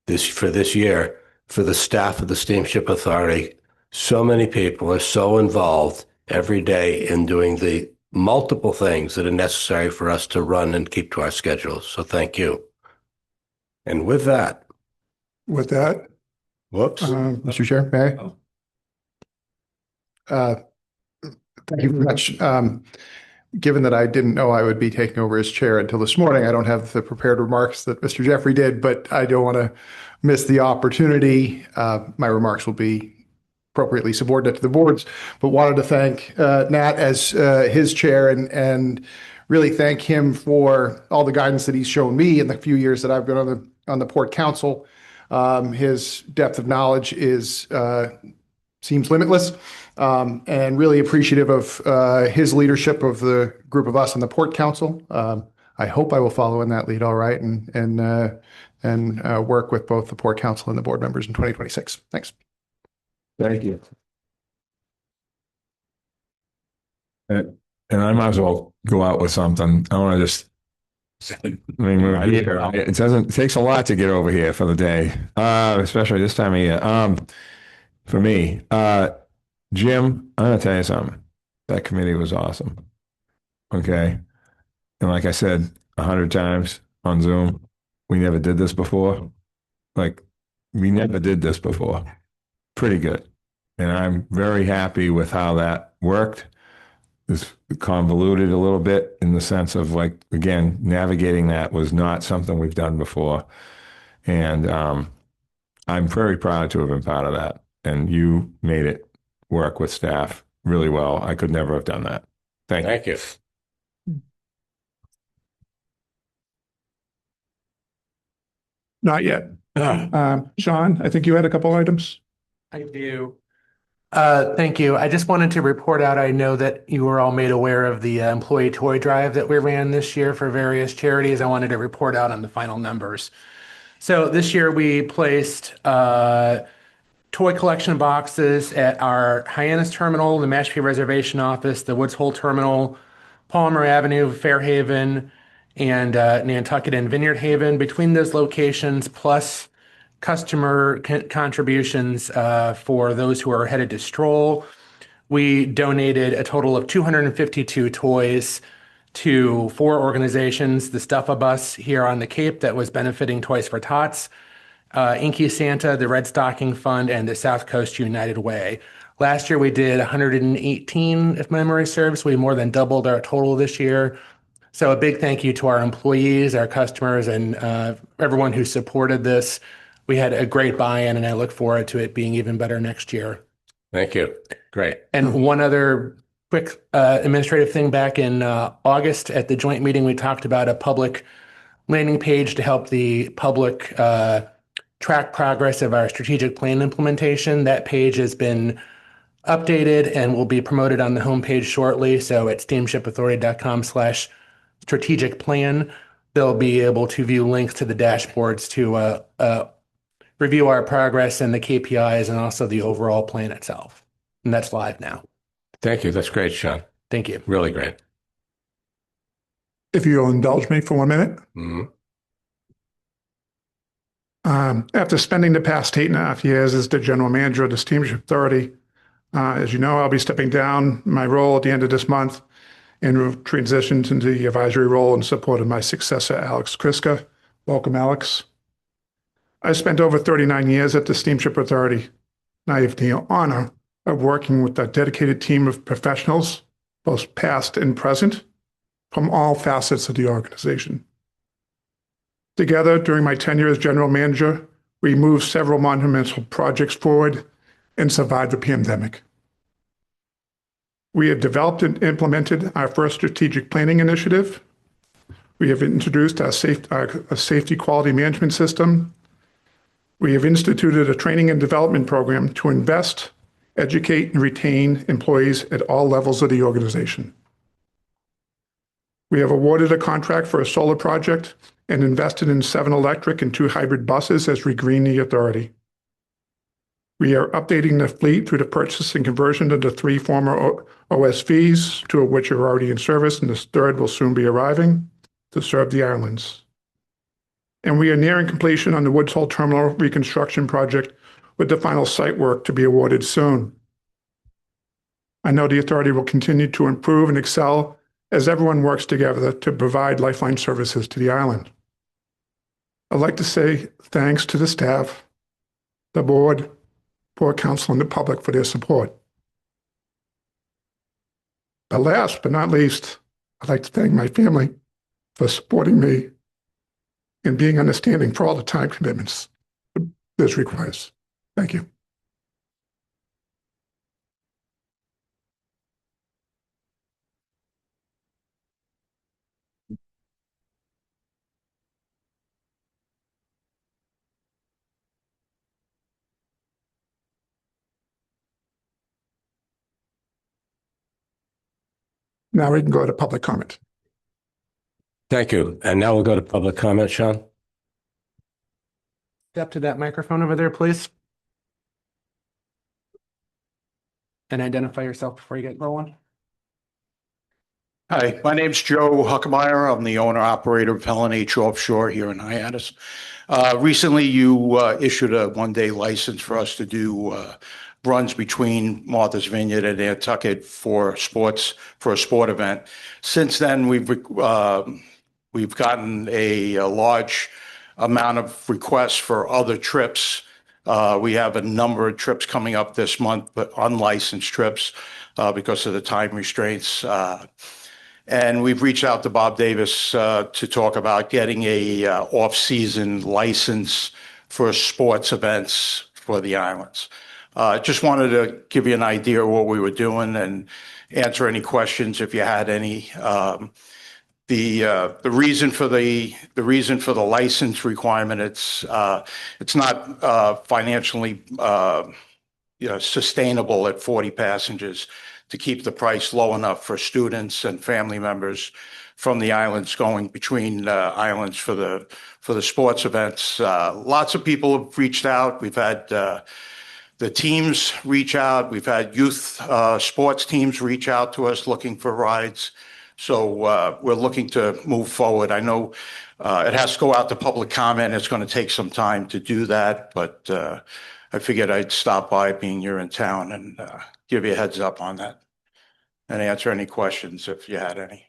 this year for the staff of the Steamship Authority. So many people are so involved every day in doing the multiple things that are necessary for us to run and keep to our schedules. So thank you. And with that, whoops. Mr. Chair, may I? Thank you very much. Given that I didn't know I would be taking over as chair until this morning, I don't have the prepared remarks that Mr. Jeffrey did, but I don't want to miss the opportunity. My remarks will be appropriately subordinate to the board's, but wanted to thank Nat as his chair and really thank him for all the guidance that he's shown me in the few years that I've been on the Port Council. His depth of knowledge seems limitless, and really appreciative of his leadership of the group of us on the Port Council. I hope I will follow in that lead all right and work with both the Port Council and the board members in 2026. Thanks. Thank you. And I might as well go out with something. I want to just, I mean, we're here. It takes a lot to get over here for the day, especially this time of year. For me, Jim, I'm going to tell you something. That committee was awesome. Okay. And like I said 100 times on Zoom, we never did this before. We never did this before. Pretty good. And I'm very happy with how that worked. It's convoluted a little bit in the sense of again, navigating that was not something we've done before. And I'm very proud to have been part of that. And you made it work with staff really well. I could never have done that. Thank you. Not yet. Sean, I think you had a couple items. I do. Thank you. I just wanted to report out. I know that you were all made aware of the employee toy drive that we ran this year for various charities. I wanted to report out on the final numbers. So this year we placed toy collection boxes at our Hyannis terminal, the Mashpee Reservation Office, the Woods Hole Terminal, Palmer Avenue, Fairhaven, and Nantucket and Vineyard Haven. Between those locations, plus customer contributions for those who are headed to Stroll, we donated a total of 252 toys to 4 organizations: the Stuff-A-Bus here on the Cape that was benefiting Toys for Tots, Inky Santa, the Red Stocking Fund, and the South Coast United Way. Last year we did 118, if memory serves. We more than doubled our total this year. So a big thank you to our employees, our customers, and everyone who supported this. We had a great buy-in, and I look forward to it being even better next year. Thank you. Great. And one other quick administrative thing. Back in August at the joint meeting, we talked about a public landing page to help the public track progress of our strategic plan implementation. That page has been updated and will be promoted on the homepage shortly. So at steamshipauthority.com/strategic plan, they'll be able to view links to the dashboards to review our progress and the KPIs and also the overall plan itself. And that's live now. Thank you. That's great, Sean. Thank you. Really great. If you'll indulge me for 1 minute. Mm-hmm. After spending the past 8.5 years as the general manager of the Steamship Authority, as you know, I'll be stepping down my role at the end of this month. and who transitioned into the advisory role in support of my successor, Alex Kriska. Welcome, Alex. I spent over 39 years at the Steamship Authority, and I have the honor of working with a dedicated team of professionals, both past and present, from all facets of the organization. Together, during my tenure as general manager, we moved several monumental projects forward and survived the pandemic. We have developed and implemented our first strategic planning initiative. We have introduced a safety quality management system. We have instituted a training and development program to invest, educate, and retain employees at all levels of the organization. We have awarded a contract for a solar project and invested in 7 electric and 2 hybrid buses as we green the authority. We are updating the fleet through the purchase and conversion of the 3 former OSVs, 2 of which are already in service, and the 3rd will soon be arriving to serve the islands. And we are nearing completion on the Woods Hole Terminal reconstruction project, with the final site work to be awarded soon. I know the authority will continue to improve and excel as everyone works together to provide lifeline services to the island. I'd like to say thanks to the staff, the board, Port Council, and the public for their support. But last but not least, I'd like to thank my family for supporting me and being understanding for all the time commitments this requires. Thank you. Now we can go to public comment. Thank you. And now we'll go to public comment, Sean. Step to that microphone over there, please. And identify yourself before you get rolling. Hi, my name's Joe Huckemeyer. I'm the owner-operator of Helen H. Offshore here in Hyannis. Recently, you issued a one-day license for us to do runs between Martha's Vineyard and Nantucket for a sport event. Since then, we've gotten a large amount of requests for other trips. We have a number of trips coming up this month, but unlicensed trips because of the time restraints. And we've reached out to Bob Davis to talk about getting a off-season license for sports events for the islands. Just wanted to give you an idea of what we were doing and answer any questions if you had any. The reason for the license requirement, it's not financially sustainable at 40 passengers to keep the price low enough for students and family members from the islands going between islands for the sports events. Lots of people have reached out. We've had the teams reach out. We've had youth sports teams reach out to us looking for rides. So we're looking to move forward. I know it has to go out to public comment. It's going to take some time to do that, but I figured I'd stop by being you're in town and give you a heads up on that and answer any questions if you had any.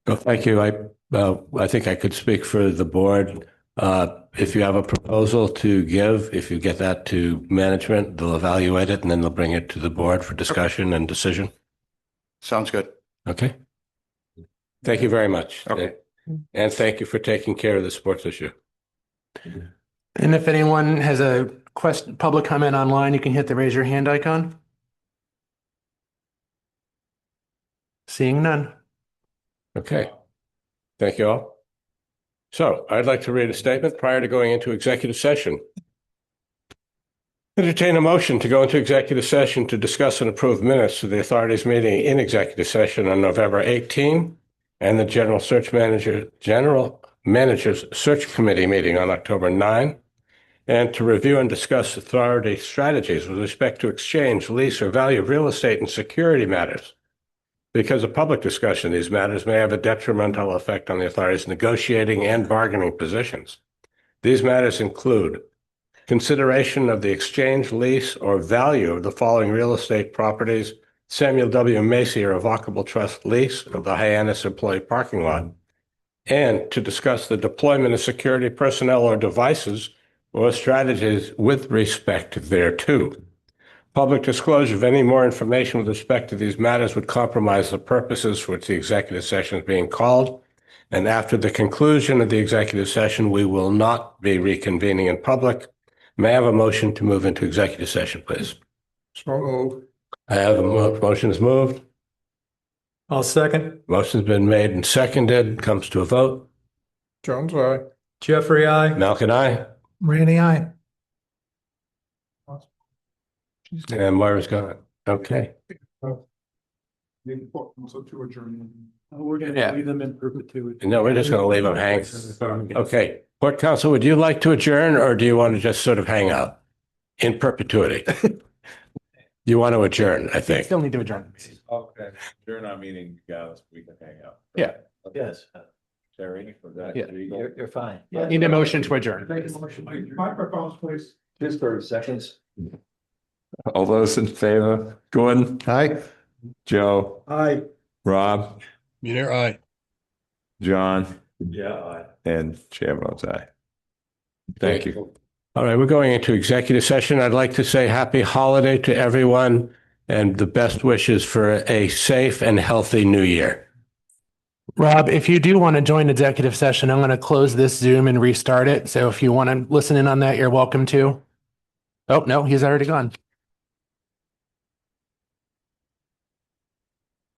Well, thank you. I think I could speak for the board. If you have a proposal to give, if you get that to management, they'll evaluate it and then they'll bring it to the board for discussion and decision. Sounds good. Okay. Thank you very much. Okay. And thank you for taking care of the sports issue. And if anyone has a public comment online, you can hit the raise your hand icon. Seeing none. Okay. Thank you all. So I'd like to read a statement prior to going into executive session. Entertain a motion to go into executive session to discuss and approve minutes of the authority's meeting in executive session on November 18 and the general manager's search committee meeting on October 9, and to review and discuss authority strategies with respect to exchange, lease, or value of real estate and security matters. Because a public discussion of these matters may have a detrimental effect on the authority's negotiating and bargaining positions. These matters include consideration of the exchange, lease, or value of the following real estate properties Samuel W. Macy irrevocable trust lease of the Hyannis employee parking lot, and to discuss the deployment of security personnel or devices or strategies with respect thereto. Public disclosure of any more information with respect to these matters would compromise the purposes for which the executive session is being called. And after the conclusion of the executive session, we will not be reconvening in public. May I have a motion to move into executive session, please? So I have a motion is moved. I'll second. Motion's been made and seconded. Comes to a vote. Jones, aye. Jeffrey, I. Malkin, aye. Randy, aye. And Moira's gone. Okay. We're going to leave them in perpetuity. No, we're just going to leave them hang. Okay. Port Council, would you like to adjourn or do you want to just sort of hang out in perpetuity? You want to adjourn, I think. Still need to adjourn. Okay, during our meeting, guys, we can hang out. Yeah. Yes. Terry, for that. Yeah. You're fine. Need a motion to adjourn. Microphones, please. Just 30 seconds. All those in favor? Gordon? Aye. Joe? Aye. Rob? Mueller, aye. John? Yeah, aye. And Chair votes aye. Thank you. All right, we're going into executive session. I'd like to say happy holiday to everyone and the best wishes for a safe and healthy new year. Rob, if you do want to join executive session, I'm going to close this Zoom and restart it. So if you want to listen in on that, you're welcome to. Oh, no, he's already gone.